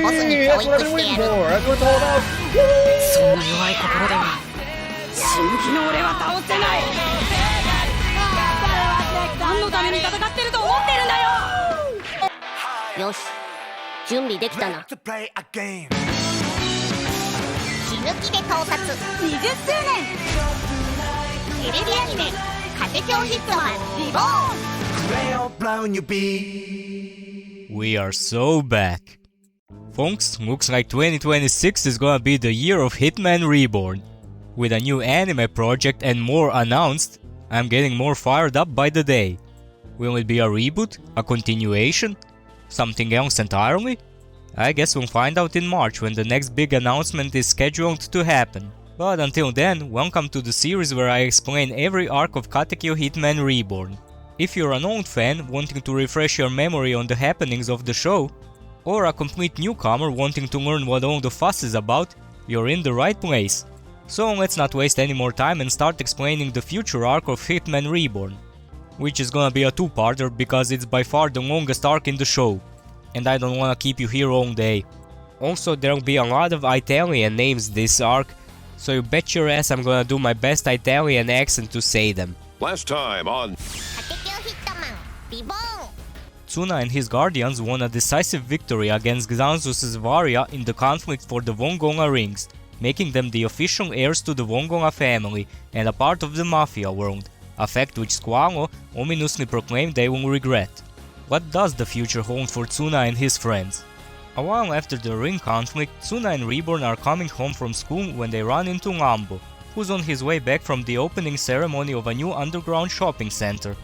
ボスに教育してやる。そんな弱い心では死ぬ気の俺は倒せない。何のために戦ってると思ってるんだよ。よし、準備できたな。死ぬ気で盗撮20周年テレビアニメ「カテキョヒットマンリボーン」。 We are so back. Folks, looks like 2026 is gonna be the year of Hitman Reborn. With a new anime project and more announced, I'm getting more fired up by the day. Will it be a reboot? A continuation? Something else entirely? I guess we'll find out in March when the next big announcement is scheduled to happen. But until then, welcome to the series where I explain every arc of Katekyo Hitman Reborn. If you're an old fan wanting to refresh your memory on the happenings of the show, or a complete newcomer wanting to learn what all the fuss is about, you're in the right place. So let's not waste any more time and start explaining the future arc of Hitman Reborn, which is gonna be a two-parter because it's by far the longest arc in the show, and I don't wanna keep you here all day. Also, there'll be a lot of Italian names this arc, so you bet your ass I'm gonna do my best Italian accent to say them. Last time on Katekyo Hitman Reborn. Tsuna and his guardians won a decisive victory against Xanxus' Varia in the conflict for the Wongonga rings, making them the official heirs to the Wongonga family and a part of the Mafia world, a fact which Squalo ominously proclaimed they will regret. What does the future hold for Tsuna and his friends? A while after the ring conflict, Tsuna and Reborn are coming home from school when they run into Lambo, who's on his way back from the opening ceremony of a new underground shopping center.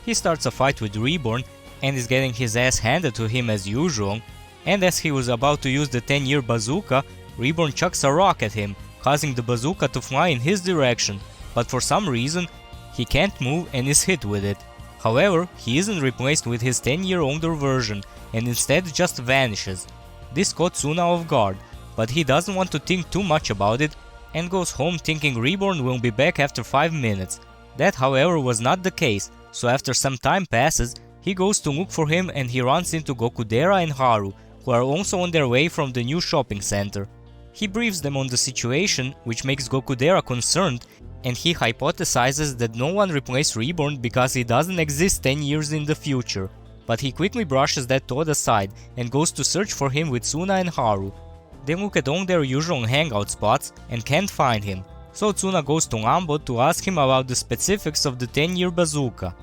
He starts a fight with Reborn and is getting his ass handed to him as usual, and as he was about to use the 10-year bazooka, Reborn chucks a rock at him, causing the bazooka to fly in his direction, but for some reason, he can't move and is hit with it. However, he isn't replaced with his 10-year older version and instead just vanishes. This caught Tsuna off guard, but he doesn't want to think too much about it and goes home thinking Reborn will be back after 5 minutes. That, however, was not the case, so after some time passes, he goes to look for him and he runs into Gokudera and Haru, who are also on their way from the new shopping center. He briefs them on the situation, which makes Gokudera concerned, and he hypothesizes that no one replaced Reborn because he doesn't exist 10 years in the future. But he quickly brushes that thought aside and goes to search for him with Tsuna and Haru. They look at all their usual hangout spots and can't find him, so Tsuna goes to Lambo to ask him about the specifics of the 10-year bazooka.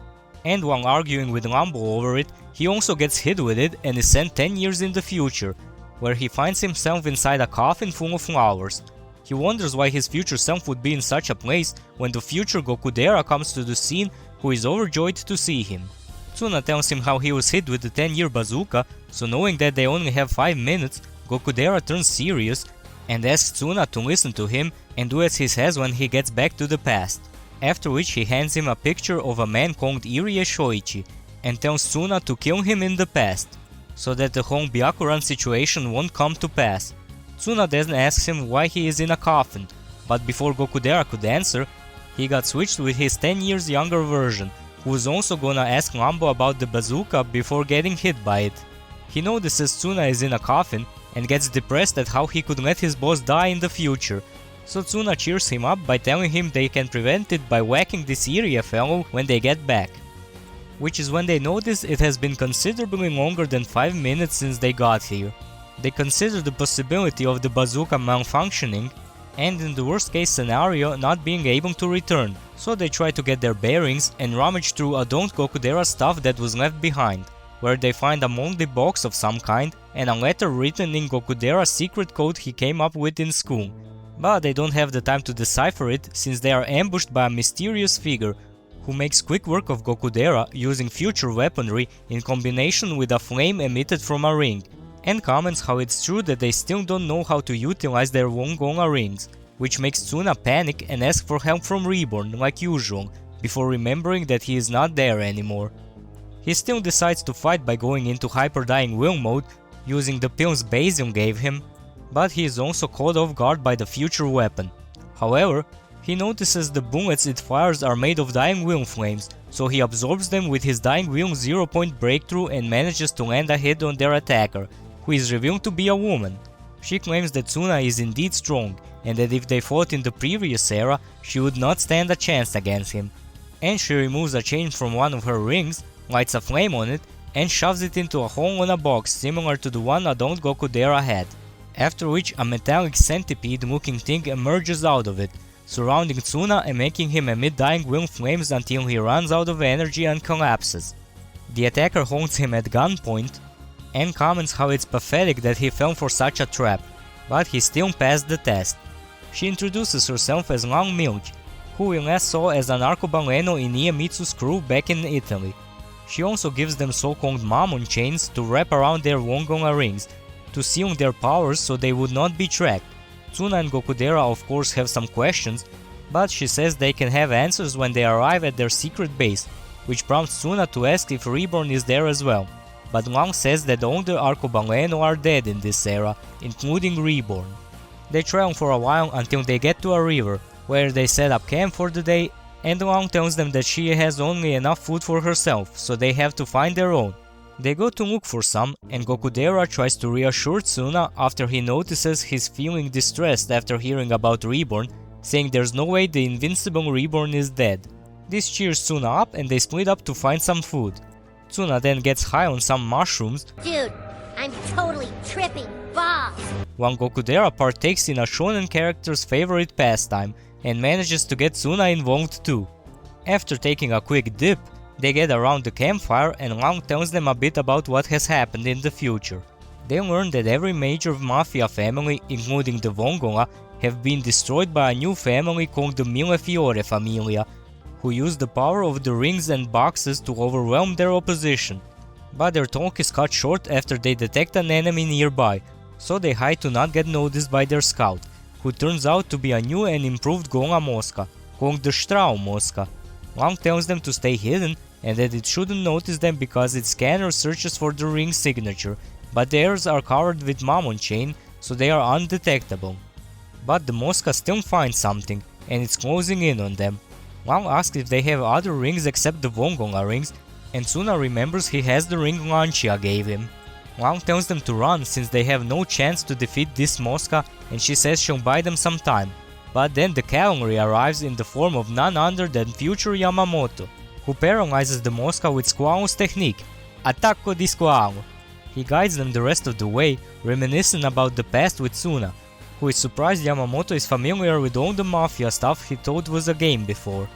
And while arguing with Lambo over it, he also gets hit with it and is sent 10 years in the future, where he finds himself inside a coffin full of flowers. He wonders why his future self would be in such a place when the future Gokudera comes to the scene, who is overjoyed to see him. Tsuna tells him how he was hit with the 10-year bazooka, so knowing that they only have 5 minutes, Gokudera turns serious and asks Tsuna to listen to him and do as he says when he gets back to the past. After which he hands him a picture of a man called Irie Shoichi and tells Tsuna to kill him in the past, so that the whole Byakuran situation won't come to pass. Tsuna then asks him why he is in a coffin, but before Gokudera could answer, he got switched with his 10 years younger version, who is also gonna ask Lambo about the bazooka before getting hit by it. He notices Tsuna is in a coffin and gets depressed at how he could let his boss die in the future, so Tsuna cheers him up by telling him they can prevent it by whacking this Irie fellow when they get back. Which is when they notice it has been considerably longer than 5 minutes since they got here. They consider the possibility of the bazooka malfunctioning and in the worst case scenario not being able to return, so they try to get their bearings and rummage through adult Gokudera stuff that was left behind, where they find a moldy box of some kind and a letter written in Gokudera's secret code he came up with in school. But they don't have the time to decipher it since they are ambushed by a mysterious figure who makes quick work of Gokudera using future weaponry in combination with a flame emitted from a ring, and comments how it's true that they still don't know how to utilize their Wongonga rings, which makes Tsuna panic and ask for help from Reborn like usual, before remembering that he is not there anymore. He still decides to fight by going into Hyper Dying Will mode using the pills Basil gave him, but he is also caught off guard by the future weapon. However, he notices the bullets it fires are made of Dying Will flames, so he absorbs them with his Dying Will 0-point breakthrough and manages to land a hit on their attacker, who is revealed to be a woman. She claims that Tsuna is indeed strong, and that if they fought in the previous era, she would not stand a chance against him. And she removes a chain from one of her rings, lights a flame on it, and shoves it into a hole on a box similar to the one adult Gokudera had. After which a metallic centipede-looking thing emerges out of it, surrounding Tsuna and making him emit dying will flames until he runs out of energy and collapses. The attacker holds him at gunpoint and comments how it's pathetic that he fell for such a trap, but he still passed the test. She introduces herself as Long Milch, who we last saw as an arcobaleno in Iemitsu's crew back in Italy. She also gives them so-called Mammon chains to wrap around their Wongonga rings, to seal their powers so they would not be tracked. Tsuna and Gokudera of course have some questions, but she says they can have answers when they arrive at their secret base, which prompts Tsuna to ask if Reborn is there as well. But Long says that all the arcobaleno are dead in this era, including Reborn. They travel for a while until they get to a river, where they set up camp for the day, and Long tells them that she has only enough food for herself, so they have to find their own. They go to look for some, and Gokudera tries to reassure Tsuna after he notices he's feeling distressed after hearing about Reborn, saying there's no way the invincible Reborn is dead. This cheers Tsuna up and they split up to find some food. Tsuna then gets high on some mushrooms. Dude, I'm totally tripping balls. While Gokudera partakes in a shonen character's favorite pastime and manages to get Tsuna involved too. After taking a quick dip, they get around the campfire and Long tells them a bit about what has happened in the future. They learn that every major mafia family, including the Wongonga, have been destroyed by a new family called the Millefiore Familia, who use the power of the rings and boxes to overwhelm their opposition. But their talk is cut short after they detect an enemy nearby, so they hide to not get noticed by their scout, who turns out to be a new and improved Gonga Mosca, called the Strau Mosca. Long tells them to stay hidden and that it shouldn't notice them because its scanner searches for the ring signature, but theirs are covered with Mammon chain, so they are undetectable. But the Mosca still finds something, and it's closing in on them. Long asks if they have other rings except the Wongonga rings, and Tsuna remembers he has the ring Lancia gave him. Long tells them to run since they have no chance to defeat this Mosca, and she says she'll buy them some time. But then the cavalry arrives in the form of none other than future Yamamoto, who paralyzes the Mosca with Squalo's technique, Attacco di Squalo. He guides them the rest of the way, reminiscing about the past with Tsuna, who is surprised Yamamoto is familiar with all the mafia stuff he thought was a game before.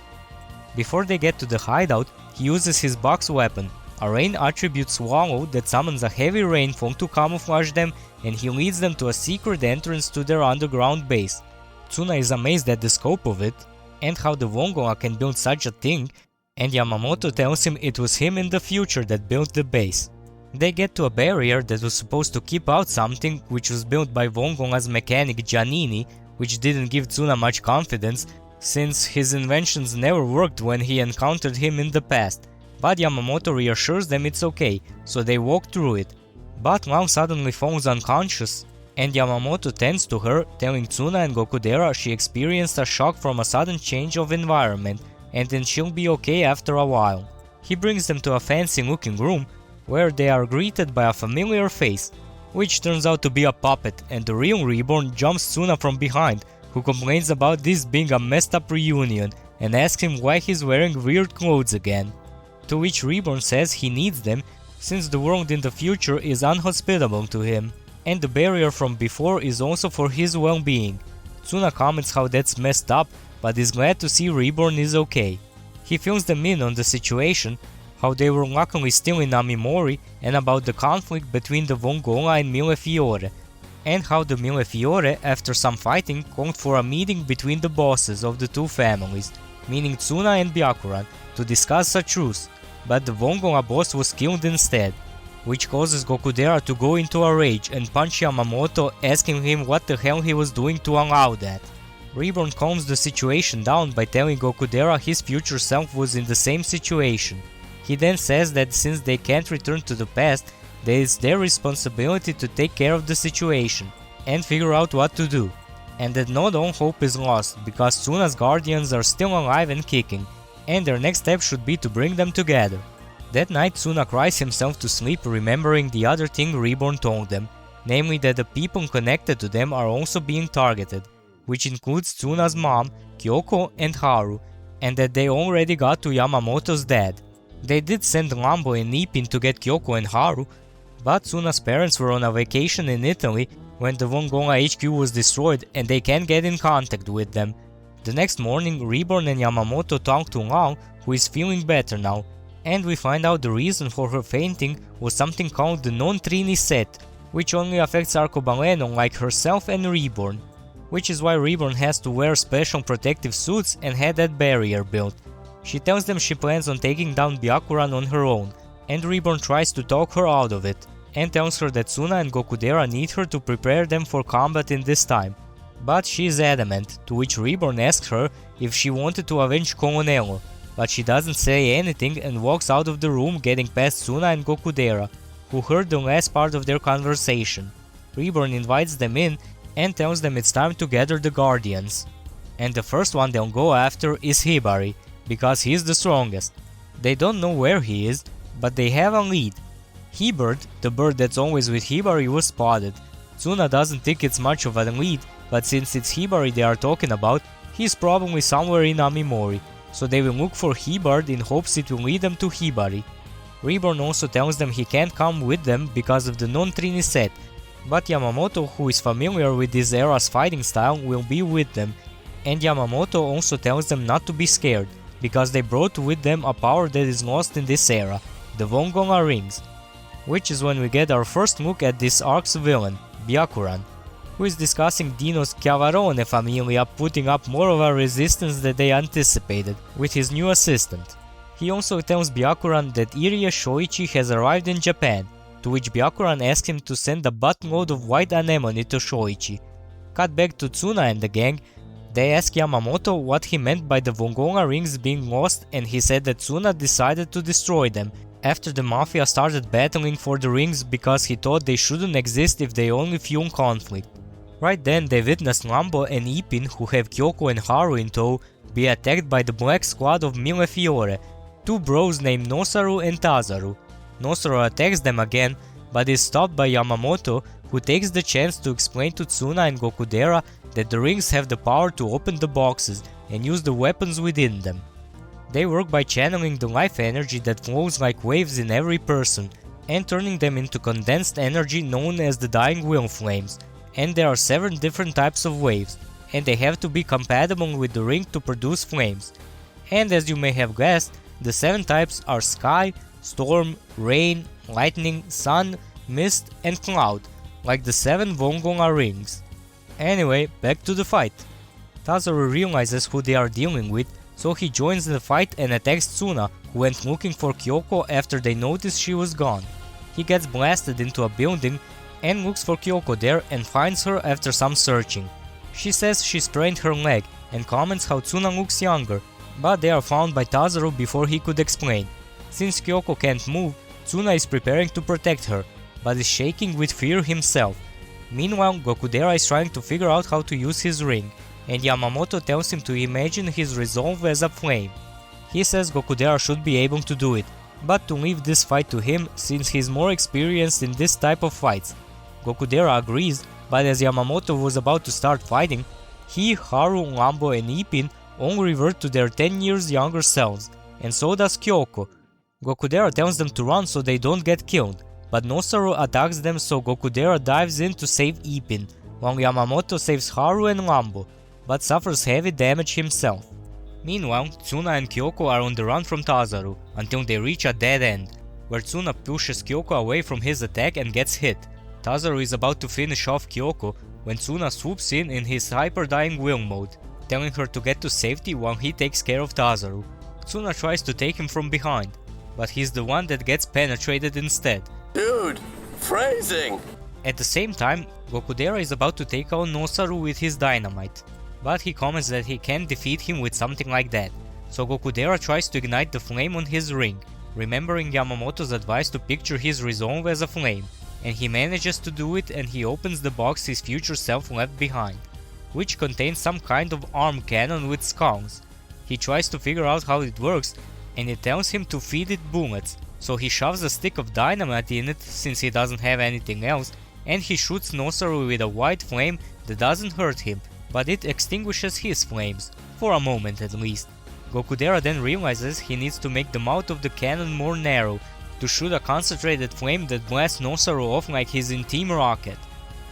Before they get to the hideout, he uses his box weapon, a rain attribute swallow that summons a heavy rainfall to camouflage them, and he leads them to a secret entrance to their underground base. Tsuna is amazed at the scope of it, and how the Wongonga can build such a thing, and Yamamoto tells him it was him in the future that built the base. They get to a barrier that was supposed to keep out something which was built by Wongonga's mechanic Giannini, which didn't give Tsuna much confidence, since his inventions never worked when he encountered him in the past. But Yamamoto reassures them it's okay, so they walk through it. But Lao suddenly falls unconscious, and Yamamoto tends to her, telling Tsuna and Gokudera she experienced a shock from a sudden change of environment, and then she'll be okay after a while. He brings them to a fancy looking room, where they are greeted by a familiar face, which turns out to be a puppet, and the real Reborn jumps Tsuna from behind, who complains about this being a messed up reunion, and asks him why he's wearing weird clothes again. To which Reborn says he needs them, since the world in the future is unhospitable to him, and the barrier from before is also for his well-being. Tsuna comments how that's messed up, but is glad to see Reborn is okay. He fills them in on the situation, how they were luckily still in Amimori, and about the conflict between the Wongonga and Millefiore, and how the Millefiore, after some fighting, called for a meeting between the bosses of the two families, meaning Tsuna and Byakuran, to discuss a truce, but the Wongonga boss was killed instead, which causes Gokudera to go into a rage and punch Yamamoto, asking him what the hell he was doing to allow that. Reborn calms the situation down by telling Gokudera his future self was in the same situation. He then says that since they can't return to the past, that it's their responsibility to take care of the situation and figure out what to do, and that not all hope is lost because Tsuna's guardians are still alive and kicking, and their next step should be to bring them together. That night Tsuna cries himself to sleep, remembering the other thing Reborn told them, namely that the people connected to them are also being targeted, which includes Tsuna's mom, Kyoko and Haru, and that they already got to Yamamoto's dad. They did send Lambo and Ipin to get Kyoko and Haru, but Tsuna's parents were on a vacation in Italy when the Wongonga HQ was destroyed and they can't get in contact with them. The next morning, Reborn and Yamamoto talk to Lao, who is feeling better now, and we find out the reason for her fainting was something called the non-Trini set, which only affects Arcobaleno like herself and Reborn, which is why Reborn has to wear special protective suits and had that barrier built. She tells them she plans on taking down Byakuran on her own, and Reborn tries to talk her out of it, and tells her that Tsuna and Gokudera need her to prepare them for combat in this time. But she is adamant, to which Reborn asks her if she wanted to avenge Colonello, but she doesn't say anything and walks out of the room, getting past Tsuna and Gokudera, who heard the last part of their conversation. Reborn invites them in and tells them it's time to gather the Guardians. And the first one they'll go after is Hibari, because he's the strongest. They don't know where he is, but they have a lead. He-Bird, the bird that's always with Hibari, was spotted. Tsuna doesn't think it's much of a lead, but since it's Hibari they are talking about, he's probably somewhere in Amimori, so they will look for He-Bird in hopes it will lead them to Hibari. Reborn also tells them he can't come with them because of the non-Trini set, but Yamamoto, who is familiar with this era's fighting style, will be with them, and Yamamoto also tells them not to be scared, because they brought with them a power that is lost in this era, the Wongonga rings. Which is when we get our first look at this arc's villain, Byakuran, who is discussing Dino's Chiavarone familia putting up more of a resistance than they anticipated, with his new assistant. He also tells Byakuran that Irie Shoichi has arrived in Japan, to which Byakuran asks him to send a buttload of white anemone to Shoichi. Cut back to Tsuna and the gang. They ask Yamamoto what he meant by the Wongonga rings being lost, and he said that Tsuna decided to destroy them after the Mafia started battling for the rings because he thought they shouldn't exist if they only fuel conflict. Right then they witness Lambo and Ipin, who have Kyoko and Haru in tow, be attacked by the black squad of Millefiore, two bros named Nosaru and Tazaru. Nosaru attacks them again, but is stopped by Yamamoto, who takes the chance to explain to Tsuna and Gokudera that the rings have the power to open the boxes and use the weapons within them. They work by channeling the life energy that flows like waves in every person and turning them into condensed energy known as the Dying Will Flames, and there are 7 different types of waves, and they have to be compatible with the ring to produce flames. And as you may have guessed, the 7 types are Sky, Storm, Rain, Lightning, Sun, Mist and Cloud, like the 7 Wongonga rings. Anyway, back to the fight. Tazaru realizes who they are dealing with, so he joins the fight and attacks Tsuna, who went looking for Kyoko after they noticed she was gone. He gets blasted into a building and looks for Kyoko there and finds her after some searching. She says she sprained her leg and comments how Tsuna looks younger, but they are found by Tazaru before he could explain. Since Kyoko can't move, Tsuna is preparing to protect her, but is shaking with fear himself. Meanwhile, Gokudera is trying to figure out how to use his ring, and Yamamoto tells him to imagine his resolve as a flame. He says Gokudera should be able to do it, but to leave this fight to him since he's more experienced in this type of fights. Gokudera agrees, but as Yamamoto was about to start fighting, he, Haru, Lambo and Ipin all revert to their 10 years younger selves, and so does Kyoko. Gokudera tells them to run so they don't get killed, but Nosaru attacks them, so Gokudera dives in to save Ipin, while Yamamoto saves Haru and Lambo, but suffers heavy damage himself. Meanwhile, Tsuna and Kyoko are on the run from Tazaru, until they reach a dead end, where Tsuna pushes Kyoko away from his attack and gets hit. Tazaru is about to finish off Kyoko when Tsuna swoops in his hyper-dying will mode, telling her to get to safety while he takes care of Tazaru. Tsuna tries to take him from behind, but he's the one that gets penetrated instead. Dude, phrasing! At the same time, Gokudera is about to take out Nosaru with his dynamite, but he comments that he can't defeat him with something like that, so Gokudera tries to ignite the flame on his ring, remembering Yamamoto's advice to picture his resolve as a flame, and he manages to do it, and he opens the box his future self left behind, which contains some kind of arm cannon with skulls. He tries to figure out how it works, and it tells him to feed it bullets, So he shoves a stick of dynamite in it since he doesn't have anything else, and he shoots Nosaru with a white flame that doesn't hurt him, but it extinguishes his flames, for a moment at least. Gokudera then realizes he needs to make the mouth of the cannon more narrow to shoot a concentrated flame that blasts Nosaru off like his in-team rocket.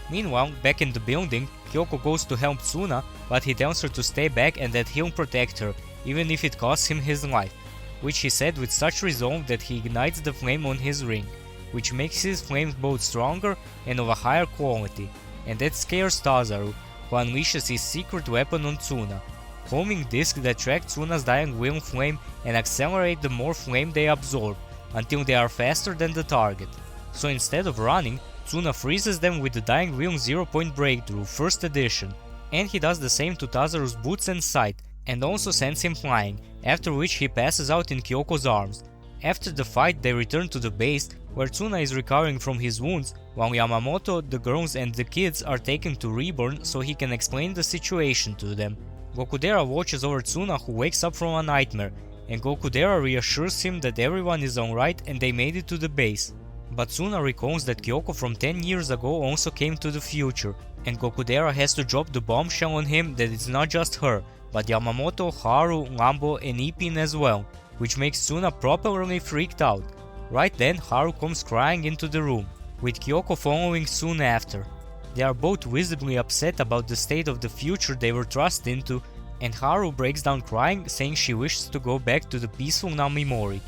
Meanwhile, back in the building, Kyoko goes to help Tsuna, but he tells her to stay back and that he'll protect her, even if it costs him his life, which he said with such resolve that he ignites the flame on his ring, which makes his flames both stronger and of a higher quality, and that scares Tazaru, who unleashes his secret weapon on Tsuna, homing disc that tracks Tsuna's dying will flame and accelerate the more flame they absorb, until they are faster than the target. So instead of running, Tsuna freezes them with the Dying Will 0-point breakthrough, first edition, and he does the same to Tazaru's boots and sight, and also sends him flying, after which he passes out in Kyoko's arms. After the fight they return to the base, where Tsuna is recovering from his wounds, while Yamamoto, the girls and the kids are taken to Reborn so he can explain the situation to them. Gokudera watches over Tsuna, who wakes up from a nightmare, and Gokudera reassures him that everyone is alright and they made it to the base. But Tsuna recalls that Kyoko from 10 years ago also came to the future, and Gokudera has to drop the bombshell on him that it's not just her, but Yamamoto, Haru, Lambo and Ipin as well, which makes Tsuna properly freaked out. Right then, Haru comes crying into the room, with Kyoko following soon after. They are both visibly upset about the state of the future they were thrust into, and Haru breaks down crying, saying she wishes to go back to the peaceful Namimori.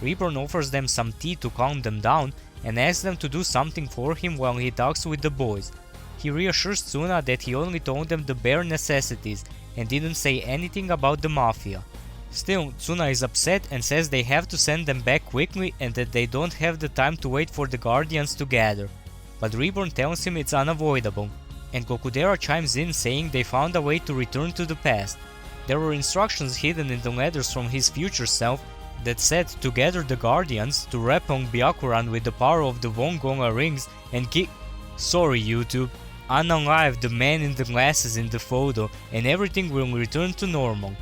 Reborn offers them some tea to calm them down, and asks them to do something for him while he talks with the boys. He reassures Tsuna that he only told them the bare necessities, and didn't say anything about the Mafia. Still, Tsuna is upset and says they have to send them back quickly and that they don't have the time to wait for the Guardians to gather. But Reborn tells him it's unavoidable, and Gokudera chimes in saying they found a way to return to the past. There were instructions hidden in the letters from his future self that said to gather the Guardians, to repel Byakuran with the power of the Wongonga rings and Sorry YouTube, unalive the man in the glasses in the photo and everything will return to normal.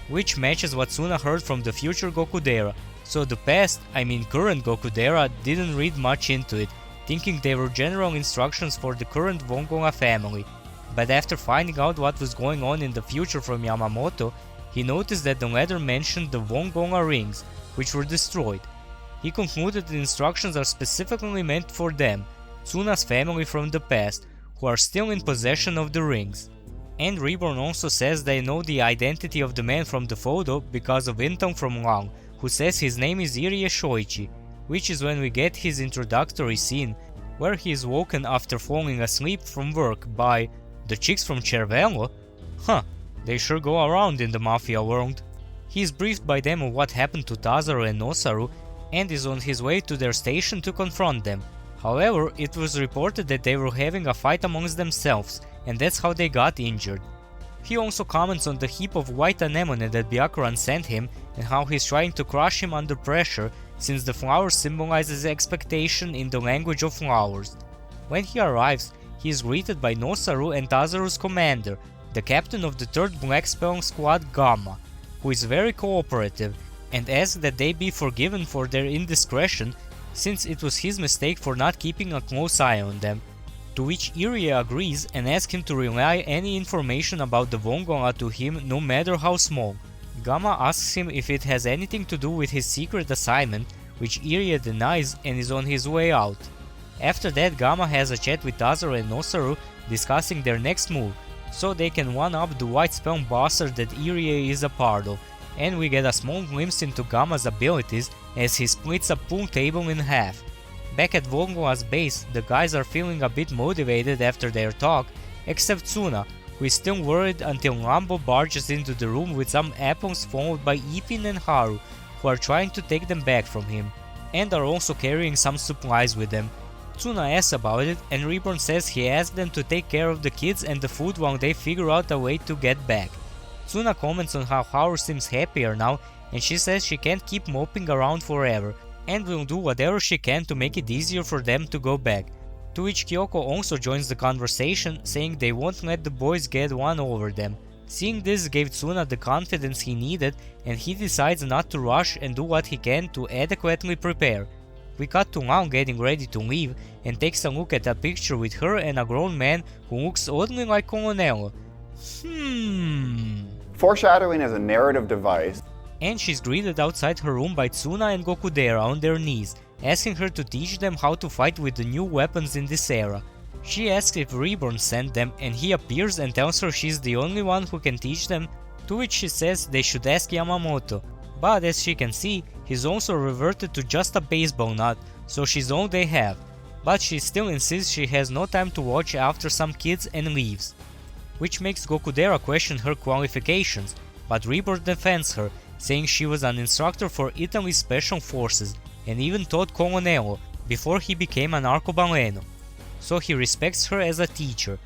Which matches what Tsuna heard from the future Gokudera, so the past, I mean current Gokudera, didn't read much into it, thinking they were general instructions for the current Wongonga family. But after finding out what was going on in the future from Yamamoto, he noticed that the letter mentioned the Wongonga rings, which were destroyed. He concluded the instructions are specifically meant for them, Tsuna's family from the past, who are still in possession of the rings. And Reborn also says they know the identity of the man from the photo because of intel from Lang, who says his name is Irie Shoichi, which is when we get his introductory scene, where he is woken after falling asleep from work by the chicks from Cervello? Huh, they sure go around in the Mafia world. He is briefed by them of what happened to Tazaru and Nosaru, and is on his way to their station to confront them. However, it was reported that they were having a fight amongst themselves, and that's how they got injured. He also comments on the heap of white anemone that Byakuran sent him and how he's trying to crush him under pressure since the flower symbolizes expectation in the language of flowers. When he arrives, he is greeted by Nosaru and Tazaru's commander, the captain of the 3rd Black Spelling Squad Gamma, who is very cooperative and asks that they be forgiven for their indiscretion since it was his mistake for not keeping a close eye on them, to which Irie agrees and asks him to relay any information about the Wongonga to him no matter how small. Gamma asks him if it has anything to do with his secret assignment, which Irie denies and is on his way out. After that, Gamma has a chat with Tazaru and Nosaru discussing their next move, so they can one-up the White Spell Bastard that Irie is a part of, and we get a small glimpse into Gamma's abilities as he splits a pool table in half. Back at Wongonga's base, the guys are feeling a bit motivated after their talk, except Tsuna, who is still worried until Lambo barges into the room with some apples followed by Ipin and Haru, who are trying to take them back from him, and are also carrying some supplies with them. Tsuna asks about it, and Reborn says he asked them to take care of the kids and the food while they figure out a way to get back. Tsuna comments on how Haru seems happier now, and she says she can't keep moping around forever, and will do whatever she can to make it easier for them to go back. To which Kyoko also joins the conversation, saying they won't let the boys get one over them, Seeing this gave Tsuna the confidence he needed, and he decides not to rush and do what he can to adequately prepare. We cut to Long getting ready to leave and takes a look at a picture with her and a grown man who looks oddly like Colonello. Foreshadowing is a narrative device. And she's greeted outside her room by Tsuna and Gokudera on their knees, asking her to teach them how to fight with the new weapons in this era. She asks if Reborn sent them, and he appears and tells her she's the only one who can teach them, to which she says they should ask Yamamoto. But as she can see, he's also reverted to just a baseball nut, so she's all they have. But she still insists she has no time to watch after some kids and leaves. Which makes Gokudera question her qualifications, but Reborn defends her, saying she was an instructor for Italy's Special Forces and even taught Colonello before he became an arcobaleno. So he respects her as a teacher.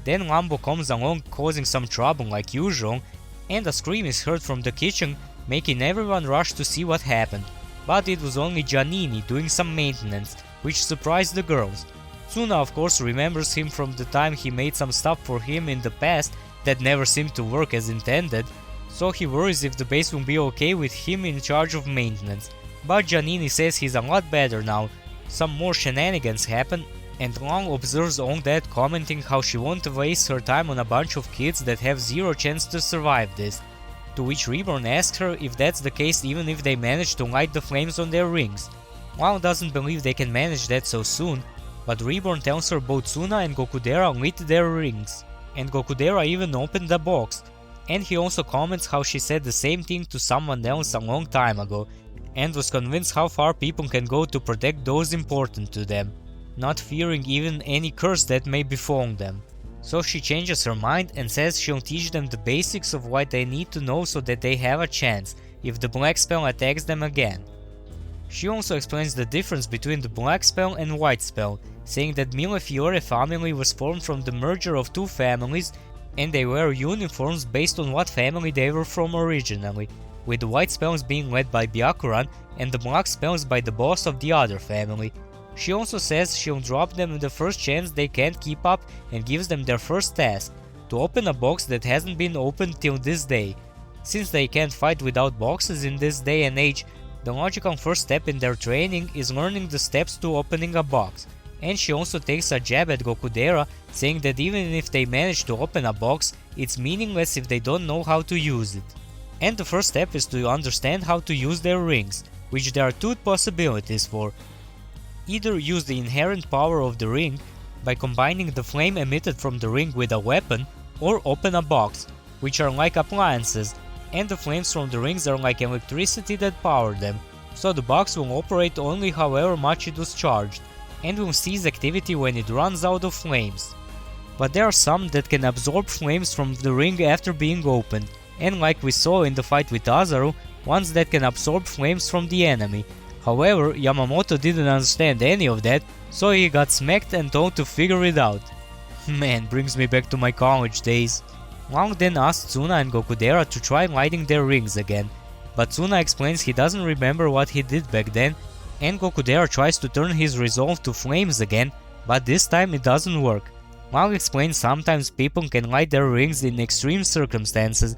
Then Lambo comes along causing some trouble like usual, and a scream is heard from the kitchen, making everyone rush to see what happened. But it was only Giannini doing some maintenance, which surprised the girls. Tsuna of course remembers him from the time he made some stuff for him in the past that never seemed to work as intended, so he worries if the base will be okay with him in charge of maintenance. But Giannini says he's a lot better now. Some more shenanigans happen, and Long observes all that, commenting how she won't waste her time on a bunch of kids that have zero chance to survive this. To which Reborn asks her if that's the case even if they manage to light the flames on their rings. Long doesn't believe they can manage that so soon, but Reborn tells her both Tsuna and Gokudera lit their rings, and Gokudera even opened the box. And he also comments how she said the same thing to someone else a long time ago, and was convinced how far people can go to protect those important to them, not fearing even any curse that may befall them. So she changes her mind and says she'll teach them the basics of what they need to know so that they have a chance if the black spell attacks them again. She also explains the difference between the black spell and white spell, saying that Millefiore family was formed from the merger of two families, and they wear uniforms based on what family they were from originally, with the white spells being led by Byakuran and the black spells by the boss of the other family. She also says she'll drop them the first chance they can't keep up and gives them their first task, to open a box that hasn't been opened till this day. Since they can't fight without boxes in this day and age, the logical first step in their training is learning the steps to opening a box. And she also takes a jab at Gokudera, saying that even if they manage to open a box, it's meaningless if they don't know how to use it. And the first step is to understand how to use their rings, which there are two possibilities for. Either use the inherent power of the ring by combining the flame emitted from the ring with a weapon, or open a box, which are like appliances, and the flames from the rings are like electricity that power them, so the box will operate only however much it was charged, and will cease activity when it runs out of flames. But there are some that can absorb flames from the ring after being opened, and like we saw in the fight with Azaru, ones that can absorb flames from the enemy. However, Yamamoto didn't understand any of that, so he got smacked and told to figure it out. Man, brings me back to my college days. Long then asks Tsuna and Gokudera to try lighting their rings again, but Tsuna explains he doesn't remember what he did back then, and Gokudera tries to turn his resolve to flames again, but this time it doesn't work. Long explains sometimes people can light their rings in extreme circumstances,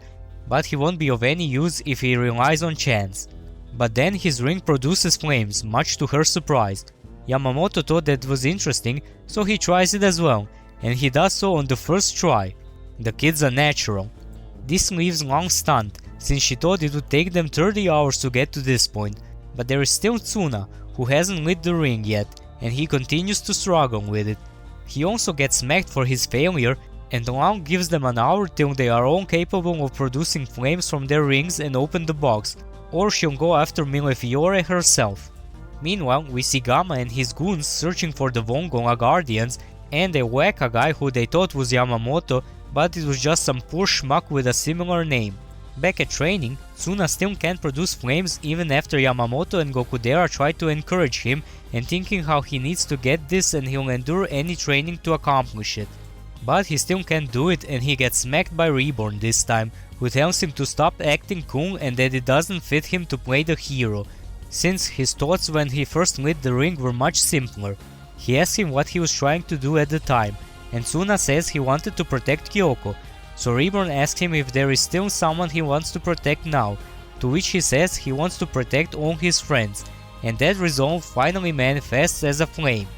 but he won't be of any use if he relies on chance. But then his ring produces flames, much to her surprise. Yamamoto thought that was interesting, so he tries it as well, and he does so on the first try. The kid's a natural. This leaves Long stunned, since she thought it would take them 30 hours to get to this point, but there is still Tsuna, who hasn't lit the ring yet, and he continues to struggle with it. He also gets smacked for his failure, and Long gives them an hour till they are all capable of producing flames from their rings and open the box, or she'll go after Millefiore herself. Meanwhile, we see Gamma and his goons searching for the Vongola Guardians, and they whack a guy who they thought was Yamamoto, but it was just some poor schmuck with a similar name. Back at training, Tsuna still can't produce flames even after Yamamoto and Gokudera try to encourage him and thinking how he needs to get this and he'll endure any training to accomplish it. But he still can't do it and he gets smacked by Reborn this time, who tells him to stop acting cool and that it doesn't fit him to play the hero, since his thoughts when he first lit the ring were much simpler. He asks him what he was trying to do at the time, and Tsuna says he wanted to protect Kyoko, so Reborn asks him if there is still someone he wants to protect now, to which he says he wants to protect all his friends, and that resolve finally manifests as a flame.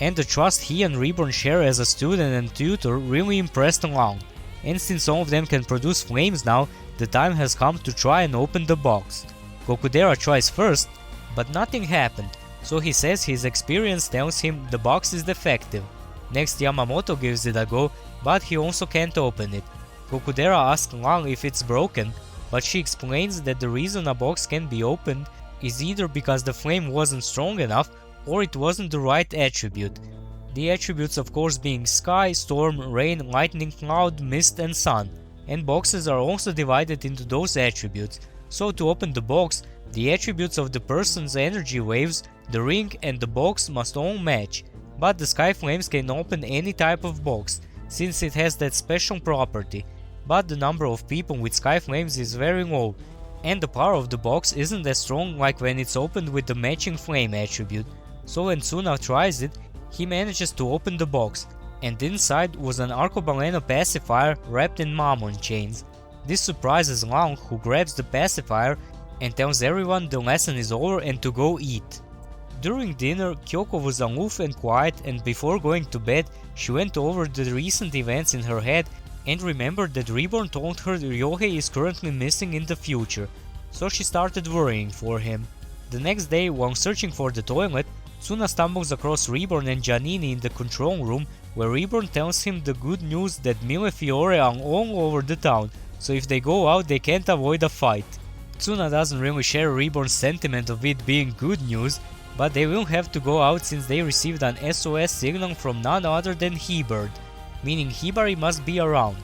And the trust he and Reborn share as a student and tutor really impressed Long, and since all of them can produce flames now, the time has come to try and open the box. Gokudera tries first, but nothing happened, so he says his experience tells him the box is defective. Next, Yamamoto gives it a go, but he also can't open it. Gokudera asks Lang if it's broken, but she explains that the reason a box can be opened is either because the flame wasn't strong enough or it wasn't the right attribute. The attributes of course being sky, storm, rain, lightning, cloud, mist and sun, and boxes are also divided into those attributes, so to open the box, the attributes of the person's energy waves, the ring and the box must all match, but the sky flames can open any type of box, since it has that special property, but the number of people with sky flames is very low, and the power of the box isn't as strong like when it's opened with the matching flame attribute, so when Tsuna tries it, he manages to open the box, and inside was an arcobaleno pacifier wrapped in mammon chains. This surprises Long, who grabs the pacifier and tells everyone the lesson is over and to go eat. During dinner, Kyoko was aloof and quiet, and before going to bed, she went over the recent events in her head and remembered that Reborn told her Ryohei is currently missing in the future, so she started worrying for him. The next day, while searching for the toilet, Tsuna stumbles across Reborn and Giannini in the control room, where Reborn tells him the good news that Millefiore are all over the town, so if they go out they can't avoid a fight. Tsuna doesn't really share Reborn's sentiment of it being good news, but they will have to go out since they received an SOS signal from none other than He-Bird, meaning Hibari must be around,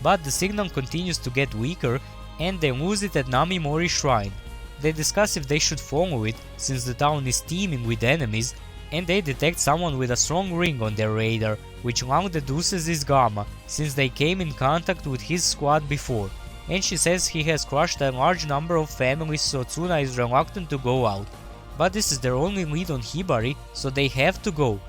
but the signal continues to get weaker and they lose it at Namimori Shrine. They discuss if they should follow it since the town is teeming with enemies, and they detect someone with a strong ring on their radar, which Lang deduces is Gamma, since they came in contact with his squad before, and she says he has crushed a large number of families, so Tsuna is reluctant to go out. But this is their only lead on Hibari, so they have to go.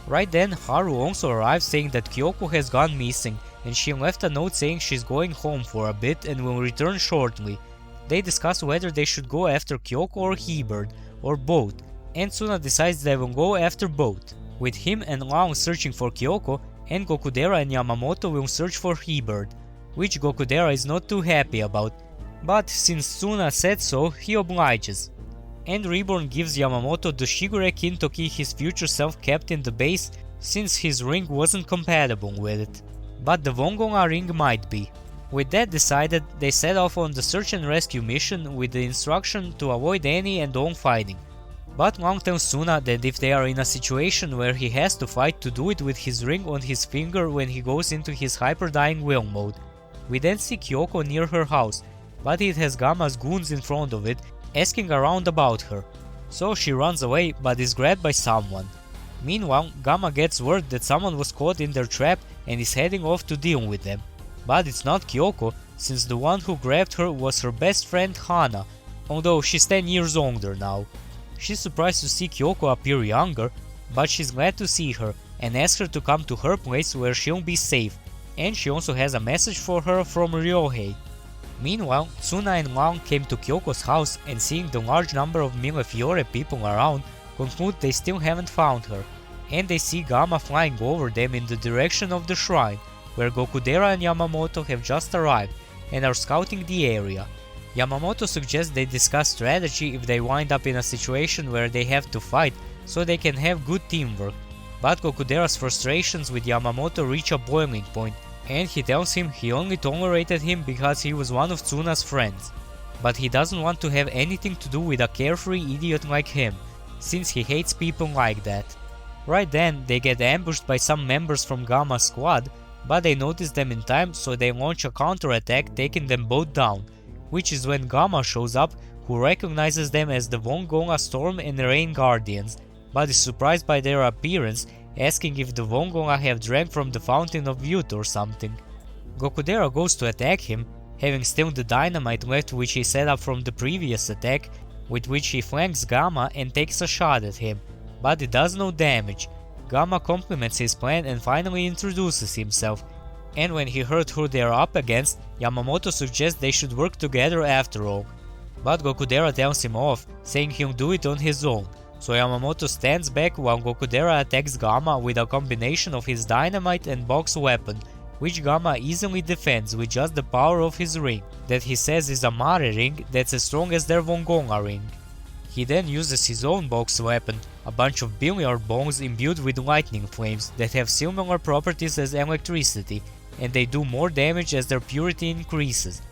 Right then, Haru also arrives saying that Kyoko has gone missing, and she left a note saying she's going home for a bit and will return shortly. They discuss whether they should go after Kyoko or He-Bird, or both, and Tsuna decides they will go after both, with him and Lang searching for Kyoko, and Gokudera and Yamamoto will search for He-Bird, which Gokudera is not too happy about, but since Tsuna said so, he obliges. And Reborn gives Yamamoto the Shigure Kintoki his future self kept in the base since his ring wasn't compatible with it, but the Vongonga ring might be. With that decided, they set off on the search and rescue mission with the instruction to avoid any and all fighting. But Lang tells Tsuna that if they are in a situation where he has to fight, to do it with his ring on his finger when he goes into his hyper dying will mode. We then see Kyoko near her house, but it has Gamma's goons in front of it, asking around about her. So she runs away but is grabbed by someone. Meanwhile, Gamma gets word that someone was caught in their trap and is heading off to deal with them. But it's not Kyoko, since the one who grabbed her was her best friend Hana, although she's 10 years older now. She's surprised to see Kyoko appear younger, but she's glad to see her and asks her to come to her place where she'll be safe, and she also has a message for her from Ryohei. Meanwhile, Tsuna and Lang came to Kyoko's house and seeing the large number of Millefiore people around, conclude they still haven't found her, and they see Gamma flying over them in the direction of the shrine, where Gokudera and Yamamoto have just arrived and are scouting the area. Yamamoto suggests they discuss strategy if they wind up in a situation where they have to fight, so they can have good teamwork, but Gokudera's frustrations with Yamamoto reach a boiling point, and he tells him he only tolerated him because he was one of Tsuna's friends, but he doesn't want to have anything to do with a carefree idiot like him, since he hates people like that. Right then, they get ambushed by some members from Gamma's squad, but they notice them in time, so they launch a counterattack, taking them both down, which is when Gamma shows up, who recognizes them as the Vongonga Storm and Rain Guardians, but is surprised by their appearance, asking if the Vongonga have drank from the Fountain of Youth or something. Gokudera goes to attack him, having still the dynamite left which he set up from the previous attack, with which he flanks Gamma and takes a shot at him, but it does no damage. Gamma compliments his plan and finally introduces himself. And when he heard who they are up against, Yamamoto suggests they should work together after all. But Gokudera tells him off, saying he'll do it on his own. So Yamamoto stands back while Gokudera attacks Gamma with a combination of his dynamite and box weapon, which Gamma easily defends with just the power of his ring, that he says is a Mare ring that's as strong as their Wongonga ring. He then uses his own box weapon, a bunch of billiard balls imbued with lightning flames that have similar properties as electricity, and they do more damage as their purity increases.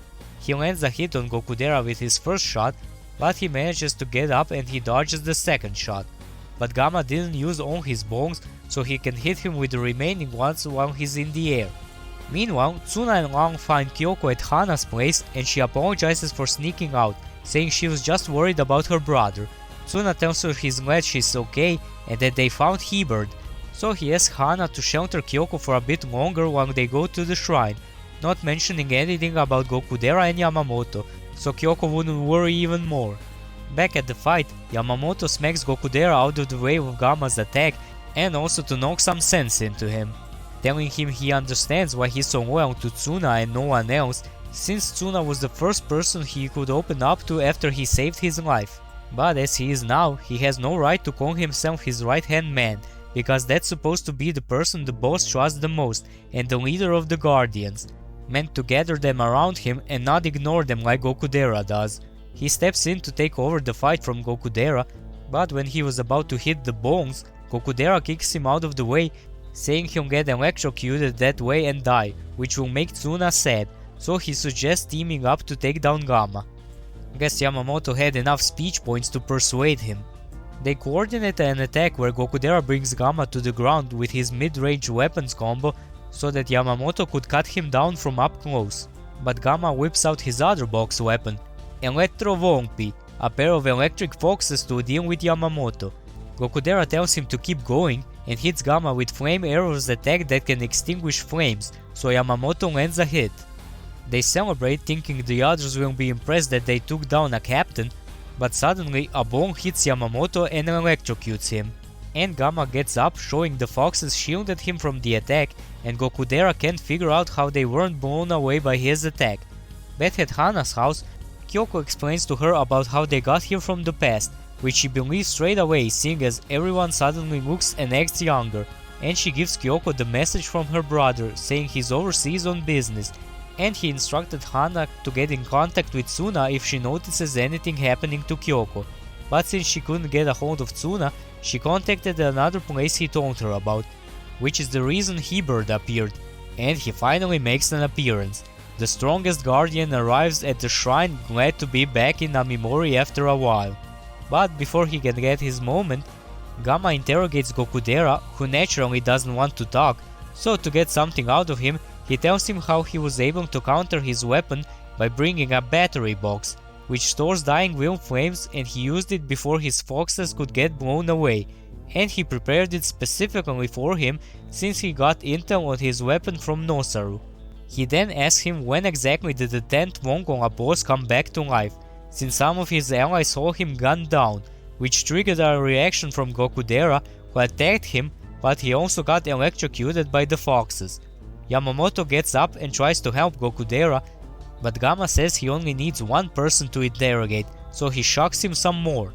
He lands a hit on Gokudera with his first shot, but he manages to get up and he dodges the second shot. But Gamma didn't use all his balls, so he can hit him with the remaining ones while he's in the air. Meanwhile, Tsuna and Long find Kyoko at Hana's place and she apologizes for sneaking out, saying she was just worried about her brother. Tsuna tells her he's glad she's okay and that they found He-Bird, so he asks Hana to shelter Kyoko for a bit longer while they go to the shrine, not mentioning anything about Gokudera and Yamamoto, so Kyoko wouldn't worry even more. Back at the fight, Yamamoto smacks Gokudera out of the way with Gamma's attack and also to knock some sense into him, telling him he understands why he's so loyal to Tsuna and no one else, since Tsuna was the first person he could open up to after he saved his life. But as he is now, he has no right to call himself his right-hand man, because that's supposed to be the person the boss trusts the most and the leader of the Guardians, meant to gather them around him and not ignore them like Gokudera does. He steps in to take over the fight from Gokudera, but when he was about to hit the bones, Gokudera kicks him out of the way, saying he'll get electrocuted that way and die, which will make Tsuna sad, so he suggests teaming up to take down Gamma. Guess Yamamoto had enough speech points to persuade him. They coordinate an attack where Gokudera brings Gamma to the ground with his mid-range weapons combo so that Yamamoto could cut him down from up close. But Gamma whips out his other box weapon, Electro Wompi, a pair of electric foxes to deal with Yamamoto. Gokudera tells him to keep going and hits Gamma with flame arrows attack that can extinguish flames, so Yamamoto lands a hit. They celebrate, thinking the others will be impressed that they took down a captain, but suddenly a ball hits Yamamoto and electrocutes him. And Gamma gets up, showing the foxes shielded him from the attack, and Gokudera can't figure out how they weren't blown away by his attack. Back at Hana's house, Kyoko explains to her about how they got here from the past, which she believes straight away seeing as everyone suddenly looks and acts younger, and she gives Kyoko the message from her brother saying he's overseas on business, and he instructed Hana to get in contact with Tsuna if she notices anything happening to Kyoko. But since she couldn't get a hold of Tsuna, she contacted another place he told her about, which is the reason He-Bird appeared, and he finally makes an appearance. The strongest guardian arrives at the shrine, glad to be back in Amimori after a while. But before he can get his moment, Gamma interrogates Gokudera, who naturally doesn't want to talk, so to get something out of him, he tells him how he was able to counter his weapon by bringing a battery box, which stores dying will flames, and he used it before his foxes could get blown away, and he prepared it specifically for him since he got intel on his weapon from Nosaru. He then asks him when exactly did the 10th Wongonga boss come back to life, since some of his allies saw him gunned down, which triggered a reaction from Gokudera, who attacked him, but he also got electrocuted by the foxes. Yamamoto gets up and tries to help Gokudera, but Gamma says he only needs one person to interrogate, so he shocks him some more.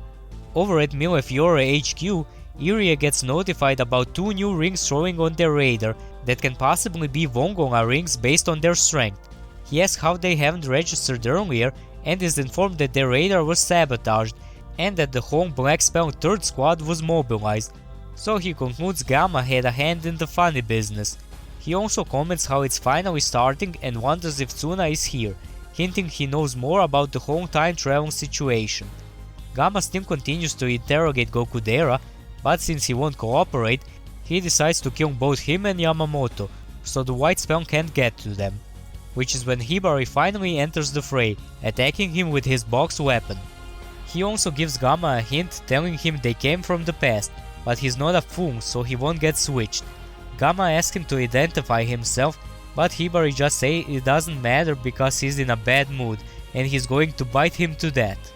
Over at Millefiore HQ, Irie gets notified about 2 new rings showing on their radar that can possibly be Wongonga rings based on their strength. He asks how they haven't registered earlier and is informed that their radar was sabotaged and that the whole Black Spell 3rd squad was mobilized, so he concludes Gamma had a hand in the funny business. He also comments how it's finally starting and wonders if Tsuna is here, hinting he knows more about the whole time travel situation. Gamma's team continues to interrogate Gokudera, but since he won't cooperate, he decides to kill both him and Yamamoto, so the White Spell can't get to them, which is when Hibari finally enters the fray, attacking him with his box weapon. He also gives Gamma a hint telling him they came from the past, but he's not a fool, so he won't get switched. Gamma asks him to identify himself, but Hibari just says it doesn't matter because he's in a bad mood and he's going to bite him to death.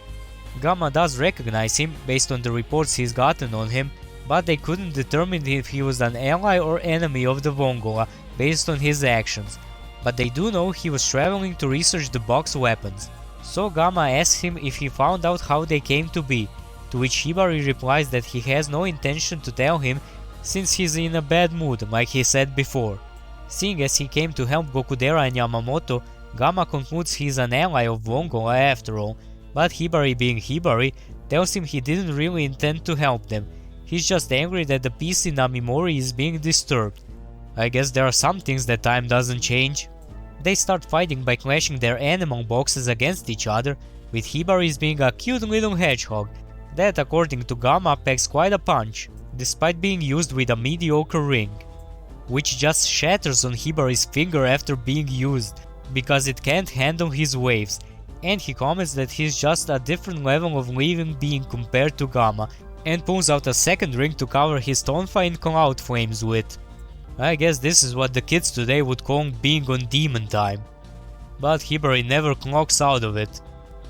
Gamma does recognize him based on the reports he's gotten on him, but they couldn't determine if he was an ally or enemy of the Wongonga based on his actions, but they do know he was traveling to research the box weapons. So Gamma asks him if he found out how they came to be, to which Hibari replies that he has no intention to tell him since he's in a bad mood, like he said before. Seeing as he came to help Gokudera and Yamamoto, Gamma concludes he's an ally of Vongola after all, but Hibari, being Hibari, tells him he didn't really intend to help them. He's just angry that the peace in Namimori is being disturbed. I guess there are some things that time doesn't change. They start fighting by clashing their animal boxes against each other, with Hibari's being a cute little hedgehog that, according to Gamma, packs quite a punch, despite being used with a mediocre ring, which just shatters on Hibari's finger after being used, because it can't handle his waves, and he comments that he's just a different level of living being compared to Gamma, and pulls out a second ring to cover his tonfa in cloud flames with. I guess this is what the kids today would call being on demon time. But Hibari never clocks out of it.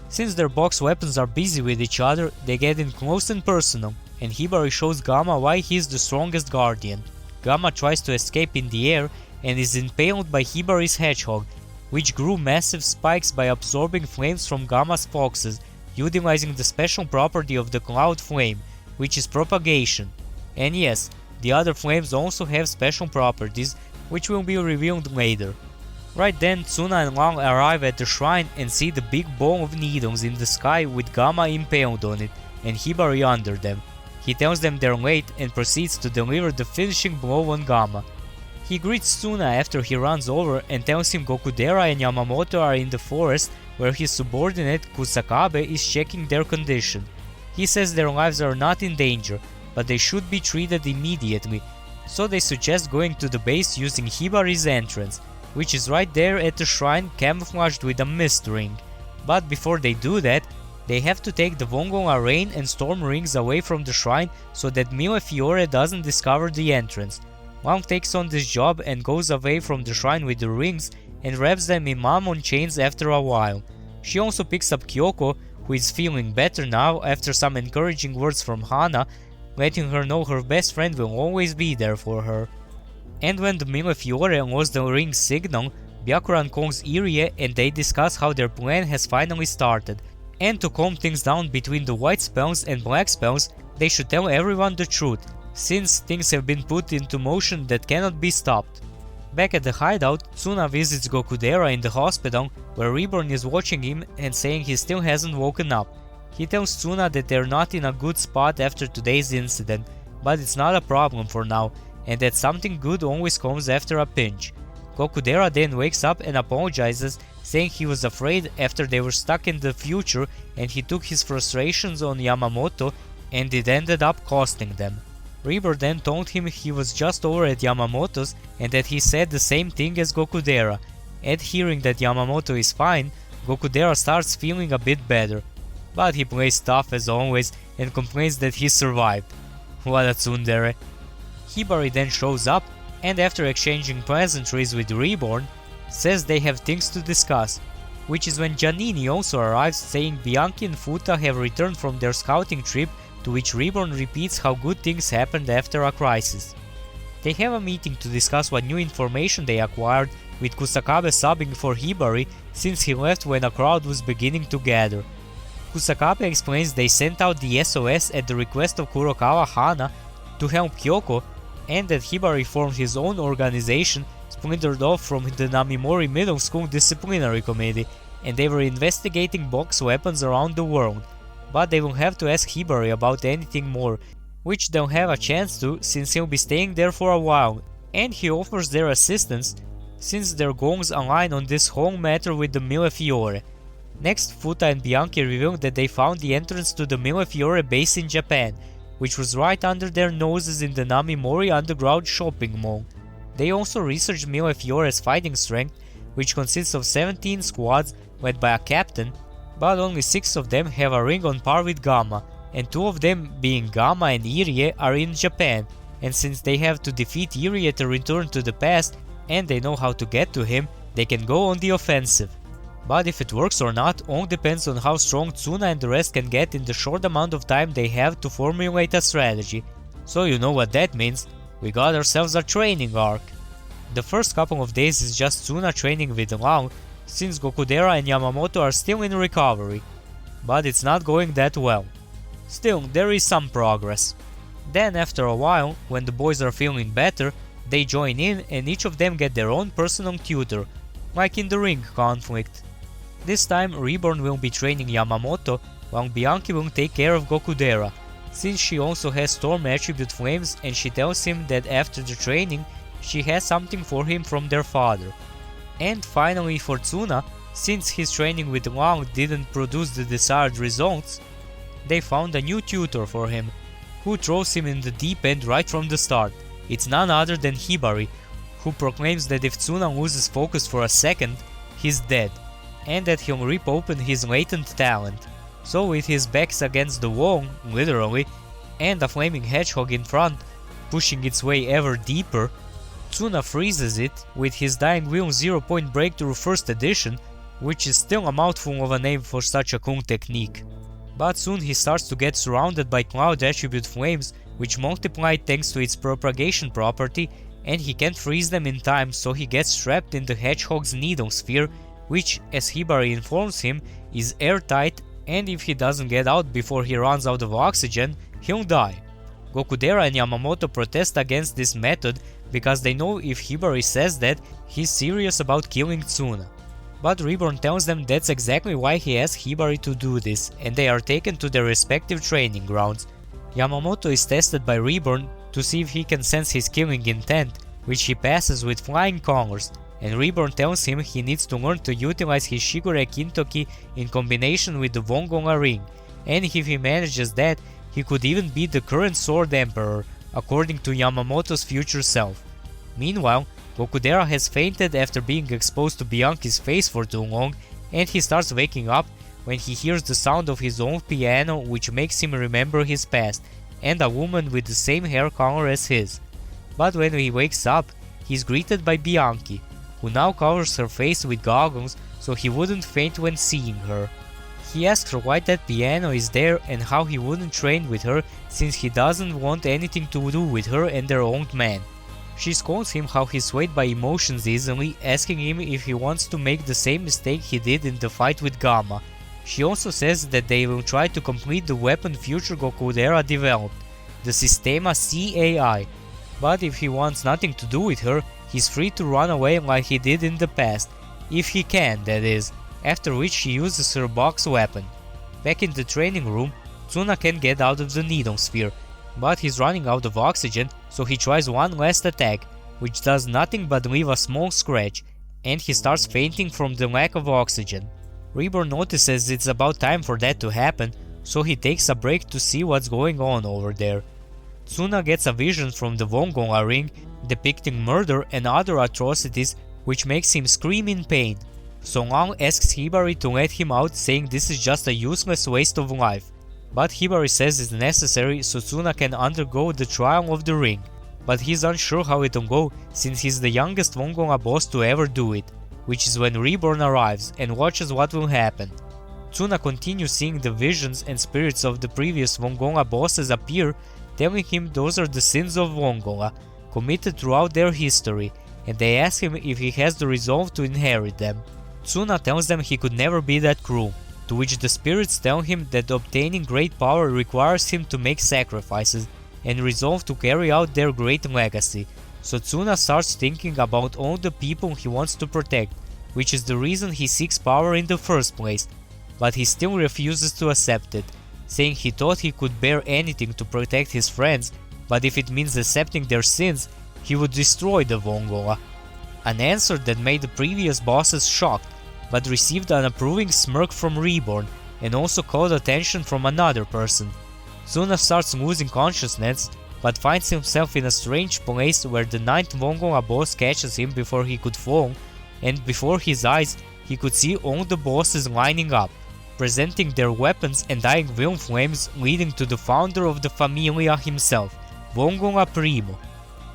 Since their box weapons are busy with each other, they get in close and personal, and Hibari shows Gamma why he's the strongest guardian. Gamma tries to escape in the air and is impaled by Hibari's hedgehog, which grew massive spikes by absorbing flames from Gamma's foxes, utilizing the special property of the cloud flame, which is propagation. And yes, the other flames also have special properties, which will be revealed later. Right then, Tsuna and Lang arrive at the shrine and see the big ball of needles in the sky with Gamma impaled on it, and Hibari under them. He tells them they're late and proceeds to deliver the finishing blow on Gamma. He greets Tsuna after he runs over and tells him Gokudera and Yamamoto are in the forest where his subordinate Kusakabe is checking their condition. He says their lives are not in danger, but they should be treated immediately, so they suggest going to the base using Hibari's entrance, which is right there at the shrine camouflaged with a mist ring. But before they do that, they have to take the Vongola rain and storm rings away from the shrine so that Millefiore doesn't discover the entrance. Lang takes on this job and goes away from the shrine with the rings and wraps them in Mammon chains after a while. She also picks up Kyoko, who is feeling better now after some encouraging words from Hana, letting her know her best friend will always be there for her. And when the Millefiore lost the ring's signal, Byakuran calls Irie and they discuss how their plan has finally started. And to calm things down between the white spells and black spells, they should tell everyone the truth, since things have been put into motion that cannot be stopped. Back at the hideout, Tsuna visits Gokudera in the hospital, where Reborn is watching him and saying he still hasn't woken up. He tells Tsuna that they're not in a good spot after today's incident, but it's not a problem for now, and that something good always comes after a pinch. Gokudera then wakes up and apologizes, saying he was afraid after they were stuck in the future and he took his frustrations on Yamamoto and it ended up costing them. Reborn then told him he was just over at Yamamoto's and that he said the same thing as Gokudera. At hearing that Yamamoto is fine, Gokudera starts feeling a bit better, but he plays tough as always and complains that he survived. What a tsundere. Hibari then shows up and after exchanging pleasantries with Reborn, says they have things to discuss, which is when Giannini also arrives saying Bianchi and Futa have returned from their scouting trip, to which Reborn repeats how good things happened after a crisis. They have a meeting to discuss what new information they acquired, with Kusakabe sobbing for Hibari since he left when a crowd was beginning to gather. Kusakabe explains they sent out the SOS at the request of Kurokawa Hana to help Kyoko, and that Hibari formed his own organization splintered off from the Namimori Middle School Disciplinary Committee, and they were investigating box weapons around the world, but they will have to ask Hibari about anything more, which they'll have a chance to since he'll be staying there for a while, and he offers their assistance since their goals align on this whole matter with the Millefiore. Next, Futa and Bianchi reveal that they found the entrance to the Millefiore base in Japan, which was right under their noses in the Namimori underground shopping mall. They also researched Millefiore's fighting strength, which consists of 17 squads led by a captain, but only 6 of them have a ring on par with Gamma, and 2 of them, being Gamma and Irie, are in Japan, and since they have to defeat Irie to return to the past, and they know how to get to him, they can go on the offensive. But if it works or not all depends on how strong Tsuna and the rest can get in the short amount of time they have to formulate a strategy. So you know what that means, we got ourselves a training arc. The first couple of days is just Tsuna training with Long, since Gokudera and Yamamoto are still in recovery, but it's not going that well. Still, there is some progress. Then after a while, when the boys are feeling better, they join in and each of them get their own personal tutor, like in the ring conflict. This time Reborn will be training Yamamoto, while Bianchi will take care of Gokudera, since she also has Storm attribute flames and she tells him that after the training, she has something for him from their father. And finally for Tsuna, since his training with Long didn't produce the desired results, they found a new tutor for him, who throws him in the deep end right from the start. It's none other than Hibari, who proclaims that if Tsuna loses focus for a second, he's dead, and that he'll rip open his latent talent. So with his backs against the wall, literally, and a flaming hedgehog in front, pushing its way ever deeper, Tsuna freezes it with his Dying Wheel 0-point breakthrough first edition, which is still a mouthful of a name for such a cool technique. But soon he starts to get surrounded by Cloud attribute flames, which multiply thanks to its propagation property, and he can't freeze them in time, so he gets trapped in the hedgehog's needle sphere, which, as Hibari informs him, is airtight, and if he doesn't get out before he runs out of oxygen, he'll die. Gokudera and Yamamoto protest against this method because they know if Hibari says that, he's serious about killing Tsuna. But Reborn tells them that's exactly why he asked Hibari to do this, and they are taken to their respective training grounds. Yamamoto is tested by Reborn to see if he can sense his killing intent, which he passes with flying colors, and Reborn tells him he needs to learn to utilize his Shigure Kintoki in combination with the Vongonga ring, and if he manages that, he could even beat the current Sword Emperor, according to Yamamoto's future self. Meanwhile, Gokudera has fainted after being exposed to Bianchi's face for too long, and he starts waking up when he hears the sound of his own piano, which makes him remember his past, and a woman with the same hair color as his. But when he wakes up, he's greeted by Bianchi, who now covers her face with goggles so he wouldn't faint when seeing her. He asks her why that piano is there and how he wouldn't train with her since he doesn't want anything to do with her and their old man. She scolds him how he's swayed by emotions easily, asking him if he wants to make the same mistake he did in the fight with Gamma. She also says that they will try to complete the weapon future Gokudera developed, the Sistema CAI, but if he wants nothing to do with her, he's free to run away like he did in the past, if he can, that is, after which he uses her box weapon. Back in the training room, Tsuna can get out of the needle sphere, but he's running out of oxygen, so he tries one last attack, which does nothing but leave a small scratch, and he starts fainting from the lack of oxygen. Reborn notices it's about time for that to happen, so he takes a break to see what's going on over there. Tsuna gets a vision from the Vongonga ring depicting murder and other atrocities, which makes him scream in pain. So Long asks Hibari to let him out, saying this is just a useless waste of life. But Hibari says it's necessary so Tsuna can undergo the trial of the ring, but he's unsure how it'll go since he's the youngest Vongonga boss to ever do it, which is when Reborn arrives and watches what will happen. Tsuna continues seeing the visions and spirits of the previous Vongonga bosses appear, telling him those are the sins of Vongonga, committed throughout their history, and they ask him if he has the resolve to inherit them. Tsuna tells them he could never be that cruel, to which the spirits tell him that obtaining great power requires him to make sacrifices and resolve to carry out their great legacy. So Tsuna starts thinking about all the people he wants to protect, which is the reason he seeks power in the first place, but he still refuses to accept it, saying he thought he could bear anything to protect his friends, but if it means accepting their sins, he would destroy the Vongonga. An answer that made the previous bosses shocked, but received an approving smirk from Reborn, and also caught attention from another person. Tsuna starts losing consciousness, but finds himself in a strange place where the 9th Vongonga boss catches him before he could fall, and before his eyes he could see all the bosses lining up, presenting their weapons and dying will flames, leading to the founder of the Familia himself, Vongonga Primo.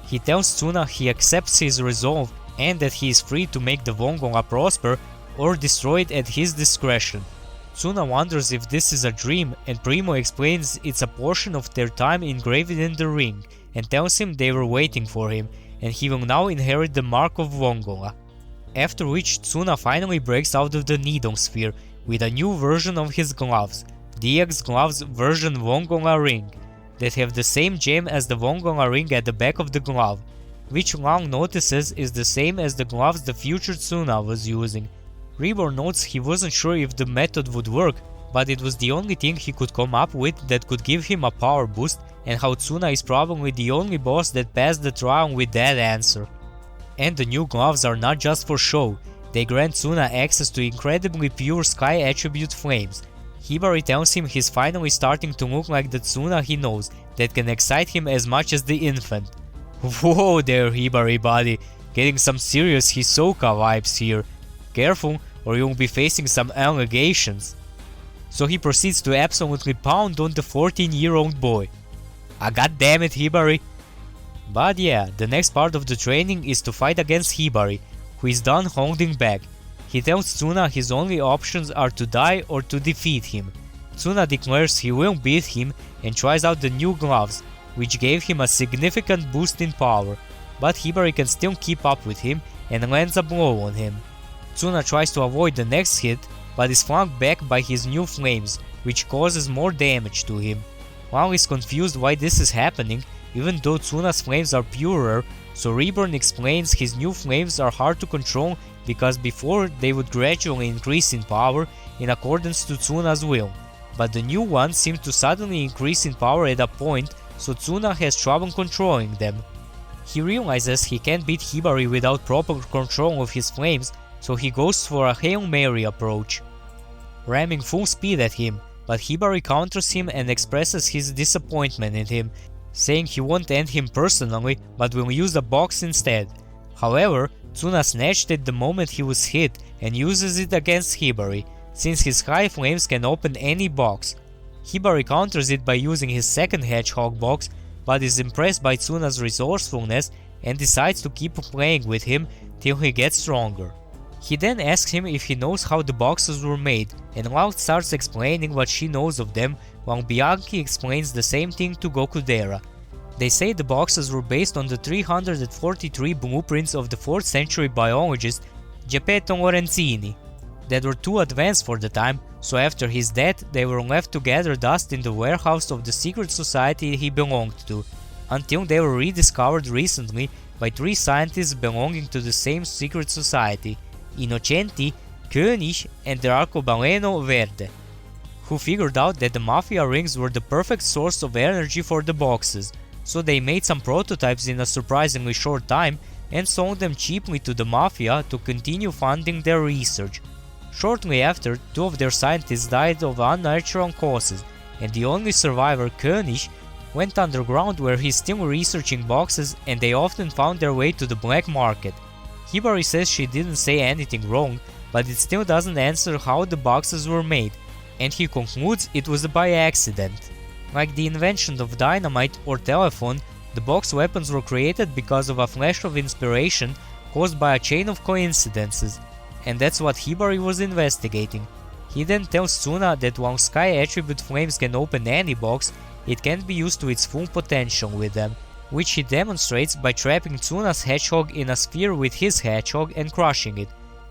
He tells Tsuna he accepts his resolve and that he is free to make the Vongonga prosper or destroy it at his discretion. Tsuna wonders if this is a dream, and Primo explains it's a portion of their time engraved in the ring and tells him they were waiting for him, and he will now inherit the mark of Wongola. After which Tsuna finally breaks out of the Nidong sphere with a new version of his gloves, DX Gloves version Wongola Ring, that have the same gem as the Wongola Ring at the back of the glove, which Long notices is the same as the gloves the future Tsuna was using. Reborn notes he wasn't sure if the method would work, but it was the only thing he could come up with that could give him a power boost, and how Tsuna is probably the only boss that passed the trial with that answer. And the new gloves are not just for show, they grant Tsuna access to incredibly pure sky attribute flames. Hibari tells him he's finally starting to look like the Tsuna he knows, that can excite him as much as the infant. Whoa there, Hibari buddy, getting some serious Hisoka vibes here. Careful, or you'll be facing some allegations. So he proceeds to absolutely pound on the 14-year-old boy. Goddammit, Hibari. But yeah, the next part of the training is to fight against Hibari, who is done holding back. He tells Tsuna his only options are to die or to defeat him. Tsuna declares he will beat him and tries out the new gloves, which gave him a significant boost in power, but Hibari can still keep up with him and lands a blow on him. Tsuna tries to avoid the next hit, but is flanked back by his new flames, which causes more damage to him. Long is confused why this is happening, even though Tsuna's flames are purer, so Reborn explains his new flames are hard to control because before they would gradually increase in power in accordance to Tsuna's will, but the new ones seem to suddenly increase in power at a point, so Tsuna has trouble controlling them. He realizes he can't beat Hibari without proper control of his flames, so he goes for a Hail Mary approach, ramming full speed at him, but Hibari counters him and expresses his disappointment in him, saying he won't end him personally but will use a box instead. However, Tsuna snatched it the moment he was hit and uses it against Hibari, since his high flames can open any box. Hibari counters it by using his second hedgehog box, but is impressed by Tsuna's resourcefulness and decides to keep playing with him till he gets stronger. He then asks him if he knows how the boxes were made, and Loud starts explaining what she knows of them, while Bianchi explains the same thing to Gokudera. They say the boxes were based on the 343 blueprints of the 4th century biologist Geppetto Lorenzini, that were too advanced for the time, so after his death they were left to gather dust in the warehouse of the secret society he belonged to, until they were rediscovered recently by 3 scientists belonging to the same secret society, Innocenti, König and the Arcobaleno Verde, who figured out that the Mafia rings were the perfect source of energy for the boxes, so they made some prototypes in a surprisingly short time and sold them cheaply to the Mafia to continue funding their research. Shortly after, 2 of their scientists died of unnatural causes, and the only survivor, König, went underground where he's still researching boxes, and they often found their way to the black market. Hibari says she didn't say anything wrong, but it still doesn't answer how the boxes were made, and he concludes it was by accident. Like the invention of dynamite or telephone, the box weapons were created because of a flash of inspiration caused by a chain of coincidences, and that's what Hibari was investigating. He then tells Tsuna that while sky attribute flames can open any box, it can't be used to its full potential with them, which he demonstrates by trapping Tsuna's hedgehog in a sphere with his hedgehog and crushing it,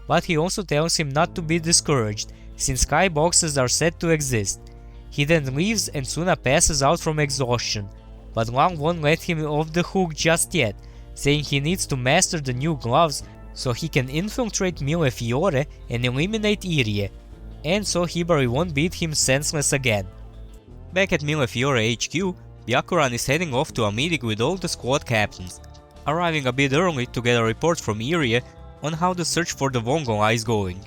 but he also tells him not to be discouraged, since sky boxes are said to exist. He then leaves and Tsuna passes out from exhaustion, but Lang won't let him off the hook just yet, saying he needs to master the new gloves so he can infiltrate Millefiore and eliminate Irie, and so Hibari won't beat him senseless again. Back at Millefiore HQ, Byakuran is heading off to a meeting with all the squad captains, arriving a bit early to get a report from Irie on how the search for the Wongola is going,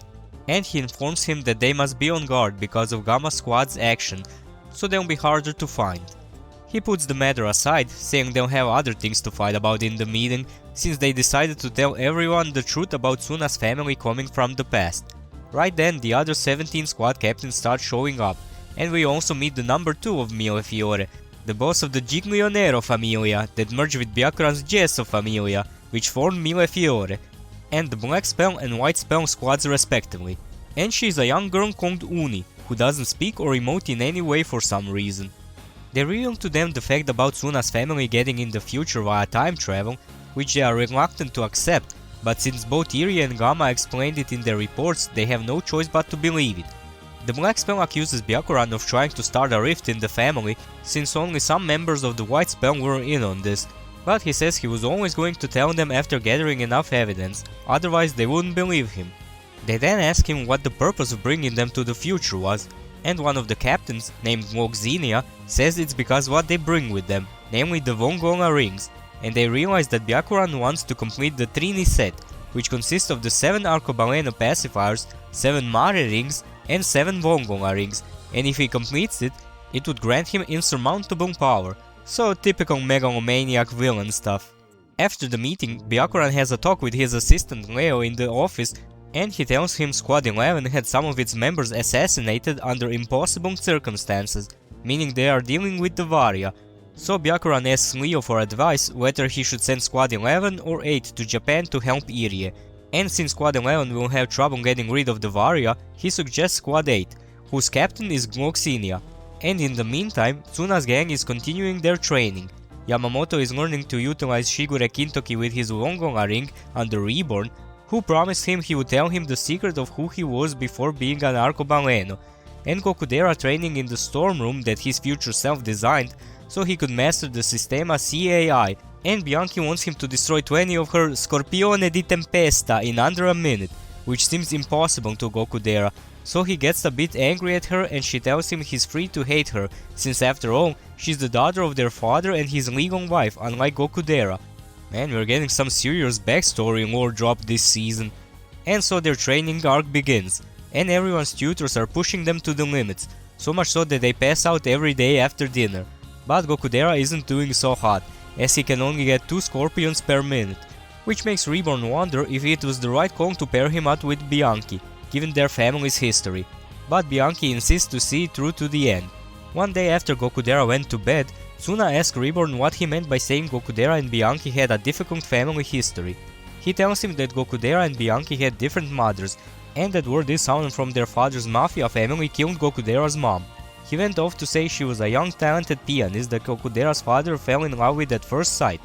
and he informs him that they must be on guard because of Gamma Squad's action, so they'll be harder to find. He puts the matter aside, saying they'll have other things to fight about in the meeting, since they decided to tell everyone the truth about Tsuna's family coming from the past. Right then, the other 17 squad captains start showing up, and we also meet the number 2 of Millefiore, the boss of the Giglionero Familia that merged with Byakuran's Gesso Familia, which formed Millefiore, and the Black Spell and White Spell squads respectively. And she's a young girl called Uni, who doesn't speak or emote in any way for some reason. They reveal to them the fact about Tsuna's family getting in the future via time travel, which they are reluctant to accept, but since both Irie and Gamma explained it in their reports, they have no choice but to believe it. The Black Spell accuses Byakuran of trying to start a rift in the family, since only some members of the White Spell were in on this, but he says he was always going to tell them after gathering enough evidence, otherwise they wouldn't believe him. They then ask him what the purpose of bringing them to the future was, and one of the captains, named Xenia, says it's because what they bring with them, namely the Vongonga rings, and they realize that Byakuran wants to complete the Trini set, which consists of the 7 Arcobaleno pacifiers, 7 Mare rings, and 7 Vongonga rings, and if he completes it, it would grant him insurmountable power, so typical megalomaniac villain stuff. After the meeting, Byakuran has a talk with his assistant Leo in the office, and he tells him Squad 11 had some of its members assassinated under impossible circumstances, meaning they are dealing with the Varia. So Byakuran asks Leo for advice whether he should send Squad 11 or 8 to Japan to help Irie, and since Squad 11 will have trouble getting rid of the Varia, he suggests Squad 8, whose captain is Xenia. And in the meantime, Tsuna's gang is continuing their training. Yamamoto is learning to utilize Shigure Kintoki with his Vongonga ring under Reborn, who promised him he would tell him the secret of who he was before being an Arcobaleno, and Gokudera training in the storm room that his future self designed so he could master the Sistema CAI, and Bianchi wants him to destroy 20 of her Scorpione di Tempesta in under a minute, which seems impossible to Gokudera, so he gets a bit angry at her and she tells him he's free to hate her, since after all, she's the daughter of their father and his legal wife, unlike Gokudera. Man, we're getting some serious backstory lore drop this season. And so their training arc begins, and everyone's tutors are pushing them to the limits, so much so that they pass out every day after dinner. But Gokudera isn't doing so hot, as he can only get 2 scorpions per minute, which makes Reborn wonder if it was the right call to pair him up with Bianchi, given their family's history. But Bianchi insists to see it through to the end. One day after Gokudera went to bed, Tsuna asked Reborn what he meant by saying Gokudera and Bianchi had a difficult family history. He tells him that Gokudera and Bianchi had different mothers, and that word is someone from their father's mafia family killed Gokudera's mom. He went off to say she was a young talented pianist that Gokudera's father fell in love with at first sight.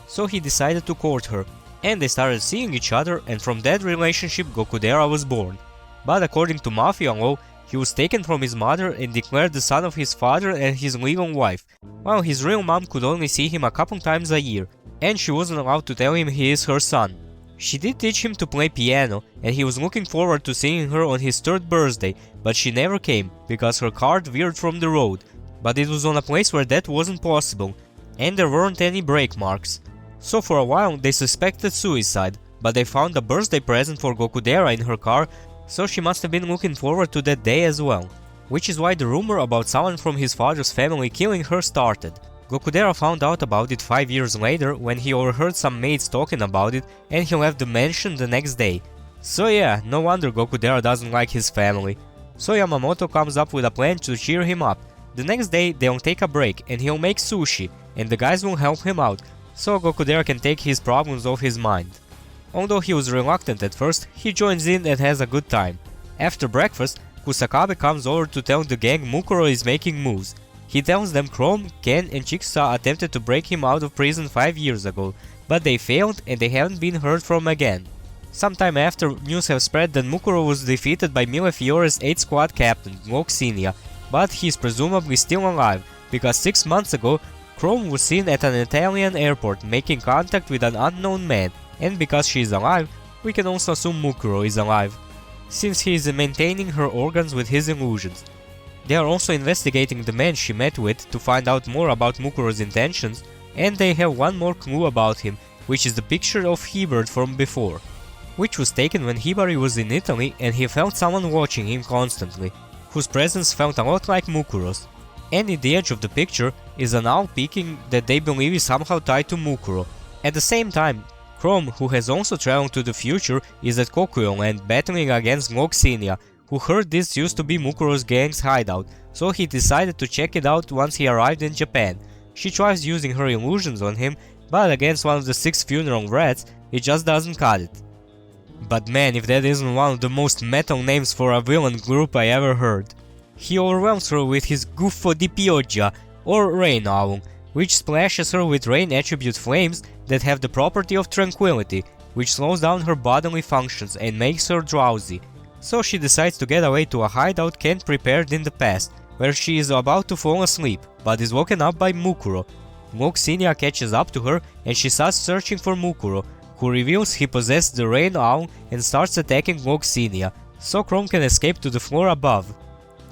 So he decided to court her, and they started seeing each other, and from that relationship Gokudera was born. But according to mafia law, he was taken from his mother and declared the son of his father and his legal wife, while his real mom could only see him a couple times a year, and she wasn't allowed to tell him he is her son. She did teach him to play piano, and he was looking forward to seeing her on his 3rd birthday, but she never came, because her car veered from the road. But it was on a place where that wasn't possible, and there weren't any brake marks. So for a while they suspected suicide, but they found a birthday present for Gokudera in her car, so she must have been looking forward to that day as well. Which is why the rumor about someone from his father's family killing her started. Gokudera found out about it 5 years later when he overheard some maids talking about it, and he left the mansion the next day. So yeah, no wonder Gokudera doesn't like his family. So Yamamoto comes up with a plan to cheer him up. The next day they'll take a break and he'll make sushi, and the guys will help him out, so Gokudera can take his problems off his mind. Although he was reluctant at first, he joins in and has a good time. After breakfast, Kusakabe comes over to tell the gang Mukuro is making moves. He tells them Chrome, Ken and Chikusa attempted to break him out of prison 5 years ago, but they failed and they haven't been heard from again. Sometime after, news have spread that Mukuro was defeated by Milefiore's 8th squad captain, Xenia, but he is presumably still alive, because 6 months ago, Chrome was seen at an Italian airport making contact with an unknown man, and because she is alive, we can also assume Mukuro is alive, since he is maintaining her organs with his illusions. They are also investigating the man she met with to find out more about Mukuro's intentions, and they have one more clue about him, which is the picture of Hebert from before, which was taken when Hibari was in Italy and he felt someone watching him constantly, whose presence felt a lot like Mukuro's. And in the edge of the picture is an owl peeking that they believe is somehow tied to Mukuro. At the same time, Chrome, who has also traveled to the future, is at Kokuyo Land battling against Xenia, who heard this used to be Mukuro's gang's hideout, so he decided to check it out once he arrived in Japan. She tries using her illusions on him, but against one of the 6 funeral rats, it just doesn't cut it. But man, if that isn't one of the most metal names for a villain group I ever heard. He overwhelms her with his Guffo di Pioggia, or Rain Owl, which splashes her with rain attribute flames that have the property of tranquility, which slows down her bodily functions and makes her drowsy. So she decides to get away to a hideout Kent prepared in the past, where she is about to fall asleep, but is woken up by Mukuro. Gloxinia catches up to her and she starts searching for Mukuro, who reveals he possessed the Rain Owl and starts attacking Gloxinia, so Chrome can escape to the floor above.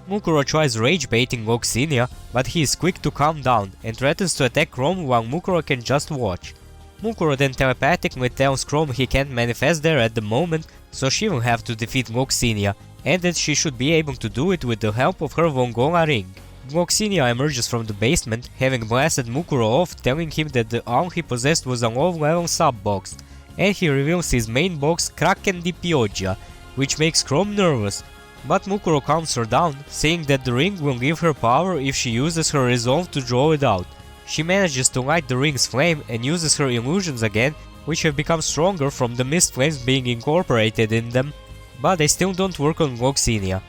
Mukuro tries rage-baiting Gloxinia, but he is quick to calm down and threatens to attack Chrome while Mukuro can just watch. Mukuro then telepathically tells Chrome he can't manifest there at the moment, so she will have to defeat Gloxinia, and that she should be able to do it with the help of her Vongola ring. Gloxinia emerges from the basement, having blasted Mukuro off, telling him that the owl he possessed was a low-level sub-box, and he reveals his main box Kraken di Pioggia, which makes Chrome nervous. But Mukuro calms her down, saying that the ring will give her power if she uses her resolve to draw it out. She manages to light the ring's flame and uses her illusions again, which have become stronger from the mist flames being incorporated in them, but they still don't work on Gloxinia.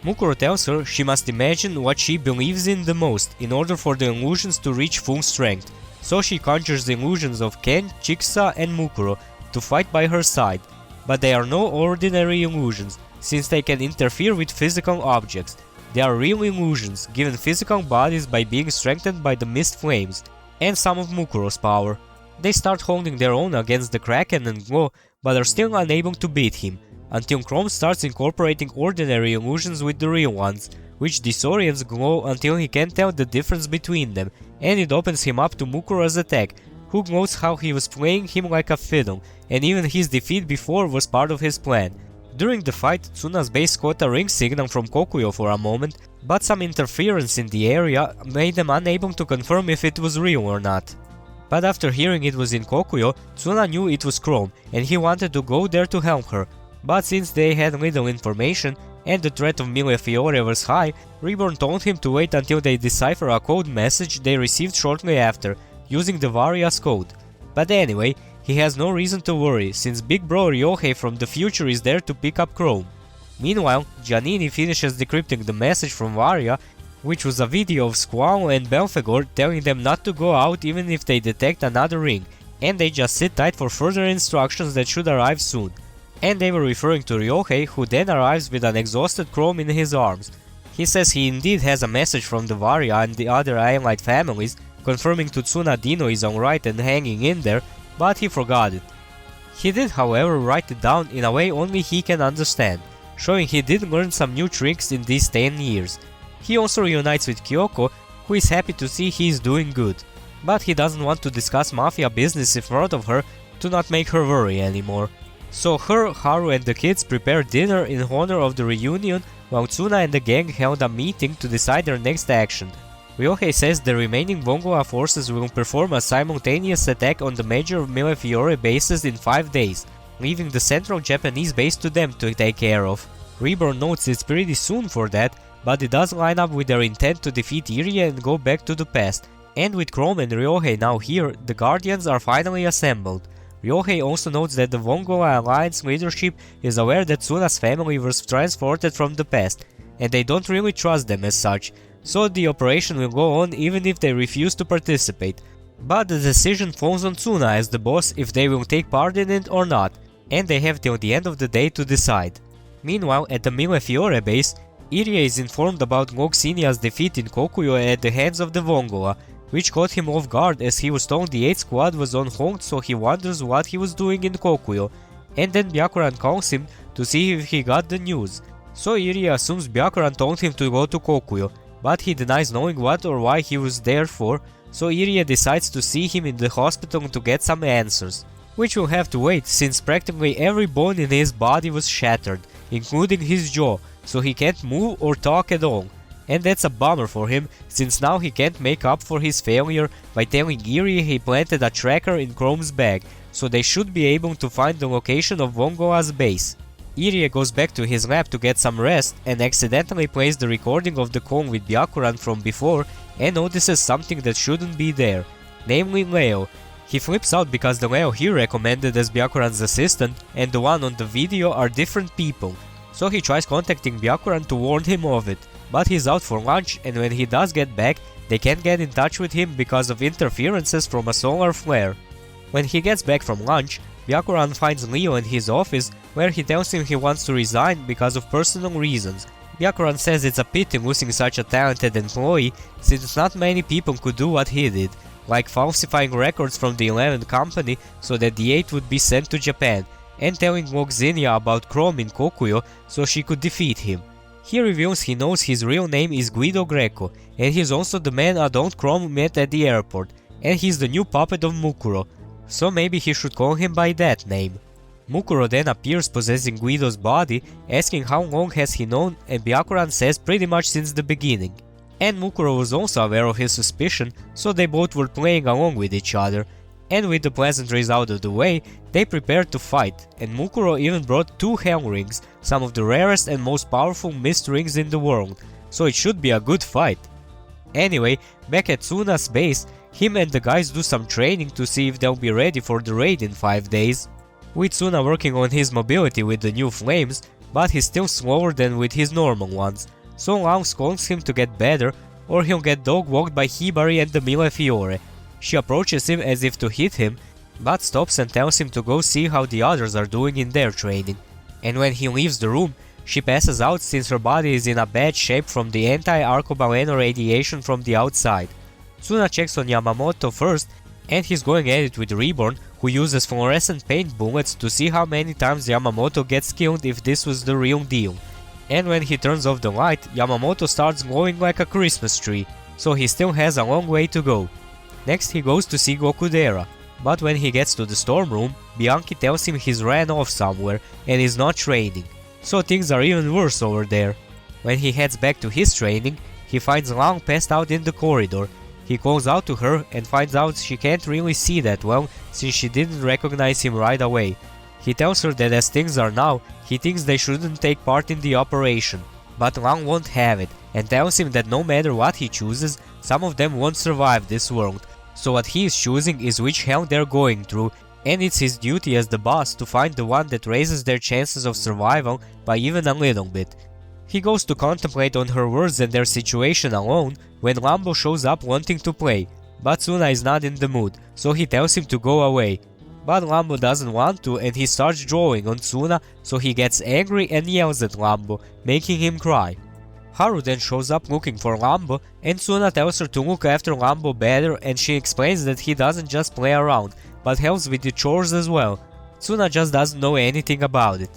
Mukuro tells her she must imagine what she believes in the most in order for the illusions to reach full strength, so she conjures the illusions of Ken, Chiksa and Mukuro to fight by her side, but they are no ordinary illusions, since they can interfere with physical objects. They are real illusions, given physical bodies by being strengthened by the mist flames, and some of Mukuro's power. They start holding their own against the Kraken and Glow, but are still unable to beat him, until Chrome starts incorporating ordinary illusions with the real ones, which disorients Glow until he can't tell the difference between them, and it opens him up to Mukuro's attack, who gloats how he was playing him like a fiddle, and even his defeat before was part of his plan. During the fight, Tsuna's base caught a ring signal from Kokuyo for a moment, but some interference in the area made them unable to confirm if it was real or not. But after hearing it was in Kokuyo, Tsuna knew it was Chrome, and he wanted to go there to help her. But since they had little information, and the threat of Millefiore was high, Reborn told him to wait until they decipher a code message they received shortly after, using the Varia's code. But anyway, he has no reason to worry, since Big Bro Ryohei from the future is there to pick up Chrome. Meanwhile, Giannini finishes decrypting the message from Varia, which was a video of Squall and Belphegor telling them not to go out even if they detect another ring, and they just sit tight for further instructions that should arrive soon. And they were referring to Ryohei, who then arrives with an exhausted Chrome in his arms. He says he indeed has a message from the Varia and the other Ironlight families, confirming to Tsuna Dino is alright and hanging in there, but he forgot it. He did, however, write it down in a way only he can understand, showing he did learn some new tricks in these 10 years. He also reunites with Kyoko, who is happy to see he is doing good, but he doesn't want to discuss mafia business in front of her to not make her worry anymore. So her, Haru and the kids prepare dinner in honor of the reunion, while Tsuna and the gang held a meeting to decide their next action. Ryohei says the remaining Vongola forces will perform a simultaneous attack on the major Millefiore bases in 5 days, leaving the central Japanese base to them to take care of. Reborn notes it's pretty soon for that, but it does line up with their intent to defeat Irie and go back to the past, and with Chrome and Ryohei now here, the Guardians are finally assembled. Ryohei also notes that the Vongola Alliance leadership is aware that Tsuna's family was transported from the past, and they don't really trust them as such, so the operation will go on even if they refuse to participate. But the decision falls on Tsuna as the boss if they will take part in it or not, and they have till the end of the day to decide. Meanwhile, at the Millefiore base, Irie is informed about Gloxinia's defeat in Kokuyo at the hands of the Vongola, which caught him off guard as he was told the 8th squad was on hold, so he wonders what he was doing in Kokuyo, and then Byakuran calls him to see if he got the news. So Irie assumes Byakuran told him to go to Kokuyo, but he denies knowing what or why he was there for, so Irie decides to see him in the hospital to get some answers. Which will have to wait, since practically every bone in his body was shattered, including his jaw, so he can't move or talk at all. And that's a bummer for him, since now he can't make up for his failure by telling Irie he planted a tracker in Chrome's bag, so they should be able to find the location of Vongola's base. Irie goes back to his lab to get some rest and accidentally plays the recording of the call with Byakuran from before and notices something that shouldn't be there, namely Leo. He flips out because the Leo he recommended as Byakuran's assistant and the one on the video are different people, so he tries contacting Byakuran to warn him of it, but he's out for lunch, and when he does get back, they can't get in touch with him because of interferences from a solar flare. When he gets back from lunch, Byakuran finds Leo in his office, where he tells him he wants to resign because of personal reasons. Byakuran says it's a pity losing such a talented employee, since not many people could do what he did, like falsifying records from the 11th company so that the 8th would be sent to Japan, and telling Loxinia about Chrome in Kokuyo so she could defeat him. He reveals he knows his real name is Guido Greco, and he's also the man Adult Chrome met at the airport, and he's the new puppet of Mukuro, so maybe he should call him by that name. Mukuro then appears possessing Guido's body, asking how long has he known, and Byakuran says pretty much since the beginning. And Mukuro was also aware of his suspicion, so they both were playing along with each other. And with the pleasantries out of the way, they prepared to fight, and Mukuro even brought 2 Hell Rings, some of the rarest and most powerful mist rings in the world, so it should be a good fight. Anyway, back at Tsuna's base, him and the guys do some training to see if they'll be ready for the raid in 5 days. With Tsuna working on his mobility with the new flames, but he's still slower than with his normal ones, so Lao scolds him to get better, or he'll get dog-walked by Hibari and the Millefiore. She approaches him as if to hit him, but stops and tells him to go see how the others are doing in their training. And when he leaves the room, she passes out since her body is in a bad shape from the anti-arcobaleno radiation from the outside. Tsuna checks on Yamamoto first, and he's going at it with Reborn, who uses fluorescent paint bullets to see how many times Yamamoto gets killed if this was the real deal. And when he turns off the light, Yamamoto starts glowing like a Christmas tree, so he still has a long way to go. Next he goes to see Gokudera, but when he gets to the storm room, Bianchi tells him he's ran off somewhere and is not training, so things are even worse over there. When he heads back to his training, he finds Lang passed out in the corridor. He calls out to her and finds out she can't really see that well since she didn't recognize him right away. He tells her that as things are now, he thinks they shouldn't take part in the operation, but Lang won't have it and tells him that no matter what he chooses, some of them won't survive this world. So what he is choosing is which hell they're going through, and it's his duty as the boss to find the one that raises their chances of survival by even a little bit. He goes to contemplate on her words and their situation alone when Lambo shows up wanting to play, but Tsuna is not in the mood, so he tells him to go away. But Lambo doesn't want to and he starts drawing on Tsuna, so he gets angry and yells at Lambo, making him cry. Haru then shows up looking for Lambo, and Tsuna tells her to look after Lambo better, and she explains that he doesn't just play around, but helps with the chores as well. Tsuna just doesn't know anything about it,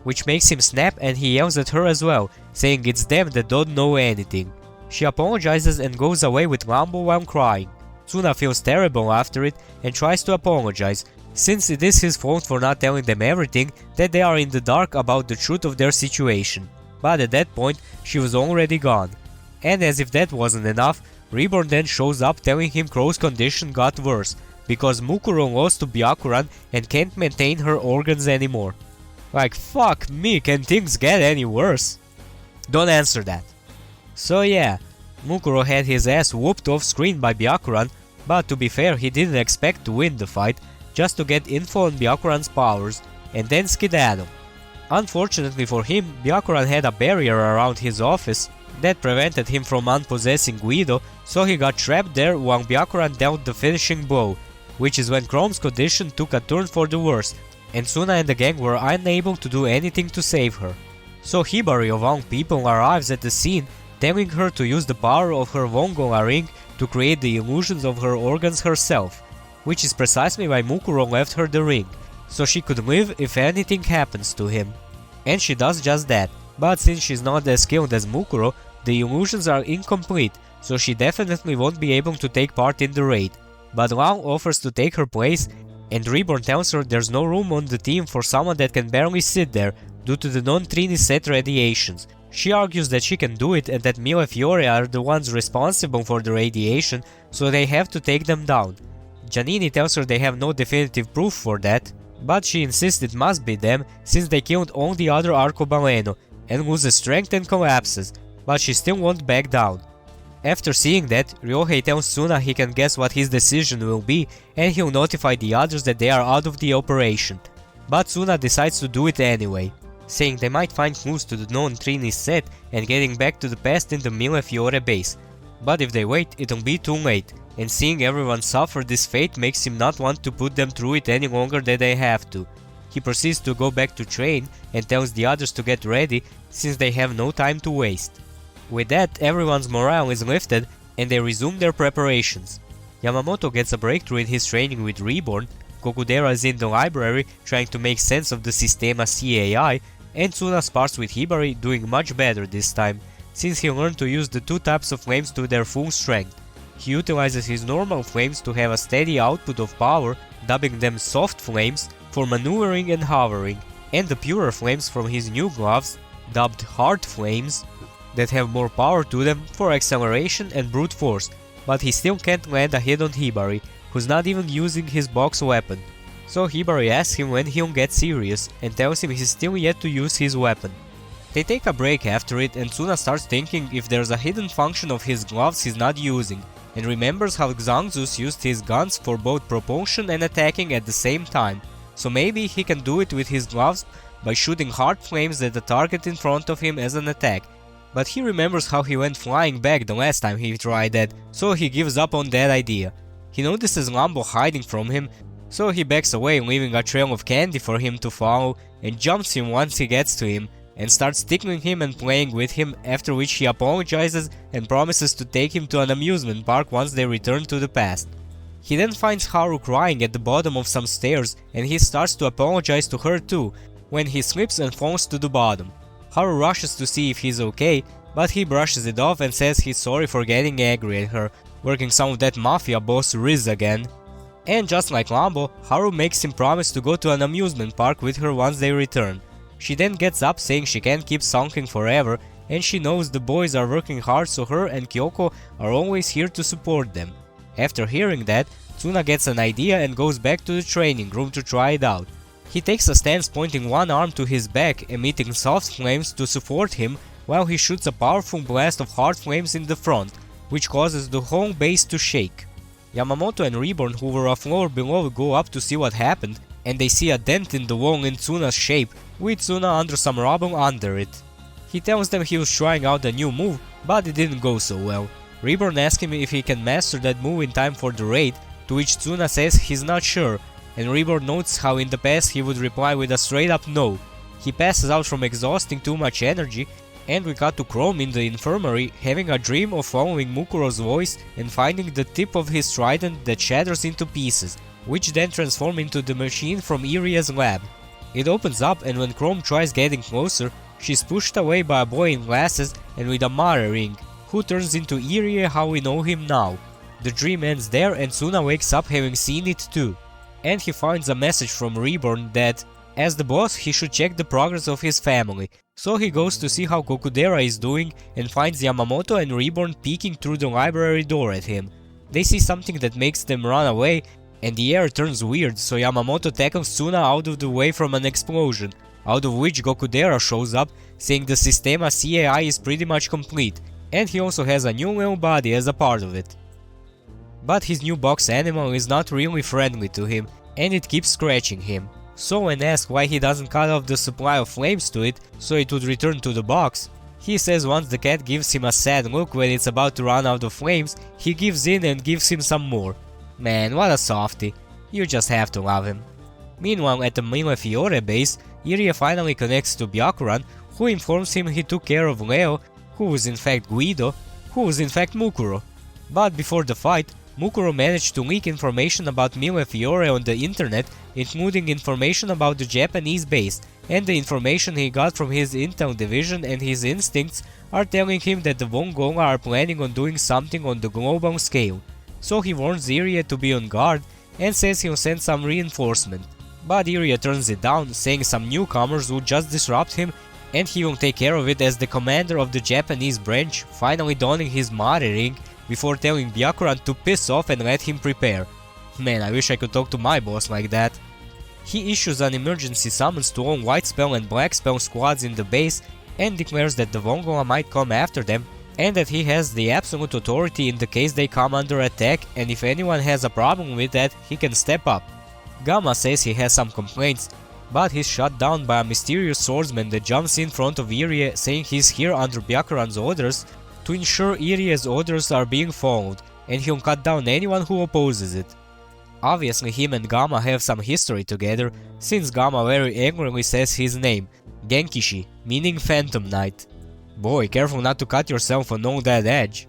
which makes him snap, and he yells at her as well, saying it's them that don't know anything. She apologizes and goes away with Lambo while crying. Tsuna feels terrible after it and tries to apologize, since it is his fault for not telling them everything, that they are in the dark about the truth of their situation. But at that point, she was already gone. And as if that wasn't enough, Reborn then shows up telling him Crow's condition got worse, because Mukuro lost to Byakuran and can't maintain her organs anymore. Like, fuck me, can things get any worse? Don't answer that. So yeah, Mukuro had his ass whooped off screen by Byakuran, but to be fair, he didn't expect to win the fight, just to get info on Byakuran's powers, and then skedaddle. Unfortunately for him, Byakuran had a barrier around his office that prevented him from unpossessing Guido, so he got trapped there while Byakuran dealt the finishing blow, which is when Chrome's condition took a turn for the worse, and Tsuna and the gang were unable to do anything to save her. So Hibari of all people arrives at the scene, telling her to use the power of her Vongola ring to create the illusions of her organs herself, which is precisely why Mukuro left her the ring, so she could live if anything happens to him. And she does just that, but since she's not as skilled as Mukuro, the illusions are incomplete, so she definitely won't be able to take part in the raid. But Lao offers to take her place, and Reborn tells her there's no room on the team for someone that can barely sit there due to the non-Trini set radiations. She argues that she can do it and that Millefiore are the ones responsible for the radiation, so they have to take them down. Giannini tells her they have no definitive proof for that, but she insists it must be them since they killed all the other Arcobaleno, and loses strength and collapses, but she still won't back down. After seeing that, Ryohei tells Tsuna he can guess what his decision will be and he'll notify the others that they are out of the operation. But Tsuna decides to do it anyway, saying they might find clues to the known Trini set and getting back to the past in the Millefiore base. But if they wait, it'll be too late, and seeing everyone suffer this fate makes him not want to put them through it any longer than they have to. He proceeds to go back to train and tells the others to get ready since they have no time to waste. With that, everyone's morale is lifted and they resume their preparations. Yamamoto gets a breakthrough in his training with Reborn, Kokudera is in the library trying to make sense of the Sistema CAI, and Tsuna spars with Hibari, doing much better this time, since he learned to use the two types of flames to their full strength. He utilizes his normal flames to have a steady output of power, dubbing them soft flames, for maneuvering and hovering, and the purer flames from his new gloves, dubbed hard flames, that have more power to them for acceleration and brute force, but he still can't land a hit on Hibari, who's not even using his box weapon. So Hibari asks him when he'll get serious and tells him he's still yet to use his weapon. They take a break after it and Tsuna starts thinking if there's a hidden function of his gloves he's not using, and remembers how Xangzus used his guns for both propulsion and attacking at the same time, so maybe he can do it with his gloves by shooting hard flames at the target in front of him as an attack. But he remembers how he went flying back the last time he tried that, so he gives up on that idea. He notices Lambo hiding from him, so he backs away, leaving a trail of candy for him to follow, and jumps him once he gets to him, and starts tickling him and playing with him, after which he apologizes and promises to take him to an amusement park once they return to the past. He then finds Haru crying at the bottom of some stairs, and he starts to apologize to her too, when he slips and falls to the bottom. Haru rushes to see if he's okay, but he brushes it off and says he's sorry for getting angry at her, working some of that mafia boss Riz again. And just like Lambo, Haru makes him promise to go to an amusement park with her once they return. She then gets up saying she can't keep sulking forever, and she knows the boys are working hard, so her and Kyoko are always here to support them. After hearing that, Tsuna gets an idea and goes back to the training room to try it out. He takes a stance pointing one arm to his back, emitting soft flames to support him, while he shoots a powerful blast of hard flames in the front, which causes the whole base to shake. Yamamoto and Reborn, who were a floor below, go up to see what happened, and they see a dent in the wall in Tsuna's shape, with Tsuna under some rubble under it. He tells them he was trying out a new move, but it didn't go so well. Reborn asks him if he can master that move in time for the raid, to which Tsuna says he's not sure, and Reborn notes how in the past he would reply with a straight up no. He passes out from exhausting too much energy, and we cut to Chrome in the infirmary having a dream of following Mukuro's voice and finding the tip of his trident that shatters into pieces, which then transform into the machine from Iria's lab. It opens up, and when Chrome tries getting closer, she's pushed away by a boy in glasses and with a Mare ring, who turns into Iria how we know him now. The dream ends there and Tsuna wakes up having seen it too. And he finds a message from Reborn that, as the boss, he should check the progress of his family. So he goes to see how Kokudera is doing and finds Yamamoto and Reborn peeking through the library door at him. They see something that makes them run away, and the air turns weird, so Yamamoto tackles Tsuna out of the way from an explosion, out of which Kokudera shows up, saying the Sistema CAI is pretty much complete, and he also has a new little body as a part of it. But his new box animal is not really friendly to him, and it keeps scratching him. So when asked why he doesn't cut off the supply of flames to it, so it would return to the box, he says once the cat gives him a sad look when it's about to run out of flames, he gives in and gives him some more. Man, what a softie. You just have to love him. Meanwhile, at the Millefiore base, Iria finally connects to Byakuran, who informs him he took care of Leo, who was in fact Guido, who was in fact Mukuro. But before the fight, Mukuro managed to leak information about Millefiore on the internet, including information about the Japanese base, and the information he got from his intel division and his instincts are telling him that the Vongola are planning on doing something on the global scale. So he warns Iria to be on guard and says he'll send some reinforcement. But Iria turns it down, saying some newcomers would just disrupt him and he will take care of it as the commander of the Japanese branch, finally donning his Mare ring before telling Byakuran to piss off and let him prepare. Man, I wish I could talk to my boss like that. He issues an emergency summons to all White Spell and Black Spell squads in the base and declares that the Vongola might come after them, and that he has the absolute authority in the case they come under attack, and if anyone has a problem with that, he can step up. Gamma says he has some complaints, but he's shot down by a mysterious swordsman that jumps in front of Irie saying he's here under Byakuran's orders, to to ensure Iria's orders are being followed, and he'll cut down anyone who opposes it. Obviously him and Gamma have some history together, since Gamma very angrily says his name, Genkishi, meaning Phantom Knight. Boy, careful not to cut yourself on all that edge.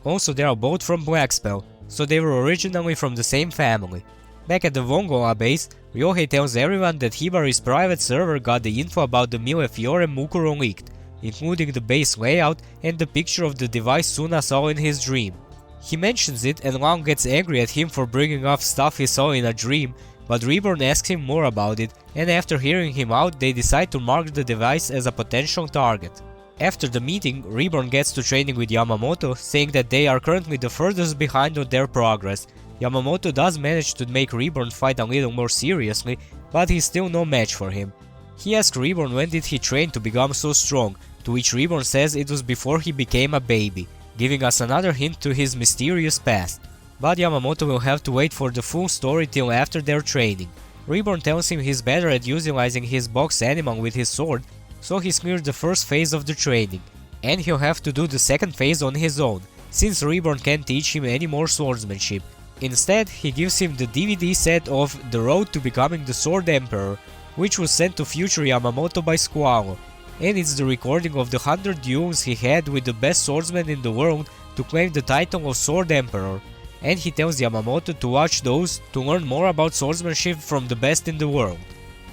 Also, they are both from Blackspell, so they were originally from the same family. Back at the Vongola base, Ryohei tells everyone that Hibari's private server got the info about the Millefiore Mukuro leaked, including the base layout and the picture of the device Suna saw in his dream. He mentions it and Long gets angry at him for bringing up stuff he saw in a dream, but Reborn asks him more about it, and after hearing him out they decide to mark the device as a potential target. After the meeting, Reborn gets to training with Yamamoto, saying that they are currently the furthest behind on their progress. Yamamoto does manage to make Reborn fight a little more seriously, but he's still no match for him. He asks Reborn when did he train to become so strong, to which Reborn says it was before he became a baby, giving us another hint to his mysterious past. But Yamamoto will have to wait for the full story till after their training. Reborn tells him he's better at utilizing his box animal with his sword, so he's cleared the first phase of the training, and he'll have to do the second phase on his own, since Reborn can't teach him any more swordsmanship. Instead, he gives him the DVD set of The Road to Becoming the Sword Emperor, which was sent to future Yamamoto by Squalo, and it's the recording of the 100 duels he had with the best swordsman in the world to claim the title of Sword Emperor, and he tells Yamamoto to watch those to learn more about swordsmanship from the best in the world.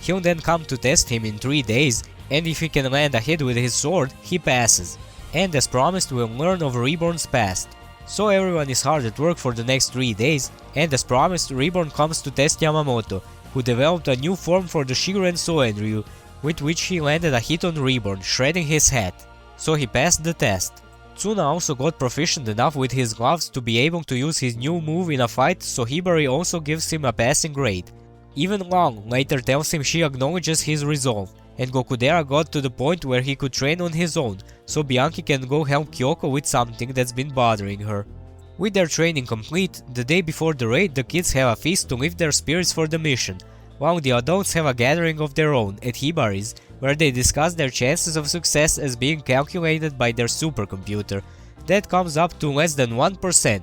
He'll then come to test him in 3 days, and if he can land a hit with his sword, he passes. And as promised, we'll learn of Reborn's past. So everyone is hard at work for the next 3 days, and as promised, Reborn comes to test Yamamoto, who developed a new form for the Shigoren Soenryu, with which he landed a hit on Reborn, shredding his hat. So he passed the test. Tsuna also got proficient enough with his gloves to be able to use his new move in a fight, so Hibari also gives him a passing grade. Even Long later tells him she acknowledges his resolve, and Gokudera got to the point where he could train on his own, so Bianchi can go help Kyoko with something that's been bothering her. With their training complete, the day before the raid the kids have a feast to lift their spirits for the mission, while the adults have a gathering of their own at Hibari's, where they discuss their chances of success as being calculated by their supercomputer. That comes up to less than 1%.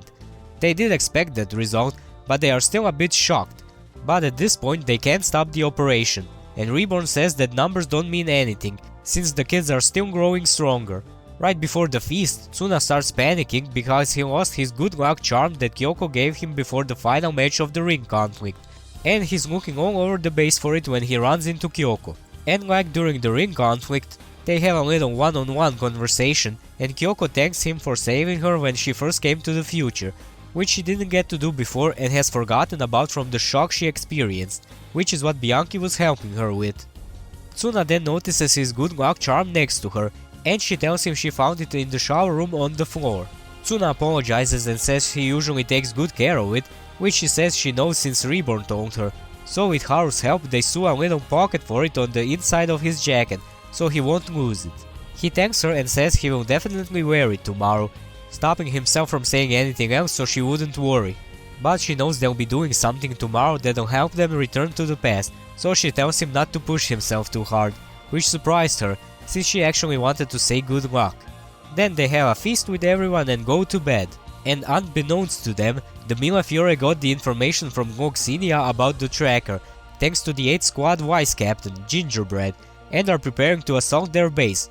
They did expect that result, but they are still a bit shocked. But at this point they can't stop the operation, and Reborn says that numbers don't mean anything, since the kids are still growing stronger. Right before the feast, Tsuna starts panicking because he lost his good luck charm that Kyoko gave him before the final match of the ring conflict, and he's looking all over the base for it when he runs into Kyoko. And like during the ring conflict, they have a little one-on-one conversation, and Kyoko thanks him for saving her when she first came to the future, which she didn't get to do before and has forgotten about from the shock she experienced, which is what Bianchi was helping her with. Tsuna then notices his good luck charm next to her, and she tells him she found it in the shower room on the floor. Tsuna apologizes and says he usually takes good care of it, which she says she knows since Reborn told her. So with Haru's help they sew a little pocket for it on the inside of his jacket, so he won't lose it. He thanks her and says he will definitely wear it tomorrow, stopping himself from saying anything else so she wouldn't worry. But she knows they'll be doing something tomorrow that'll help them return to the past, so she tells him not to push himself too hard, which surprised her, since she actually wanted to say good luck. Then they have a feast with everyone and go to bed, and unbeknownst to them, the Millefiore got the information from Gloxinia about the tracker, thanks to the 8th Squad Vice Captain, Gingerbread, and are preparing to assault their base.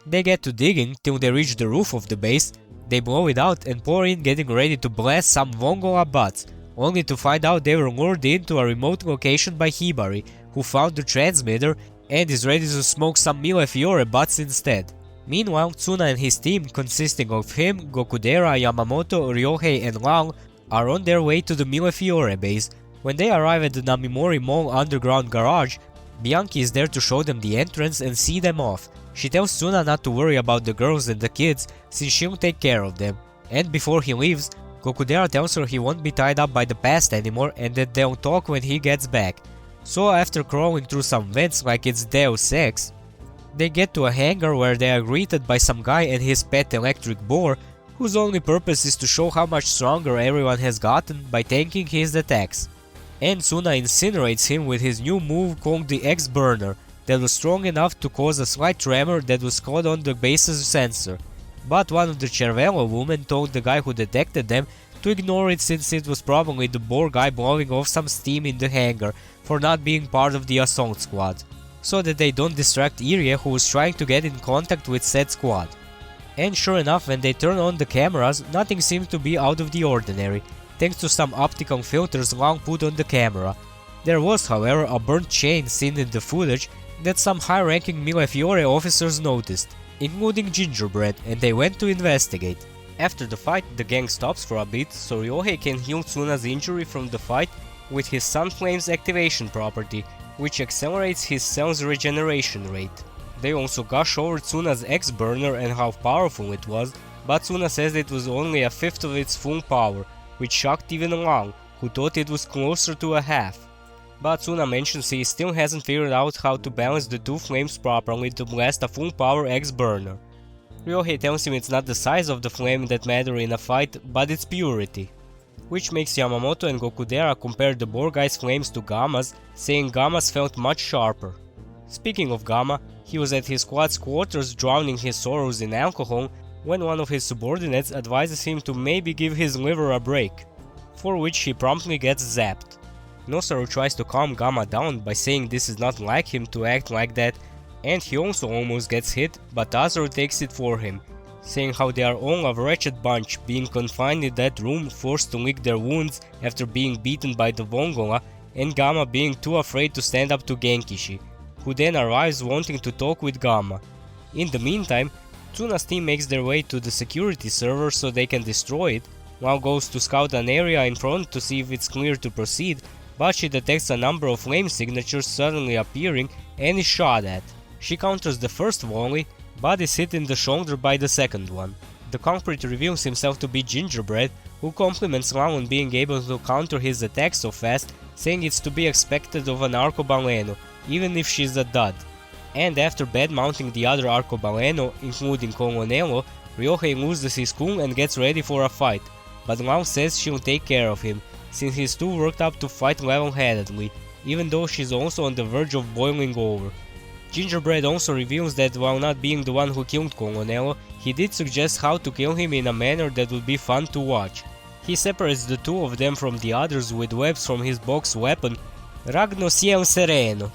They get to digging till they reach the roof of the base, they blow it out and pour in getting ready to blast some Vongola butts, only to find out they were lured into a remote location by Hibari, who found the transmitter and is ready to smoke some Millefiore butts instead. Meanwhile, Tsuna and his team, consisting of him, Gokudera, Yamamoto, Ryohei and Long, are on their way to the Millefiore base. When they arrive at the Namimori Mall underground garage, Bianchi is there to show them the entrance and see them off. She tells Tsuna not to worry about the girls and the kids, since she'll take care of them. And before he leaves, Gokudera tells her he won't be tied up by the past anymore and that they'll talk when he gets back. So after crawling through some vents like it's Deus Ex, they get to a hangar where they are greeted by some guy and his pet electric boar, whose only purpose is to show how much stronger everyone has gotten by tanking his attacks. And Tsuna incinerates him with his new move called the X-Burner, that was strong enough to cause a slight tremor that was caught on the base's sensor. but one of the Cervelo women told the guy who detected them to ignore it since it was probably the Boar guy blowing off some steam in the hangar for not being part of the assault squad, so that they don't distract Irie, who was trying to get in contact with said squad. And sure enough, when they turn on the cameras, nothing seems to be out of the ordinary, thanks to some optical filters Long put on the camera. There was, however, a burnt chain seen in the footage that some high-ranking Millefiore officers noticed, including Gingerbread, and they went to investigate. After the fight, the gang stops for a bit so Ryohei can heal Tsuna's injury from the fight with his Sunflame's activation property, which accelerates his cell's regeneration rate. They also gush over Tsuna's X-Burner and how powerful it was, but Tsuna says it was only a fifth of its full power, which shocked even Lang, who thought it was closer to a half. But Tsuna mentions he still hasn't figured out how to balance the two flames properly to blast a full power X-Burner. Ryohei tells him it's not the size of the flame that matters in a fight, but its purity, which makes Yamamoto and Gokudera compare the Boar guy's flames to Gamma's, saying Gamma's felt much sharper. Speaking of Gamma, he was at his squad's quarters drowning his sorrows in alcohol when one of his subordinates advises him to maybe give his liver a break, for which he promptly gets zapped. Nosaru tries to calm Gamma down by saying this is not like him to act like that, and he also almost gets hit, but Azaru takes it for him, saying how they are all a wretched bunch, being confined in that room, forced to lick their wounds after being beaten by the Vongola, and Gamma being too afraid to stand up to Genkishi, who then arrives wanting to talk with Gamma. In the meantime, Tsuna's team makes their way to the security server so they can destroy it, while goes to scout an area in front to see if it's clear to proceed, but she detects a number of flame signatures suddenly appearing and is shot at. She counters the first volley, but is hit in the shoulder by the second one. The culprit reveals himself to be Gingerbread, who compliments Lang on being able to counter his attack so fast, saying it's to be expected of an arcobaleno, even if she's a dud. And after bad-mounting the other arcobaleno, including Colonello, Ryohei loses his cool and gets ready for a fight, but Lang says she'll take care of him, since he's too worked up to fight level-headedly, even though she's also on the verge of boiling over. Gingerbread also reveals that while not being the one who killed Colonello, he did suggest how to kill him in a manner that would be fun to watch. He separates the two of them from the others with webs from his box weapon, Ragno Ciel Sereno,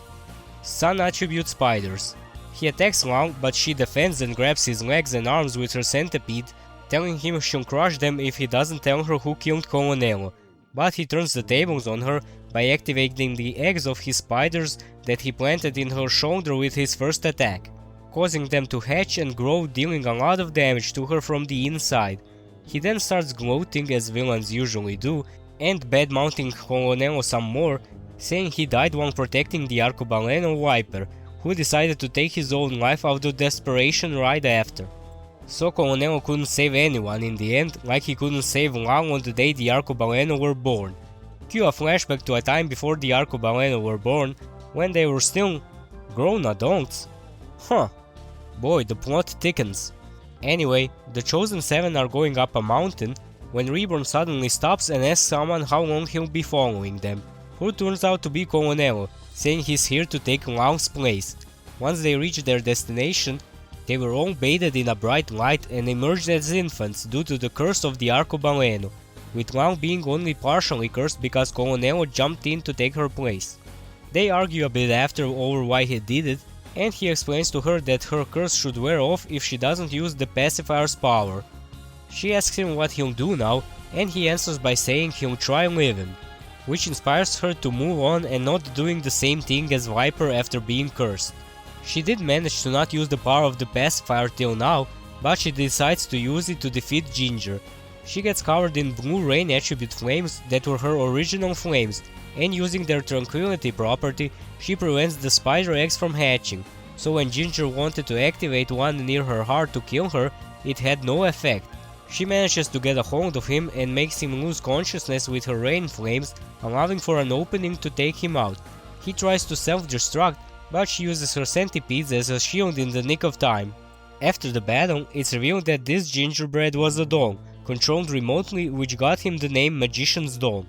Sun attribute spiders. He attacks Lang, but she defends and grabs his legs and arms with her centipede, telling him she'll crush them if he doesn't tell her who killed Colonello. But he turns the tables on her by activating the eggs of his spiders that he planted in her shoulder with his first attack, causing them to hatch and grow, dealing a lot of damage to her from the inside. He then starts gloating, as villains usually do, and bad-mounting Colonello some more, saying he died while protecting the Arcobaleno Viper, who decided to take his own life out of desperation right after. So Colonello couldn't save anyone in the end, like he couldn't save Lang on the day the Arcobaleno were born. Cue a flashback to a time before the Arcobaleno were born, when they were still grown adults. Huh. Boy, the plot thickens. Anyway, the Chosen Seven are going up a mountain, when Reborn suddenly stops and asks someone how long he'll be following them, who turns out to be Colonello, saying he's here to take Lang's place. Once they reach their destination, they were all bathed in a bright light and emerged as infants due to the curse of the Arcobaleno, with Lang being only partially cursed because Colonello jumped in to take her place. They argue a bit after over why he did it, and he explains to her that her curse should wear off if she doesn't use the pacifier's power. She asks him what he'll do now, and he answers by saying he'll try living, which inspires her to move on and not doing the same thing as Viper after being cursed. She did manage to not use the power of the pacifier till now, but she decides to use it to defeat Ginger. She gets covered in blue rain attribute flames that were her original flames, and using their tranquility property, she prevents the spider eggs from hatching, so when Ginger wanted to activate one near her heart to kill her, it had no effect. She manages to get a hold of him and makes him lose consciousness with her rain flames, allowing for an opening to take him out. He tries to self-destruct, but she uses her centipedes as a shield in the nick of time. After the battle, it's revealed that this Gingerbread was a doll, controlled remotely, which got him the name Magician's Doll.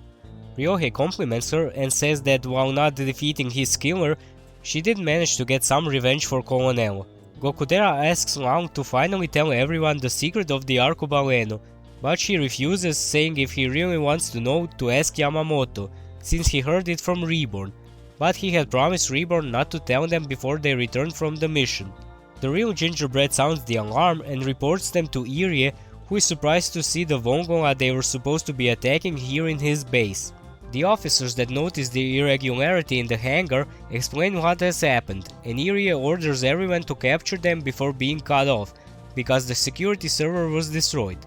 Ryohei compliments her and says that while not defeating his killer, she did manage to get some revenge for Colonello. Gokudera asks Long to finally tell everyone the secret of the arcobaleno, but she refuses, saying if he really wants to know, to ask Yamamoto, since he heard it from Reborn, but he had promised Reborn not to tell them before they returned from the mission. The real gingerbread sounds the alarm and reports them to Irie, who is surprised to see the Vongola they were supposed to be attacking here in his base. The officers that notice the irregularity in the hangar explain what has happened, and Irie orders everyone to capture them before being cut off, because the security server was destroyed.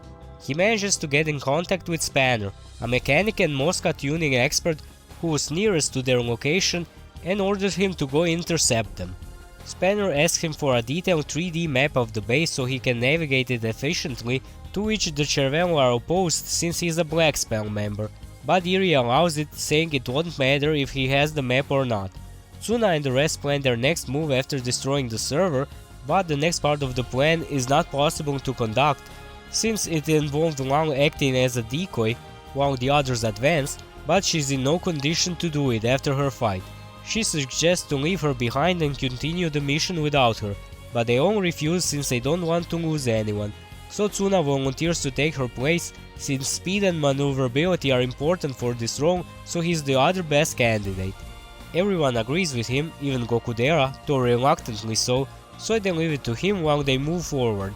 He manages to get in contact with Spanner, a mechanic and Mosca tuning expert who was nearest to their location, and orders him to go intercept them. Spanner asks him for a detailed 3D map of the base so he can navigate it efficiently, to which the Cervello are opposed since he is a Black Spell member, but Irie allows it, saying it won't matter if he has the map or not. Tsuna and the rest plan their next move after destroying the server, but the next part of the plan is not possible to conduct, since it involved Long acting as a decoy while the others advance, but she's in no condition to do it after her fight. She suggests to leave her behind and continue the mission without her, but they all refuse since they don't want to lose anyone. So Tsuna volunteers to take her place, since speed and maneuverability are important for this role, so he's the other best candidate. Everyone agrees with him, even Gokudera, though reluctantly so they leave it to him while they move forward.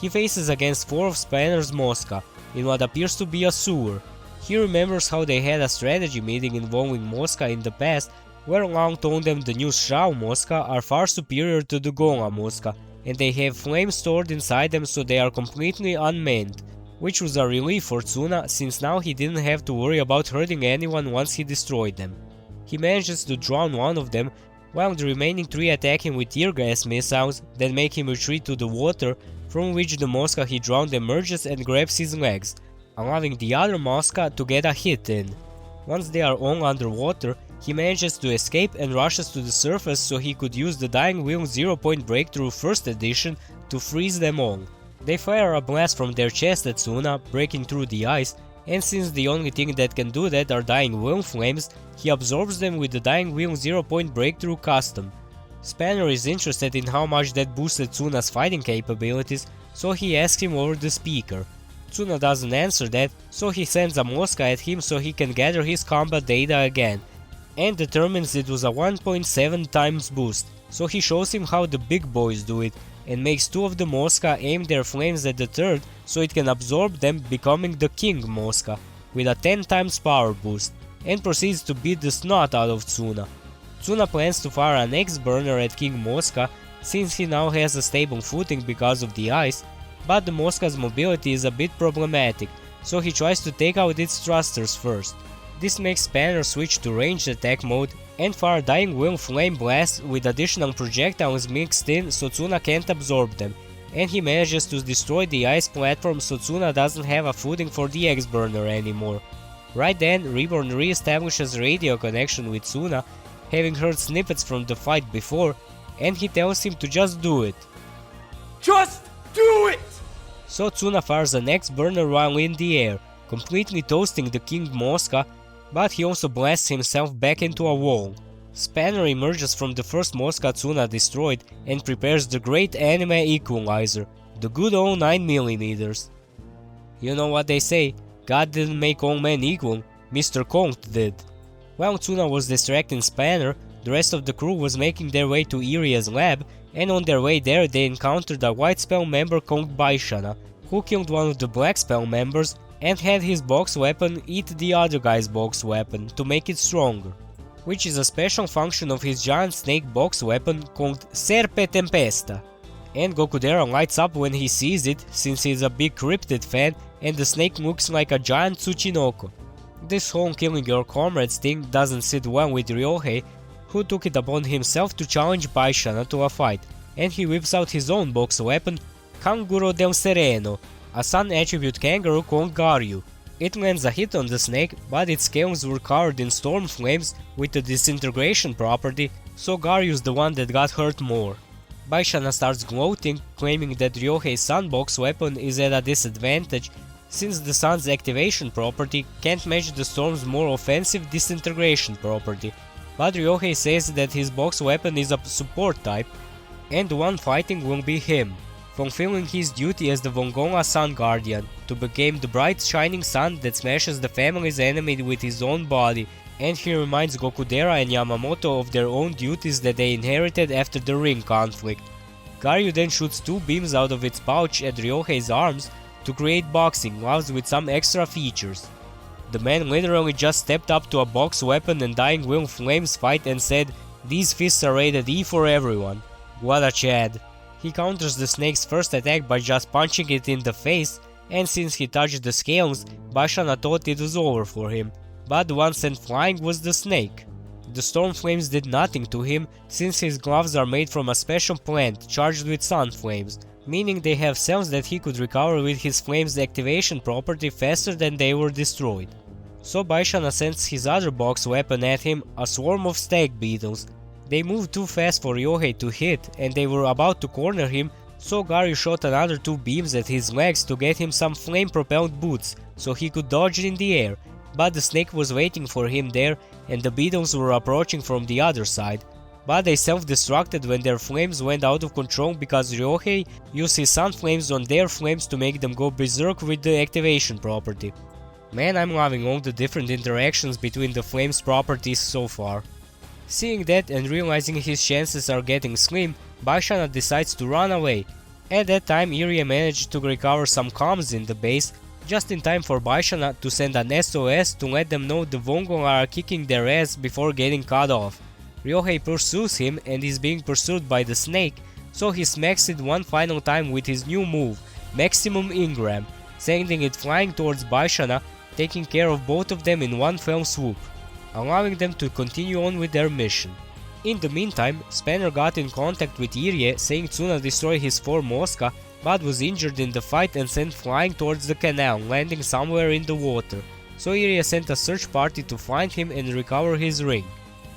He faces against 4 of Spanner's Mosca, in what appears to be a sewer. He remembers how they had a strategy meeting involving Mosca in the past, where Long told them the new Shao Mosca are far superior to the Gola Mosca, and they have flames stored inside them so they are completely unmanned, which was a relief for Tsuna since now he didn't have to worry about hurting anyone once he destroyed them. He manages to drown one of them, while the remaining 3 attack him with tear gas missiles that make him retreat to the water, from which the Mosca he drowned emerges and grabs his legs, allowing the other Mosca to get a hit in. Once they are all underwater, he manages to escape and rushes to the surface so he could use the Dying Wheel 0-point breakthrough first edition to freeze them all. They fire a blast from their chest at Tsuna, breaking through the ice, and since the only thing that can do that are Dying Wheel flames, he absorbs them with the Dying Wheel 0-point breakthrough custom. Spanner is interested in how much that boosted Tsuna's fighting capabilities, so he asks him over the speaker. Tsuna doesn't answer that, so he sends a Mosca at him so he can gather his combat data again, and determines it was a 1.7 times boost, so he shows him how the big boys do it, and makes 2 of the Mosca aim their flames at the third so it can absorb them, becoming the King Mosca, with a 10 times power boost, and proceeds to beat the snot out of Tsuna. Tsuna plans to fire an X-burner at King Mosca, since he now has a stable footing because of the ice, but the Mosca's mobility is a bit problematic, so he tries to take out its thrusters first. This makes Spanner switch to ranged attack mode and fire Dying Wheel flame blasts with additional projectiles mixed in so Tsuna can't absorb them, and he manages to destroy the ice platform so Tsuna doesn't have a footing for the X-burner anymore. Right then, Reborn re-establishes radio connection with Tsuna, having heard snippets from the fight before, and he tells him to just do it. Just do it! So Tsuna fires an X-burner while in the air, completely toasting the King Mosca, but he also blasts himself back into a wall. Spanner emerges from the first Mosca Tsuna destroyed and prepares the great anime equalizer, the good old 9mm. You know what they say, God didn't make all men equal, Mr. Conk did. While Tsuna was distracting Spanner, the rest of the crew was making their way to Irie's lab, and on their way there they encountered a White Spell member called Baishana, who killed one of the Black Spell members and had his box weapon eat the other guy's box weapon to make it stronger, which is a special function of his giant snake box weapon called Serpe Tempesta. And Gokudera lights up when he sees it, since he's a big cryptid fan and the snake looks like a giant Tsuchinoko. This whole killing your comrades thing doesn't sit well with Ryohei, who took it upon himself to challenge Baishana to a fight, and he whips out his own box weapon, Kanguro del Sereno, a sun attribute kangaroo called Garyu. It lands a hit on the snake, but its scales were covered in storm flames with the disintegration property, so Garyu's the one that got hurt more. Baishana starts gloating, claiming that Ryohei's sun box weapon is at a disadvantage, since the sun's activation property can't match the storm's more offensive disintegration property, but Ryohei says that his box weapon is a support type, and the one fighting will be him, fulfilling his duty as the Wongonga Sun Guardian, to become the bright shining sun that smashes the family's enemy with his own body, and he reminds Gokudera and Yamamoto of their own duties that they inherited after the ring conflict. Garyu then shoots 2 beams out of its pouch at Ryohei's arms to create boxing gloves with some extra features. The man literally just stepped up to a box weapon and Dying Will Flames fight and said, "These fists are rated E for everyone." What a Chad. He counters the snake's first attack by just punching it in the face, and since he touched the scales, Baishana thought it was over for him, but the one sent flying was the snake. The storm flames did nothing to him, since his gloves are made from a special plant charged with sun flames, meaning they have cells that he could recover with his flames activation property faster than they were destroyed. So Baishana sends his other box weapon at him, a swarm of stag beetles. They moved too fast for Ryohei to hit, and they were about to corner him, so Garyu shot another 2 beams at his legs to get him some flame-propelled boots, so he could dodge in the air, but the snake was waiting for him there, and the beetles were approaching from the other side. But they self-destructed when their flames went out of control because Ryohei used his sun flames on their flames to make them go berserk with the activation property. Man, I'm loving all the different interactions between the flames properties so far. Seeing that and realizing his chances are getting slim, Baishana decides to run away. At that time, Irie managed to recover some comms in the base, just in time for Baishana to send an SOS to let them know the Wongonga are kicking their ass before getting cut off. Ryohei pursues him and is being pursued by the snake, so he smacks it one final time with his new move, Maximum Ingram, sending it flying towards Baishana, taking care of both of them in one fell swoop, allowing them to continue on with their mission. In the meantime, Spanner got in contact with Irie, saying Tsuna destroyed his 4 Mosca, but was injured in the fight and sent flying towards the canal, landing somewhere in the water, so Irie sent a search party to find him and recover his ring.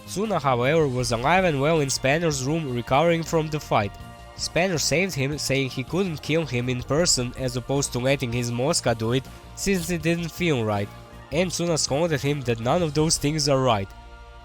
Tsuna, however, was alive and well in Spanner's room, recovering from the fight. Spanner saved him, saying he couldn't kill him in person as opposed to letting his Mosca do it, since it didn't feel right, and Tsuna scolded him that none of those things are right.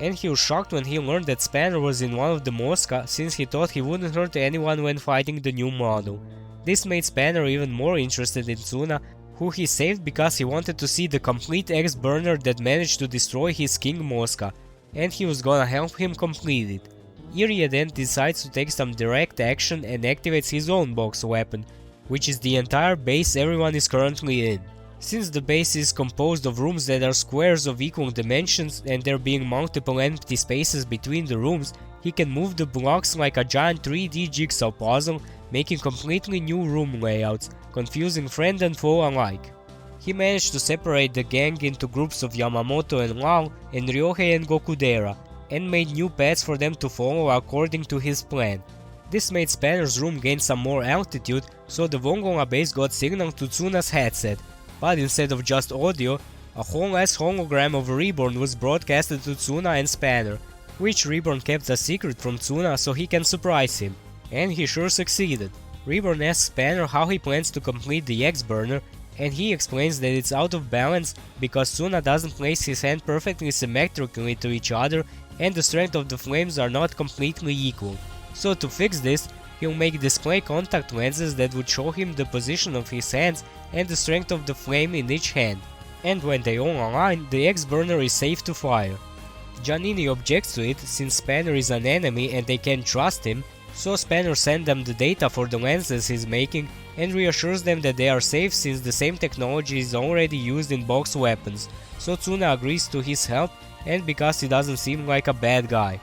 And he was shocked when he learned that Spanner was in one of the Mosca, since he thought he wouldn't hurt anyone when fighting the new model. This made Spanner even more interested in Tsuna, who he saved because he wanted to see the complete X-Burner that managed to destroy his King Mosca, and he was gonna help him complete it. Irie then decides to take some direct action and activates his own box weapon, which is the entire base everyone is currently in. Since the base is composed of rooms that are squares of equal dimensions and there being multiple empty spaces between the rooms, he can move the blocks like a giant 3D jigsaw puzzle, making completely new room layouts, confusing friend and foe alike. He managed to separate the gang into groups of Yamamoto and Lao and Ryohei and Gokudera, and made new paths for them to follow according to his plan. This made Spanner's room gain some more altitude, so the Wongonga base got signal to Tsuna's headset, but instead of just audio, a whole-ass hologram of Reborn was broadcasted to Tsuna and Spanner, which Reborn kept a secret from Tsuna so he can surprise him, and he sure succeeded. Reborn asks Spanner how he plans to complete the X-Burner, and he explains that it's out of balance because Tsuna doesn't place his hand perfectly symmetrically to each other and the strength of the flames are not completely equal. So to fix this, he'll make display contact lenses that would show him the position of his hands and the strength of the flame in each hand, and when they all align, the X-Burner is safe to fire. Giannini objects to it since Spanner is an enemy and they can't trust him, so Spanner sends them the data for the lenses he's making and reassures them that they are safe since the same technology is already used in box weapons, so Tsuna agrees to his help and because he doesn't seem like a bad guy.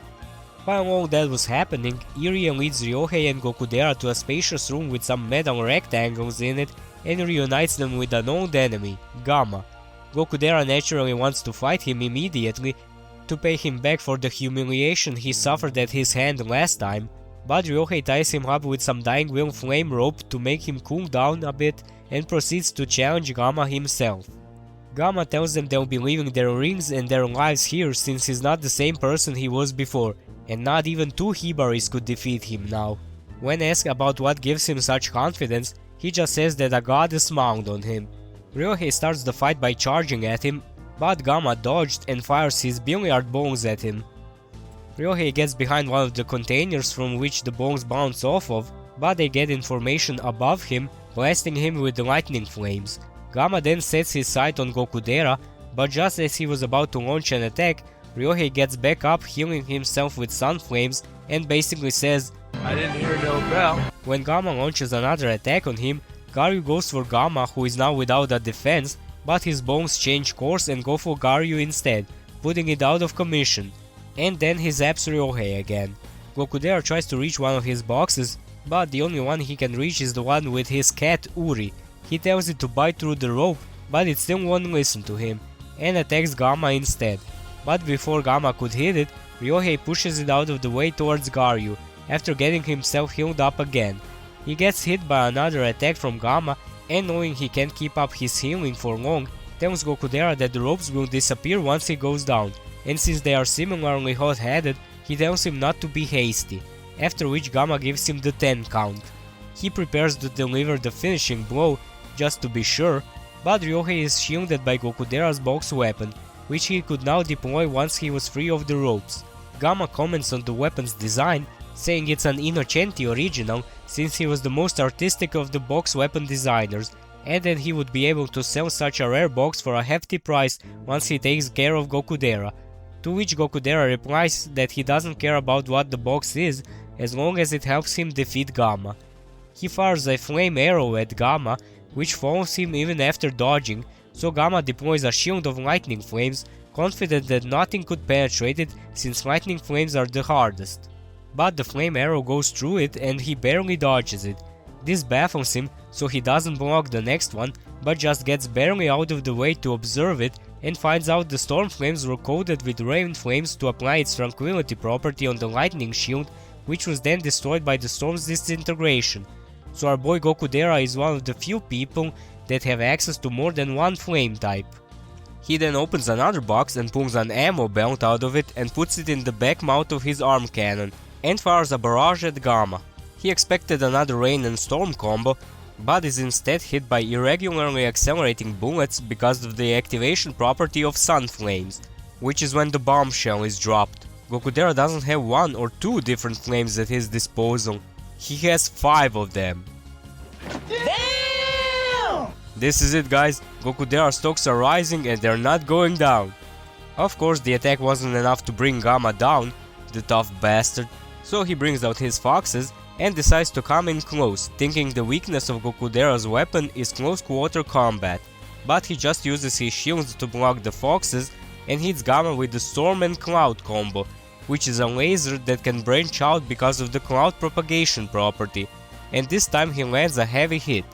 While all that was happening, Irie leads Ryohei and Gokudera to a spacious room with some metal rectangles in it and reunites them with an old enemy, Gamma. Gokudera naturally wants to fight him immediately to pay him back for the humiliation he suffered at his hand last time, but Ryohei ties him up with some Dying Will flame rope to make him cool down a bit and proceeds to challenge Gamma himself. Gamma tells them they'll be leaving their rings and their lives here since he's not the same person he was before, and not even 2 Hibaris could defeat him now. When asked about what gives him such confidence, he just says that a goddess smiled on him. Ryohei starts the fight by charging at him, but Gamma dodged and fires his billiard balls at him. Ryohei gets behind one of the containers from which the bombs bounce off of, but they get information above him, blasting him with the lightning flames. Gamma then sets his sight on Gokudera, but just as he was about to launch an attack, Ryohei gets back up, healing himself with sun flames, and basically says, I didn't hear no bell. When Gamma launches another attack on him, Garyu goes for Gamma, who is now without a defense, but his bombs change course and go for Garyu instead, putting it out of commission. And then he zaps Ryohei again. Gokudera tries to reach one of his boxes, but the only one he can reach is the one with his cat Uri. He tells it to bite through the rope, but it still won't listen to him, and attacks Gamma instead. But before Gamma could hit it, Ryohei pushes it out of the way towards Garyu, after getting himself healed up again. He gets hit by another attack from Gamma, and knowing he can't keep up his healing for long, tells Gokudera that the ropes will disappear once he goes down, and since they are similarly hot-headed, he tells him not to be hasty, after which Gamma gives him the 10 count. He prepares to deliver the finishing blow, just to be sure, but Ryohei is shielded by Gokudera's box weapon, which he could now deploy once he was free of the ropes. Gamma comments on the weapon's design, saying it's an Innocenti original since he was the most artistic of the box weapon designers, and that he would be able to sell such a rare box for a hefty price once he takes care of Gokudera. To which Gokudera replies that he doesn't care about what the box is as long as it helps him defeat Gamma. He fires a flame arrow at Gamma, which follows him even after dodging, so Gamma deploys a shield of lightning flames, confident that nothing could penetrate it since lightning flames are the hardest. But the flame arrow goes through it and he barely dodges it. This baffles him, so he doesn't block the next one, but just gets barely out of the way to observe it and finds out the storm flames were coated with rain flames to apply its tranquility property on the lightning shield, which was then destroyed by the storm's disintegration. So our boy Gokudera is one of the few people that have access to more than one flame type. He then opens another box and pulls an ammo belt out of it and puts it in the back mount of his arm cannon, and fires a barrage at Gamma. He expected another rain and storm combo, but is instead hit by irregularly accelerating bullets because of the activation property of sun flames, which is when the bombshell is dropped. Gokudera doesn't have 1 or 2 different flames at his disposal, he has 5 of them. Damn! This is it, guys, Gokudera's stocks are rising and they're not going down. Of course, the attack wasn't enough to bring Gamma down, the tough bastard, so he brings out his foxes and decides to come in close, thinking the weakness of Gokudera's weapon is close quarter combat. But he just uses his shields to block the foxes and hits Gamma with the Storm and Cloud combo, which is a laser that can branch out because of the cloud propagation property, and this time he lands a heavy hit,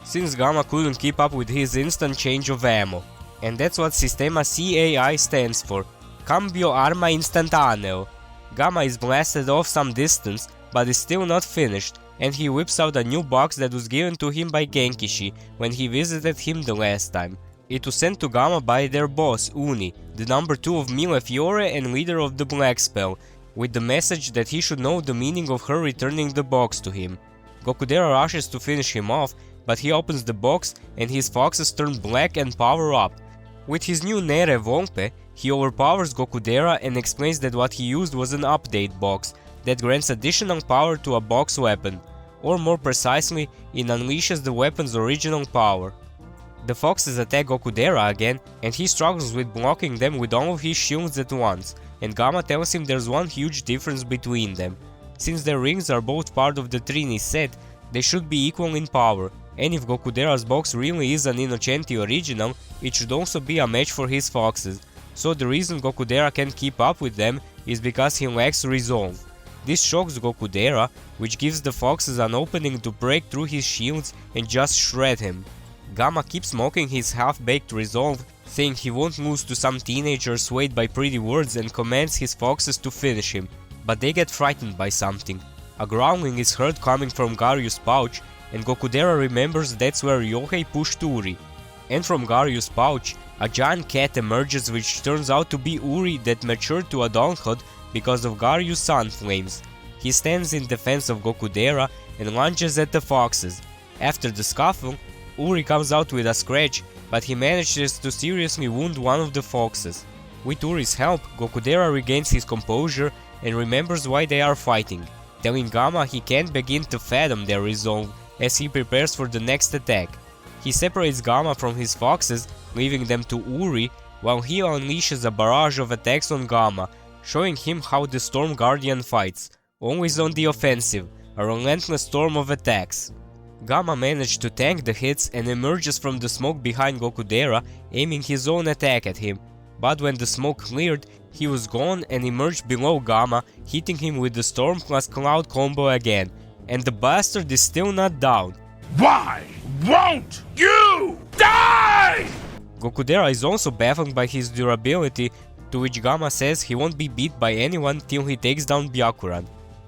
since Gamma couldn't keep up with his instant change of ammo. And that's what Sistema CAI stands for, Cambio Arma Instantaneo. Gamma is blasted off some distance, but is still not finished, and he whips out a new box that was given to him by Genkishi when he visited him the last time. It was sent to Gamma by their boss, Uni, the number 2 of Millefiore and leader of the Black Spell, with the message that he should know the meaning of her returning the box to him. Gokudera rushes to finish him off, but he opens the box and his foxes turn black and power up. With his new Nere Volpe, he overpowers Gokudera and explains that what he used was an update box that grants additional power to a box weapon, or more precisely, it unleashes the weapon's original power. The foxes attack Gokudera again, and he struggles with blocking them with all of his shields at once, and Gamma tells him there's one huge difference between them. Since their rings are both part of the Trini set, they should be equal in power, and if Gokudera's box really is an Innocenti original, it should also be a match for his foxes. So the reason Gokudera can't keep up with them is because he lacks resolve. This shocks Gokudera, which gives the foxes an opening to break through his shields and just shred him. Gamma keeps mocking his half-baked resolve, saying he won't lose to some teenager swayed by pretty words, and commands his foxes to finish him. But they get frightened by something. A growling is heard coming from Garyu's pouch, and Gokudera remembers that's where Ryohei pushed Uri. And from Garyu's pouch, a giant cat emerges, which turns out to be Uri that matured to adulthood because of Garyu's sun flames. He stands in defense of Gokudera and lunges at the foxes. After the scuffle, Uri comes out with a scratch, but he manages to seriously wound one of the foxes. With Uri's help, Gokudera regains his composure and remembers why they are fighting, telling Gamma he can't begin to fathom their resolve as he prepares for the next attack. He separates Gamma from his foxes, leaving them to Uri, while he unleashes a barrage of attacks on Gamma, showing him how the Storm Guardian fights, always on the offensive, a relentless storm of attacks. Gamma managed to tank the hits and emerges from the smoke behind Gokudera, aiming his own attack at him, but when the smoke cleared, he was gone and emerged below Gamma, hitting him with the Storm plus Cloud combo again, and the bastard is still not down. Why won't you die? Gokudera is also baffled by his durability, to which Gamma says he won't be beat by anyone till he takes down Byakuran.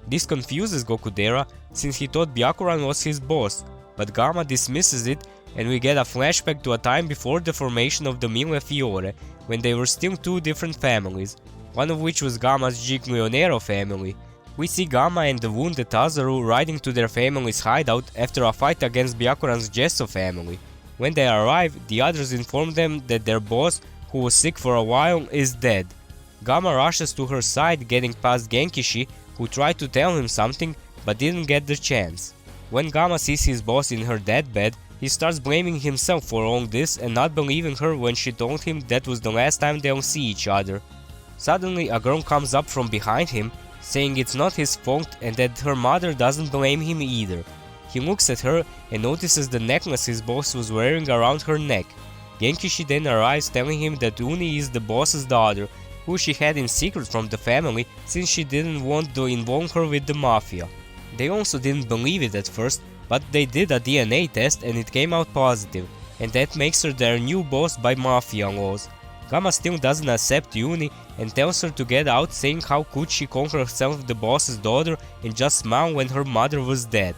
This confuses Gokudera, since he thought Byakuran was his boss, but Gamma dismisses it, and we get a flashback to a time before the formation of the Mille Fiore, when they were still two different families, one of which was Gamma's Giglionero family. We see Gamma and the wounded Tazaru riding to their family's hideout after a fight against Byakuran's Gesso family. When they arrive, the others inform them that their boss, who was sick for a while, is dead. Gamma rushes to her side, getting past Genkishi, who tried to tell him something but didn't get the chance. When Gamma sees his boss in her deathbed, he starts blaming himself for all this and not believing her when she told him that was the last time they'll see each other. Suddenly, a girl comes up from behind him, saying it's not his fault and that her mother doesn't blame him either. He looks at her and notices the necklace his boss was wearing around her neck. Genkishi then arrives, telling him that Uni is the boss's daughter, who she had in secret from the family since she didn't want to involve her with the mafia. They also didn't believe it at first, but they did a DNA test and it came out positive, and that makes her their new boss by mafia laws. Gamma still doesn't accept Uni and tells her to get out, saying how could she call herself the boss's daughter and just smile when her mother was dead.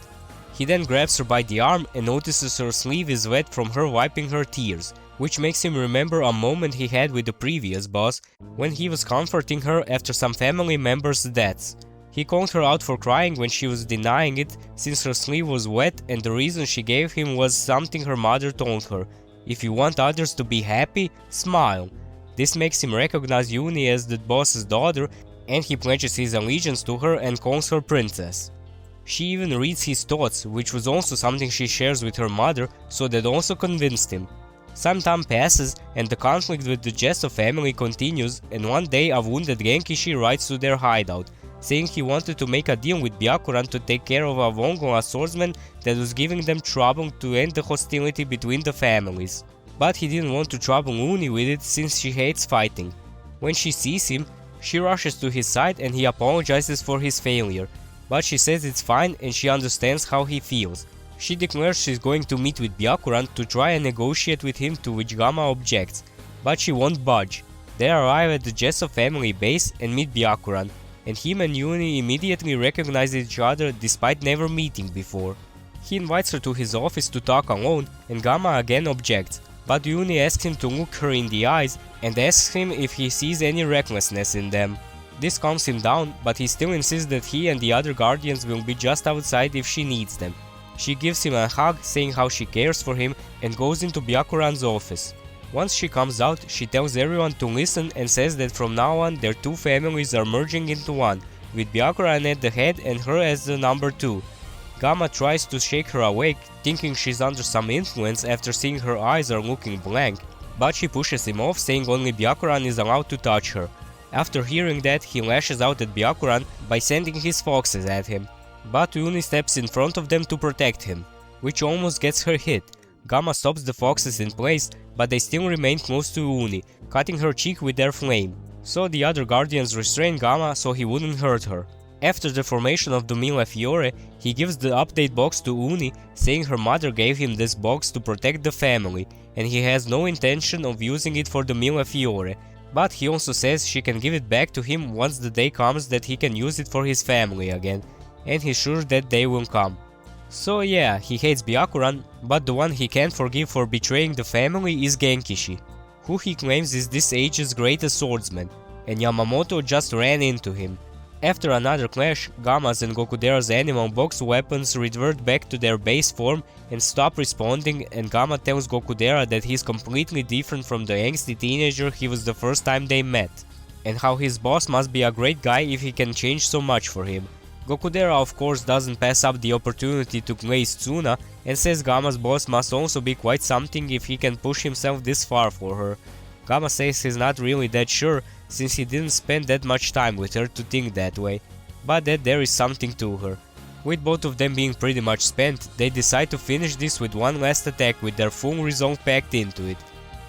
He then grabs her by the arm and notices her sleeve is wet from her wiping her tears, which makes him remember a moment he had with the previous boss, when he was comforting her after some family members' deaths. He called her out for crying when she was denying it, since her sleeve was wet, and the reason she gave him was something her mother told her: if you want others to be happy, smile. This makes him recognize Uni as the boss's daughter, and he pledges his allegiance to her and calls her princess. She even reads his thoughts, which was also something she shares with her mother, so that also convinced him. Some time passes and the conflict with the Gesso family continues, and one day a wounded Genkishi rides to their hideout, saying he wanted to make a deal with Byakuran to take care of a Vongola swordsman that was giving them trouble to end the hostility between the families. But he didn't want to trouble Uni with it since she hates fighting. When she sees him, she rushes to his side and he apologizes for his failure, but she says it's fine and she understands how he feels. She declares she's going to meet with Byakuran to try and negotiate with him, to which Gamma objects, but she won't budge. They arrive at the Gesso family base and meet Byakuran, and him and Uni immediately recognize each other despite never meeting before. He invites her to his office to talk alone, and Gamma again objects, but Uni asks him to look her in the eyes and asks him if he sees any recklessness in them. This calms him down, but he still insists that he and the other guardians will be just outside if she needs them. She gives him a hug, saying how she cares for him, and goes into Byakuran's office. Once she comes out, she tells everyone to listen and says that from now on their two families are merging into one, with Byakuran at the head and her as the number 2. Gamma tries to shake her awake, thinking she's under some influence after seeing her eyes are looking blank, but she pushes him off, saying only Byakuran is allowed to touch her. After hearing that, he lashes out at Byakuran by sending his foxes at him, but Uni steps in front of them to protect him, which almost gets her hit. Gamma stops the foxes in place, but they still remain close to Uni, cutting her cheek with their flame. So the other guardians restrain Gamma so he wouldn't hurt her. After the formation of the Mille Fiore, he gives the update box to Uni, saying her mother gave him this box to protect the family, and he has no intention of using it for the Mille Fiore. But he also says she can give it back to him once the day comes that he can use it for his family again, and he's sure that day will come. So yeah, he hates Byakuran, but the one he can't forgive for betraying the family is Genkishi, who he claims is this age's greatest swordsman, and Yamamoto just ran into him. After another clash, Gamma's and Gokudera's animal box weapons revert back to their base form and stop responding, and Gamma tells Gokudera that he's completely different from the angsty teenager he was the first time they met. and how his boss must be a great guy if he can change so much for him. Gokudera of course doesn't pass up the opportunity to glaze Tsuna and says Gamma's boss must also be quite something if he can push himself this far for her. Gamma says he's not really that sure since he didn't spend that much time with her to think that way, but that there is something to her. With both of them being pretty much spent, they decide to finish this with one last attack with their full resolve packed into it.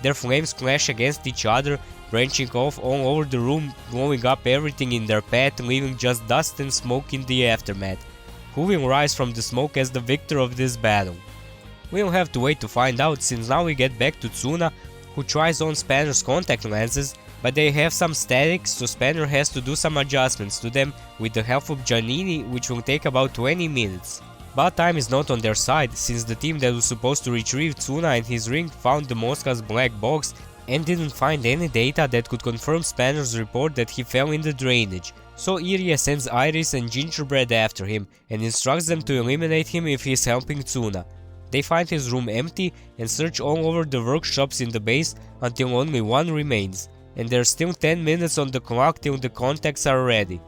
Their flames clash against each other, branching off all over the room, blowing up everything in their path, leaving just dust and smoke in the aftermath. Who will rise from the smoke as the victor of this battle? We'll have to wait to find out, since now we get back to Tsuna, who tries on Spanner's contact lenses, but they have some static, so Spanner has to do some adjustments to them with the help of Giannini, which will take about 20 minutes. But time is not on their side, since the team that was supposed to retrieve Tsuna and his ring found the Mosca's black box and didn't find any data that could confirm Spanner's report that he fell in the drainage. So Irie sends Iris and Gingerbread after him and instructs them to eliminate him if he's helping Tsuna. They find his room empty and search all over the workshops in the base until only one remains, and there's still 10 minutes on the clock till the contacts are ready.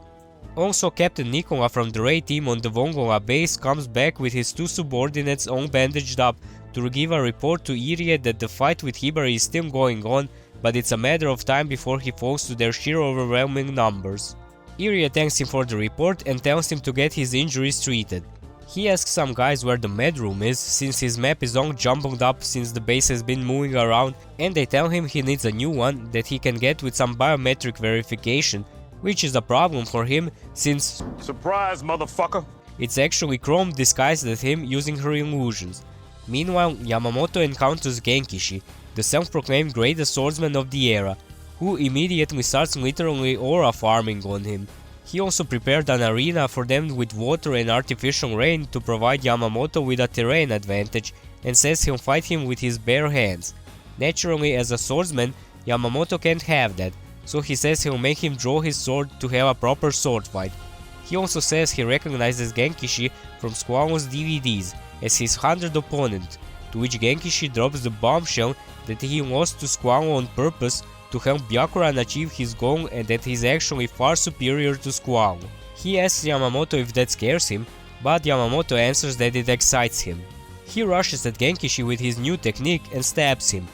Also, Captain Nicola from the Ray team on the Vongola base comes back with his two subordinates all bandaged up to give a report to Irie that the fight with Hibari is still going on, but it's a matter of time before he falls to their sheer overwhelming numbers. Irie thanks him for the report and tells him to get his injuries treated. He asks some guys where the med room is, since his map is all jumbled up since the base has been moving around, and they tell him he needs a new one that he can get with some biometric verification, which is a problem for him since Surprise, motherfucker! it's actually Chrome disguised as him using her illusions. Meanwhile, Yamamoto encounters Genkishi, the self-proclaimed greatest swordsman of the era, who immediately starts literally aura farming on him. He also prepared an arena for them with water and artificial rain to provide Yamamoto with a terrain advantage and says he'll fight him with his bare hands. Naturally, as a swordsman, Yamamoto can't have that, so he says he'll make him draw his sword to have a proper sword fight. He also says he recognizes Genkishi from Squallow's DVDs as his 100th opponent, to which Genkishi drops the bombshell that he lost to Squallow on purpose to help Byakuran achieve his goal and that he's actually far superior to Squallow. He asks Yamamoto if that scares him, but Yamamoto answers that it excites him. He rushes at Genkishi with his new technique and stabs him.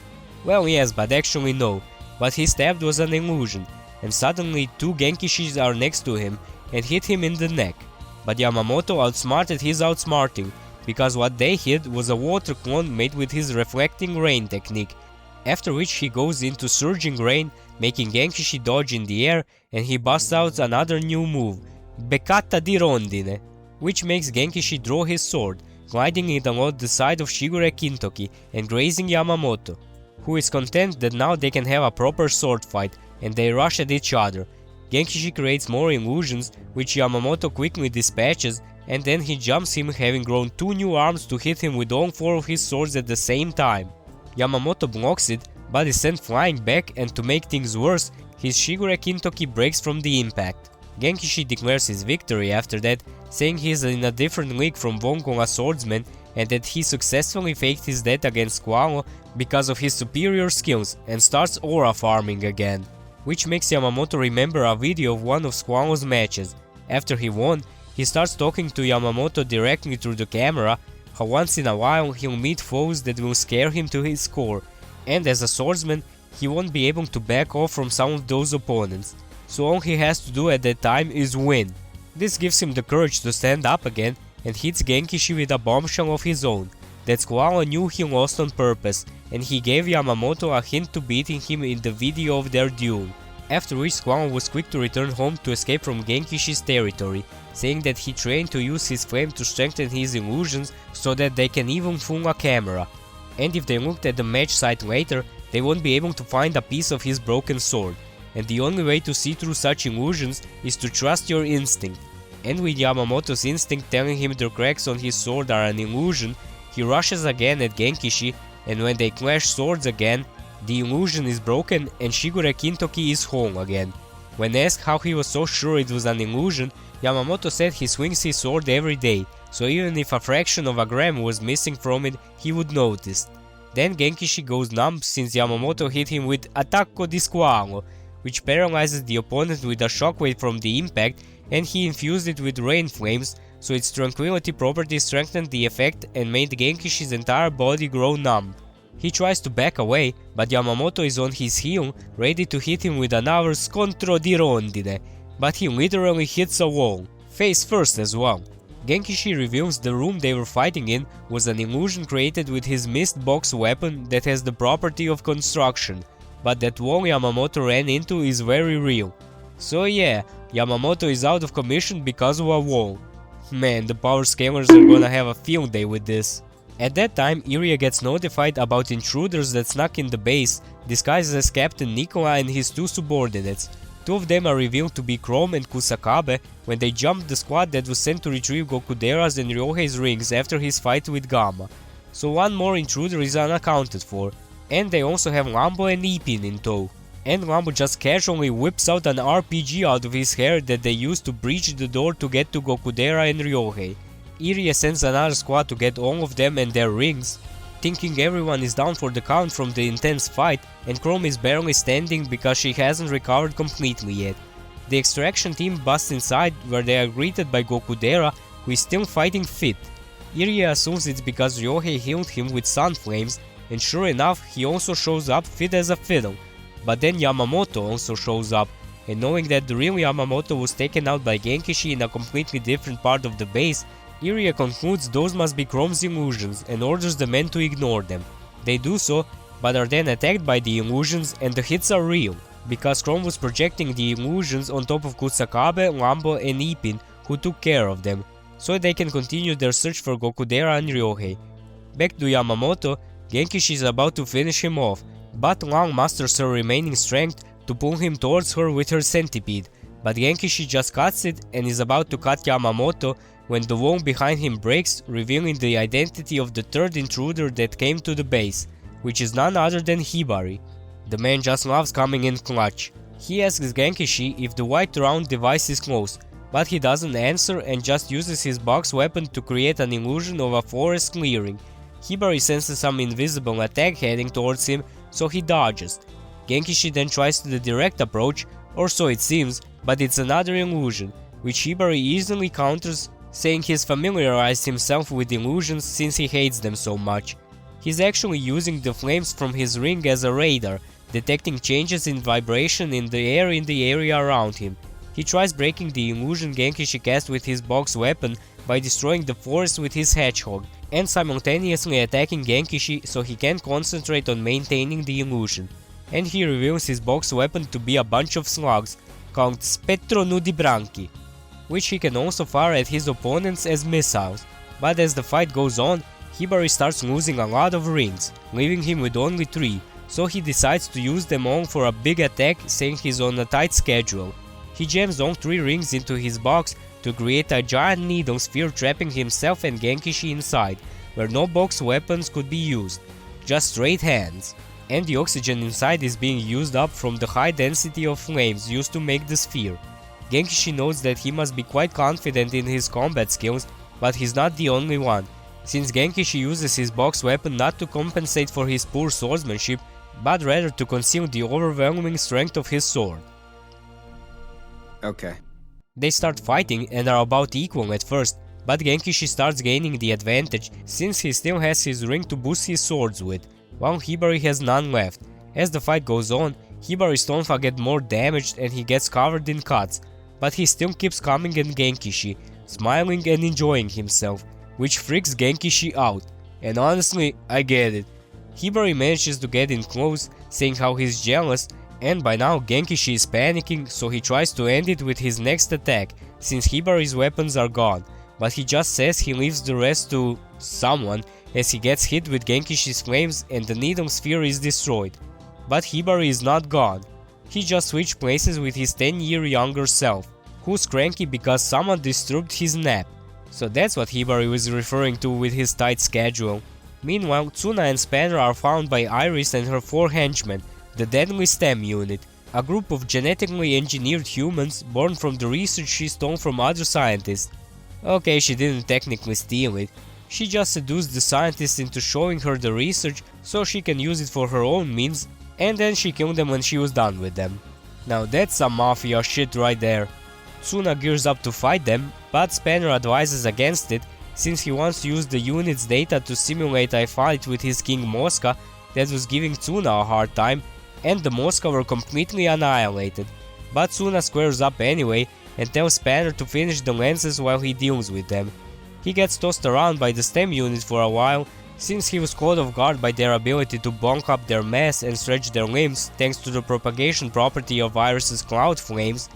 Well, yes, but actually no. What he stabbed was an illusion, and suddenly two Genkishis are next to him and hit him in the neck. But Yamamoto outsmarted his outsmarting, because what they hit was a water clone made with his reflecting rain technique, after which he goes into surging rain, making Genkishi dodge in the air, and he busts out another new move, Beccata di Rondine, which makes Genkishi draw his sword, gliding it along the side of Shigure Kintoki and grazing Yamamoto, who is content that now they can have a proper sword fight, and they rush at each other. Genkishi creates more illusions, which Yamamoto quickly dispatches, and then he jumps him, having grown two new arms to hit him with all four of his swords at the same time. Yamamoto blocks it, but is sent flying back, and to make things worse, his Shigure Kintoki breaks from the impact. Genkishi declares his victory after that, saying he is in a different league from Vongola swordsman and that he successfully faked his death against Squallow because of his superior skills and starts aura farming again, which makes Yamamoto remember a video of one of Squallow's matches. After he won, he starts talking to Yamamoto directly through the camera, how once in a while he'll meet foes that will scare him to his core, and as a swordsman, he won't be able to back off from some of those opponents, so all he has to do at that time is win. This gives him the courage to stand up again and hits Genkishi with a bombshell of his own, that Squallow knew he lost on purpose, and he gave Yamamoto a hint to beating him in the video of their duel. After which Squallow was quick to return home to escape from Genkishi's territory, saying that he trained to use his flame to strengthen his illusions so that they can even fool a camera, and if they looked at the match site later, they won't be able to find a piece of his broken sword, and the only way to see through such illusions is to trust your instinct. And with Yamamoto's instinct telling him the cracks on his sword are an illusion, he rushes again at Genkishi, and when they clash swords again, the illusion is broken and Shigure Kintoki is whole again. When asked how he was so sure it was an illusion, Yamamoto said he swings his sword every day, so even if a fraction of a gram was missing from it, he would notice. Then Genkishi goes numb since Yamamoto hit him with Attacco di Squallow, which paralyzes the opponent with a shockwave from the impact, and he infused it with rain flames, so its tranquility property strengthened the effect and made Genkishi's entire body grow numb. He tries to back away, but Yamamoto is on his heel, ready to hit him with another scontro di rondine, but he literally hits a wall, face first as well. Genkishi reveals the room they were fighting in was an illusion created with his mist box weapon that has the property of construction, but that wall Yamamoto ran into is very real. So yeah, Yamamoto is out of commission because of a wall. Man, the power scalers are gonna have a field day with this. At that time, Iria gets notified about intruders that snuck in the base, disguised as Captain Nicola and his two subordinates. Two of them are revealed to be Chrome and Kusakabe when they jumped the squad that was sent to retrieve Gokudera's and Ryohei's rings after his fight with Gamma. So one more intruder is unaccounted for, and they also have Lambo and Ipin in tow. And Lambo just casually whips out an RPG out of his hair that they used to breach the door to get to Gokudera and Ryohei. Iria sends another squad to get all of them and their rings, thinking everyone is down for the count from the intense fight, and Chrome is barely standing because she hasn't recovered completely yet. The extraction team busts inside, where they are greeted by Gokudera, who is still fighting fit. Iria assumes it's because Ryohei healed him with sun flames, and sure enough he also shows up fit as a fiddle. But then Yamamoto also shows up, and knowing that the real Yamamoto was taken out by Genkishi in a completely different part of the base, Iria concludes those must be Chrome's illusions and orders the men to ignore them. They do so, but are then attacked by the illusions, and the hits are real, because Chrome was projecting the illusions on top of Kusakabe, Lambo and Ipin, who took care of them, so they can continue their search for Gokudera and Ryohei. Back to Yamamoto, Genkishi is about to finish him off, but Lang masters her remaining strength to pull him towards her with her centipede, but Genkishi just cuts it and is about to cut Yamamoto when the wall behind him breaks, revealing the identity of the third intruder that came to the base, which is none other than Hibari. The man just loves coming in clutch. He asks Genkishi if the white round device is close, but he doesn't answer and just uses his box weapon to create an illusion of a forest clearing. Hibari senses some invisible attack heading towards him, so he dodges. Genkishi then tries the direct approach, or so it seems, but it's another illusion, which Hibari easily counters, saying he's familiarized himself with illusions since he hates them so much. He's actually using the flames from his ring as a radar, detecting changes in vibration in the air in the area around him. He tries breaking the illusion Genkishi cast with his box weapon by destroying the forest with his hedgehog, and simultaneously attacking Genkishi so he can concentrate on maintaining the illusion. And he reveals his box weapon to be a bunch of slugs, called Spettro Nudibranchi, which he can also fire at his opponents as missiles. But as the fight goes on, Hibari starts losing a lot of rings, leaving him with only 3, so he decides to use them all for a big attack, saying he's on a tight schedule. He jams all 3 rings into his box to create a giant needle sphere trapping himself and Genkishi inside, where no box weapons could be used, just straight hands. And the oxygen inside is being used up from the high density of flames used to make the sphere. Genkishi knows that he must be quite confident in his combat skills, but he's not the only one, since Genkishi uses his box weapon not to compensate for his poor swordsmanship, but rather to conceal the overwhelming strength of his sword. Okay. They start fighting and are about equal at first, but Genkishi starts gaining the advantage since he still has his ring to boost his swords with, while Hibari has none left. As the fight goes on, Hibari's tonfa get more damaged and he gets covered in cuts, but he still keeps coming at Genkishi, smiling and enjoying himself, which freaks Genkishi out, and honestly, I get it. Hibari manages to get in close, saying how he's jealous, and by now Genkishi is panicking, so he tries to end it with his next attack, since Hibari's weapons are gone, but he just says he leaves the rest to someone as he gets hit with Genkishi's flames and the needle sphere is destroyed. But Hibari is not gone. He just switched places with his 10-year younger self, who's cranky because someone disturbed his nap. So that's what Hibari was referring to with his tight schedule. Meanwhile, Tsuna and Spanner are found by Iris and her 4 henchmen, the Deadly Stem Unit, a group of genetically engineered humans born from the research she stole from other scientists. Okay, she didn't technically steal it. She just seduced the scientists into showing her the research so she can use it for her own means, and then she killed them when she was done with them. Now that's some mafia shit right there. Tsuna gears up to fight them, but Spanner advises against it since he wants to use the unit's data to simulate a fight with his King Mosca that was giving Tsuna a hard time, and the Mosca were completely annihilated. But Tsuna squares up anyway and tells Spanner to finish the lenses while he deals with them. He gets tossed around by the STEM unit for a while, since he was caught off guard by their ability to bonk up their mass and stretch their limbs thanks to the propagation property of Iris's cloud flames.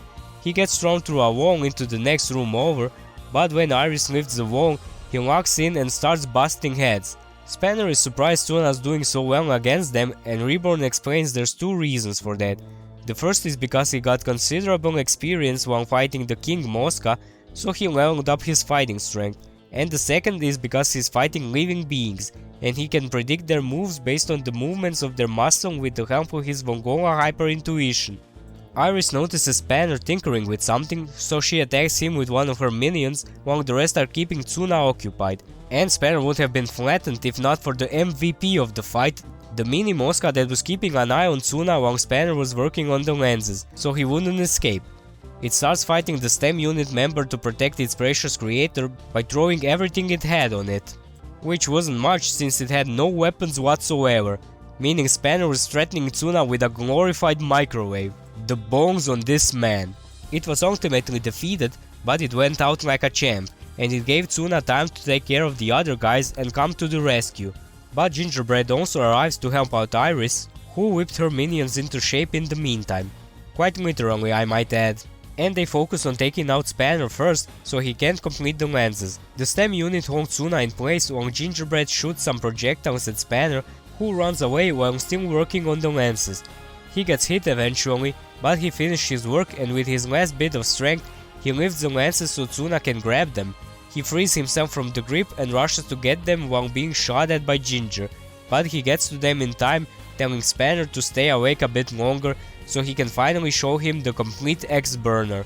He gets thrown through a wall into the next room over, but when Iris lifts the wall, he locks in and starts busting heads. Spanner is surprised Tsuna's doing so well against them, and Reborn explains there's two reasons for that. The first is because he got considerable experience while fighting the King Mosca, so he leveled up his fighting strength. And the second is because he's fighting living beings, and he can predict their moves based on the movements of their muscle with the help of his Vongola hyper-intuition. Iris notices Spanner tinkering with something, so she attacks him with one of her minions, while the rest are keeping Tsuna occupied. And Spanner would have been flattened if not for the MVP of the fight, the mini Mosca that was keeping an eye on Tsuna while Spanner was working on the lenses, so he wouldn't escape. It starts fighting the STEM unit member to protect its precious creator by throwing everything it had on it. Which wasn't much since it had no weapons whatsoever, meaning Spanner was threatening Tsuna with a glorified microwave. The bones on this man. It was ultimately defeated, but it went out like a champ, and it gave Tsuna time to take care of the other guys and come to the rescue. But Gingerbread also arrives to help out Iris, who whipped her minions into shape in the meantime. Quite literally, I might add. And they focus on taking out Spanner first, so he can't complete the lenses. The STEM unit holds Tsuna in place while Gingerbread shoots some projectiles at Spanner, who runs away while still working on the lenses. He gets hit eventually, but he finishes his work, and with his last bit of strength, he lifts the lenses so Tsuna can grab them. He frees himself from the grip and rushes to get them while being shot at by Ginger, but he gets to them in time, telling Spanner to stay awake a bit longer so he can finally show him the complete X-Burner.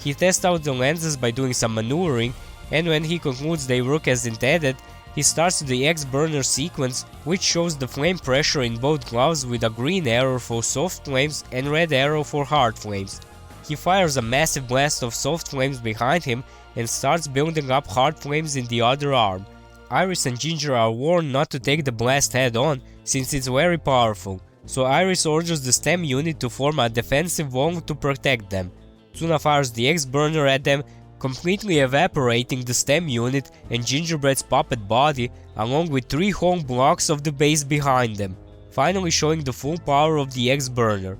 He tests out the lenses by doing some maneuvering, and when he concludes they work as intended, he starts the X-Burner sequence, which shows the flame pressure in both gloves with a green arrow for soft flames and red arrow for hard flames. He fires a massive blast of soft flames behind him and starts building up hard flames in the other arm. Iris and Ginger are warned not to take the blast head on, since it's very powerful, so Iris orders the STEM unit to form a defensive wall to protect them. Tsuna fires the X-Burner at them, completely evaporating the STEM unit and Gingerbread's puppet body, along with 3 whole blocks of the base behind them, finally showing the full power of the X-Burner.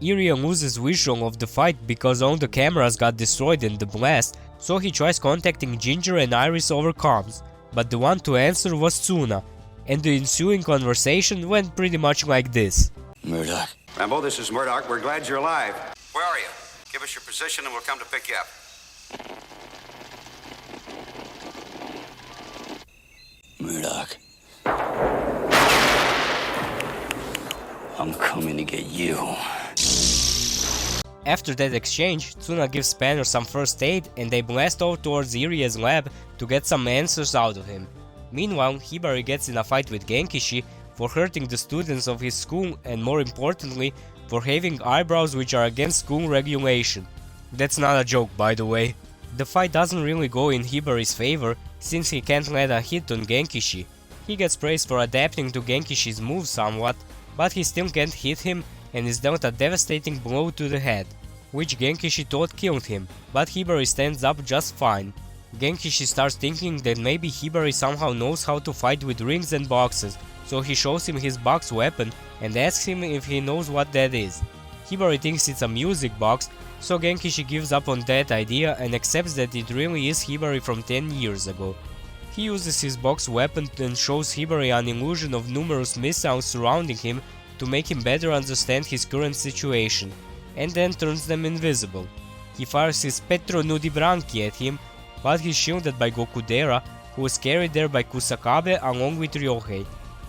Irian loses visual of the fight because all the cameras got destroyed in the blast, so he tries contacting Ginger and Iris over comms, but the one to answer was Tsuna, and the ensuing conversation went pretty much like this. Murdoch. Rambo, this is Murdoch. We're glad you're alive. Where are you? Give us your position and we'll come to pick you up. Murdoch. I'm coming to get you. After that exchange, Tsuna gives Spanner some first aid and they blast off towards Iria's lab to get some answers out of him. Meanwhile, Hibari gets in a fight with Genkishi for hurting the students of his school and more importantly, for having eyebrows which are against school regulation. That's not a joke, by the way. The fight doesn't really go in Hibari's favor since he can't land a hit on Genkishi. He gets praised for adapting to Genkishi's moves somewhat, but he still can't hit him and is dealt a devastating blow to the head, which Genkishi thought killed him, but Hibari stands up just fine. Genkishi starts thinking that maybe Hibari somehow knows how to fight with rings and boxes, so he shows him his box weapon and asks him if he knows what that is. Hibari thinks it's a music box, so Genkishi gives up on that idea and accepts that it really is Hibari from 10 years ago. He uses his box weapon and shows Hibari an illusion of numerous missiles surrounding him to make him better understand his current situation, and then turns them invisible. He fires his Petro Nudibranchi at him, but he's shielded by Gokudera, who is carried there by Kusakabe along with Ryohei.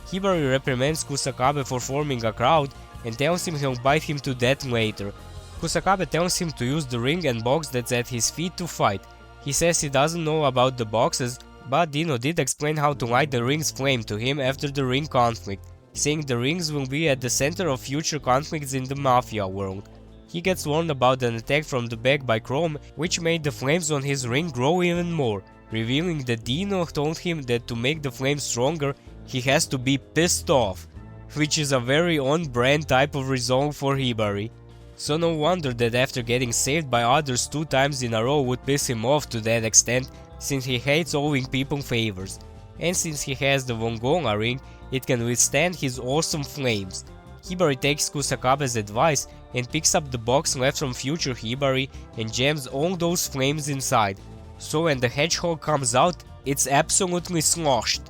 Hibari reprimands Kusakabe for forming a crowd and tells him he'll bite him to death later. Kusakabe tells him to use the ring and box that's at his feet to fight. He says he doesn't know about the boxes, but Dino did explain how to light the ring's flame to him after the ring conflict, saying the rings will be at the center of future conflicts in the Mafia world. He gets warned about an attack from the back by Chrome, which made the flames on his ring grow even more, revealing that Dino told him that to make the flames stronger, he has to be pissed off, which is a very on-brand type of resolve for Hibari. So no wonder that after getting saved by others 2 times in a row would piss him off to that extent, since he hates owing people favors. And since he has the Wongonga ring, it can withstand his awesome flames. Hibari takes Kusakabe's advice and picks up the box left from future Hibari and jams all those flames inside. So when the hedgehog comes out, it's absolutely sloshed,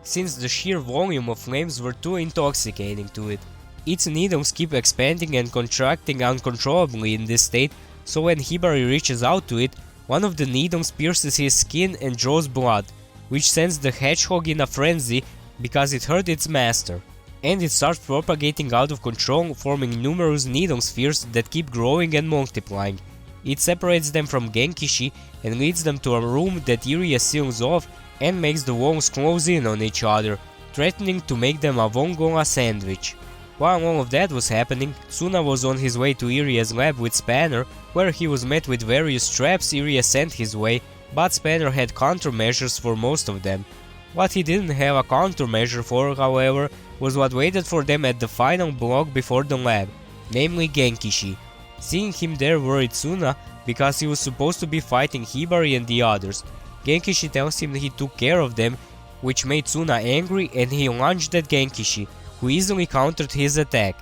since the sheer volume of flames were too intoxicating to it. Its needles keep expanding and contracting uncontrollably in this state, so when Hibari reaches out to it, one of the needles pierces his skin and draws blood, which sends the hedgehog in a frenzy because it hurt its master. And it starts propagating out of control, forming numerous needle spheres that keep growing and multiplying. It separates them from Genkishi and leads them to a room that Iria seals off and makes the walls close in on each other, threatening to make them a Wongonga sandwich. While all of that was happening, Tsuna was on his way to Iria's lab with Spanner, where he was met with various traps Iria sent his way, but Spanner had countermeasures for most of them. What he didn't have a countermeasure for, however, was what waited for them at the final block before the lab, namely Genkishi. Seeing him there worried Tsuna, because he was supposed to be fighting Hibari and the others. Genkishi tells him he took care of them, which made Tsuna angry, and he lunged at Genkishi, who easily countered his attack.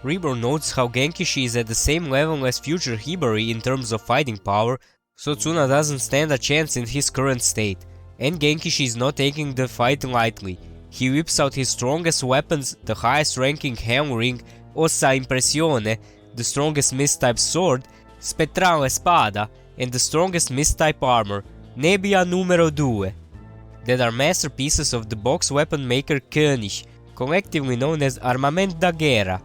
Reborn notes how Genkishi is at the same level as future Hibari in terms of fighting power, so Tsuna doesn't stand a chance in his current state. And Genkishi is not taking the fight lightly. He whips out his strongest weapons, the highest ranking Hell Ring, Ossa Impressione, the strongest Mist-type sword, Spettrale Spada, and the strongest Mist-type armor, Nebbia numero 2, that are masterpieces of the box weapon maker König, collectively known as Armament da Guerra,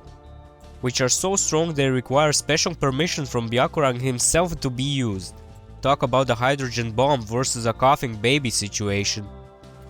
which are so strong they require special permission from Byakuran himself to be used. Talk about the hydrogen bomb versus a coughing baby situation.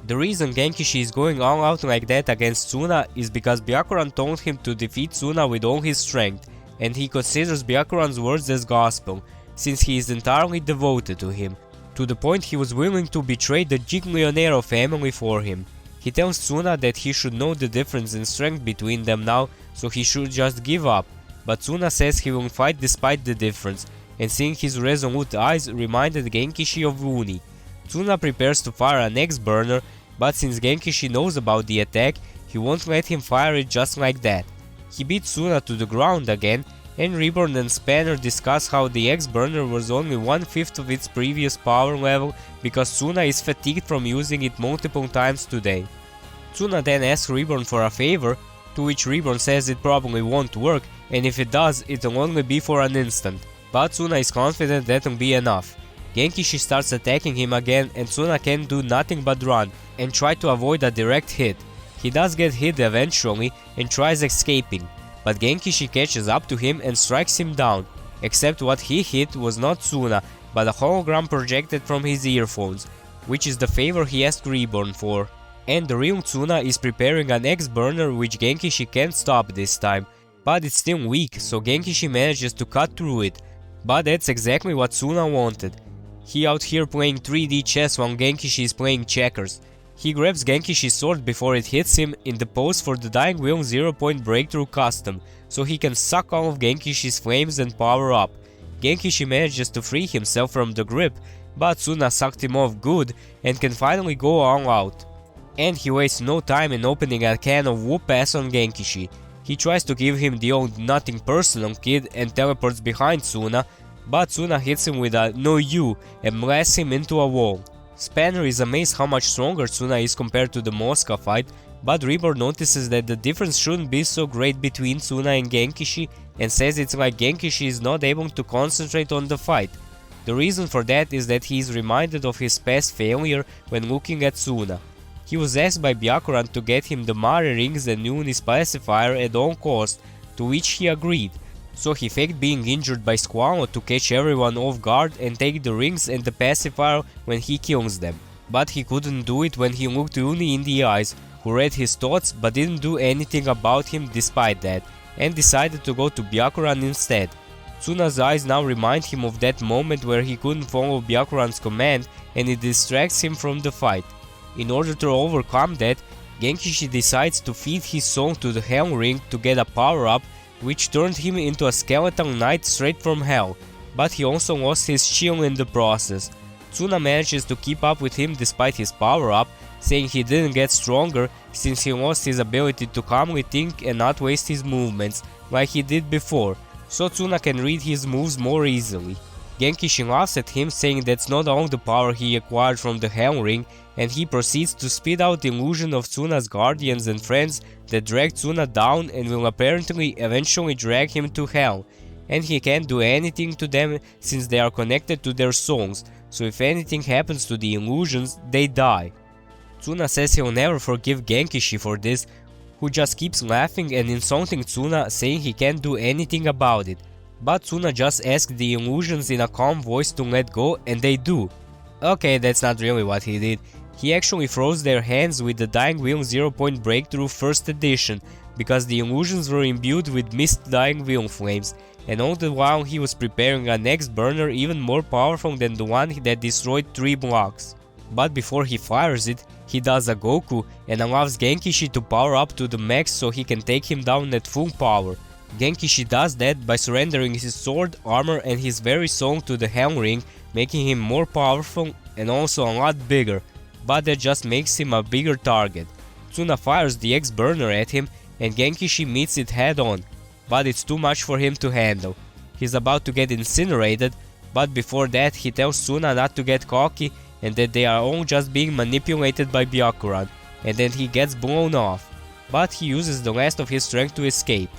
The reason Genkishi is going all out like that against Tsuna is because Byakuran told him to defeat Tsuna with all his strength, and he considers Byakuran's words as gospel, since he is entirely devoted to him, to the point he was willing to betray the Giglionero family for him. He tells Tsuna that he should know the difference in strength between them now, so he should just give up, but Tsuna says he will fight despite the difference, and seeing his resolute eyes reminded Genkishi of Uni. Tsuna prepares to fire an X-burner, but since Genkishi knows about the attack, he won't let him fire it just like that. He beats Tsuna to the ground again, and Reborn and Spanner discuss how the X-burner was only 1/5 of its previous power level because Tsuna is fatigued from using it multiple times today. Tsuna then asks Reborn for a favor, to which Reborn says it probably won't work, and if it does, it'll only be for an instant. But Tsuna is confident that'll be enough. Genkishi starts attacking him again, and Tsuna can do nothing but run and try to avoid a direct hit. He does get hit eventually and tries escaping, but Genkishi catches up to him and strikes him down, except what he hit was not Tsuna, but a hologram projected from his earphones, which is the favor he asked Reborn for. And the real Tsuna is preparing an X-burner which Genkishi can't stop this time, but it's still weak, so Genkishi manages to cut through it. But that's exactly what Tsuna wanted. He out here playing 3D chess while Genkishi is playing checkers. He grabs Genkishi's sword before it hits him in the pose for the Dying Will 0-point breakthrough custom, so he can suck all of Genkishi's flames and power up. Genkishi manages to free himself from the grip, but Tsuna sucked him off good and can finally go all out. And he wastes no time in opening a can of whoop-ass on Genkishi. He tries to give him the old nothing personal kid and teleports behind Tsuna, but Tsuna hits him with a "no you" and blasts him into a wall. Spanner is amazed how much stronger Tsuna is compared to the Mosca fight, but Reborn notices that the difference shouldn't be so great between Tsuna and Genkishi and says it's like Genkishi is not able to concentrate on the fight. The reason for that is that he is reminded of his past failure when looking at Tsuna. He was asked by Byakuran to get him the Mare rings and Uni's pacifier at all cost, to which he agreed. So he faked being injured by Squalo to catch everyone off guard and take the rings and the pacifier when he kills them. But he couldn't do it when he looked Uni in the eyes, who read his thoughts but didn't do anything about him despite that, and decided to go to Byakuran instead. Tsuna's eyes now remind him of that moment where he couldn't follow Byakuran's command and it distracts him from the fight. In order to overcome that, Genkishi decides to feed his soul to the Hell Ring to get a power-up which turned him into a skeleton knight straight from hell, but he also lost his shield in the process. Tsuna manages to keep up with him despite his power-up, saying he didn't get stronger since he lost his ability to calmly think and not waste his movements like he did before, so Tsuna can read his moves more easily. Genkishi laughs at him, saying that's not all the power he acquired from the Hell Ring, and he proceeds to speed out the illusion of Tsuna's guardians and friends that drag Tsuna down and will apparently eventually drag him to hell, and he can't do anything to them since they are connected to their souls, so if anything happens to the illusions, they die. Tsuna says he'll never forgive Genkishi for this, who just keeps laughing and insulting Tsuna, saying he can't do anything about it. But Tsuna just asks the illusions in a calm voice to let go, and they do. Okay, that's not really what he did. He actually froze their hands with the Dying Wheel 0-point breakthrough 1st edition, because the illusions were imbued with mist Dying Wheel flames, and all the while he was preparing a next burner even more powerful than the one that destroyed 3 blocks. But before he fires it, he does a Goku and allows Genkishi to power up to the max so he can take him down at full power. Genkishi does that by surrendering his sword, armor and his very soul to the Hell Ring, making him more powerful and also a lot bigger, but that just makes him a bigger target. Tsuna fires the X-Burner at him and Genkishi meets it head on, but it's too much for him to handle. He's about to get incinerated, but before that he tells Tsuna not to get cocky and that they are all just being manipulated by Byakuran, and then he gets blown off, but he uses the last of his strength to escape.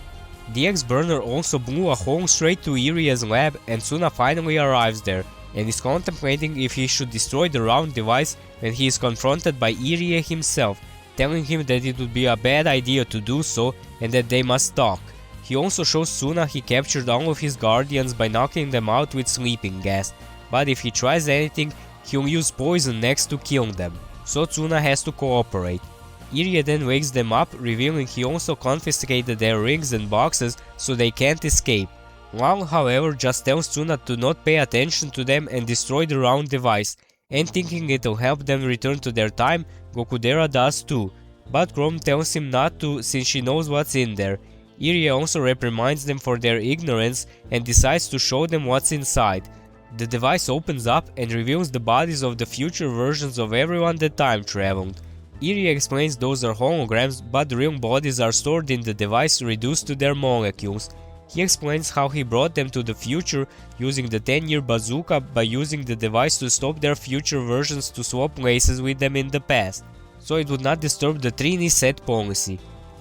The X-Burner also blew a hole straight to Iria's lab and Tsuna finally arrives there, and is contemplating if he should destroy the round device when he is confronted by Irie himself, telling him that it would be a bad idea to do so and that they must talk. He also shows Tsuna he captured all of his guardians by knocking them out with sleeping gas, but if he tries anything, he'll use poison next to kill them, so Tsuna has to cooperate. Irie then wakes them up, revealing he also confiscated their rings and boxes so they can't escape. Lao, however, just tells Tsuna to not pay attention to them and destroy the round device, and thinking it'll help them return to their time, Gokudera does too, but Chrome tells him not to since she knows what's in there. Irie also reprimands them for their ignorance and decides to show them what's inside. The device opens up and reveals the bodies of the future versions of everyone that time traveled. Irie explains those are holograms, but the real bodies are stored in the device reduced to their molecules. He explains how he brought them to the future using the 10-year bazooka by using the device to stop their future versions to swap places with them in the past, so it would not disturb the Trini set policy.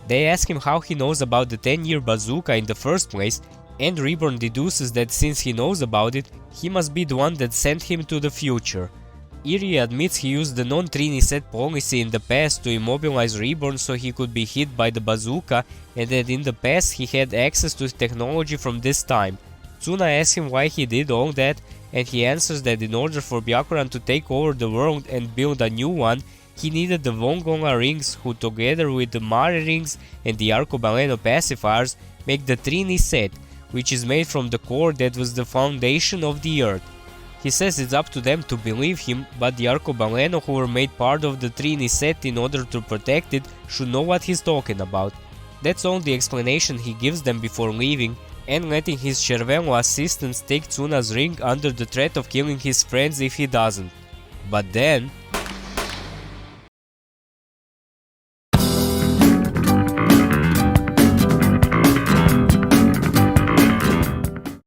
They ask him how he knows about the 10-year bazooka in the first place, and Reborn deduces that since he knows about it, he must be the one that sent him to the future. Irie admits he used the non-Trini set policy in the past to immobilize Reborn so he could be hit by the bazooka, and that in the past he had access to technology from this time. Tsuna asks him why he did all that, and he answers that in order for Byakuran to take over the world and build a new one, he needed the Vongonga rings, who together with the Mare rings and the Arcobaleno pacifiers make the Trini set, which is made from the core that was the foundation of the earth. He says it's up to them to believe him, but the Arcobaleno who were made part of the Trini set in order to protect it should know what he's talking about. That's all the explanation he gives them before leaving, and letting his Cervelo assistants take Tsuna's ring under the threat of killing his friends if he doesn't. But then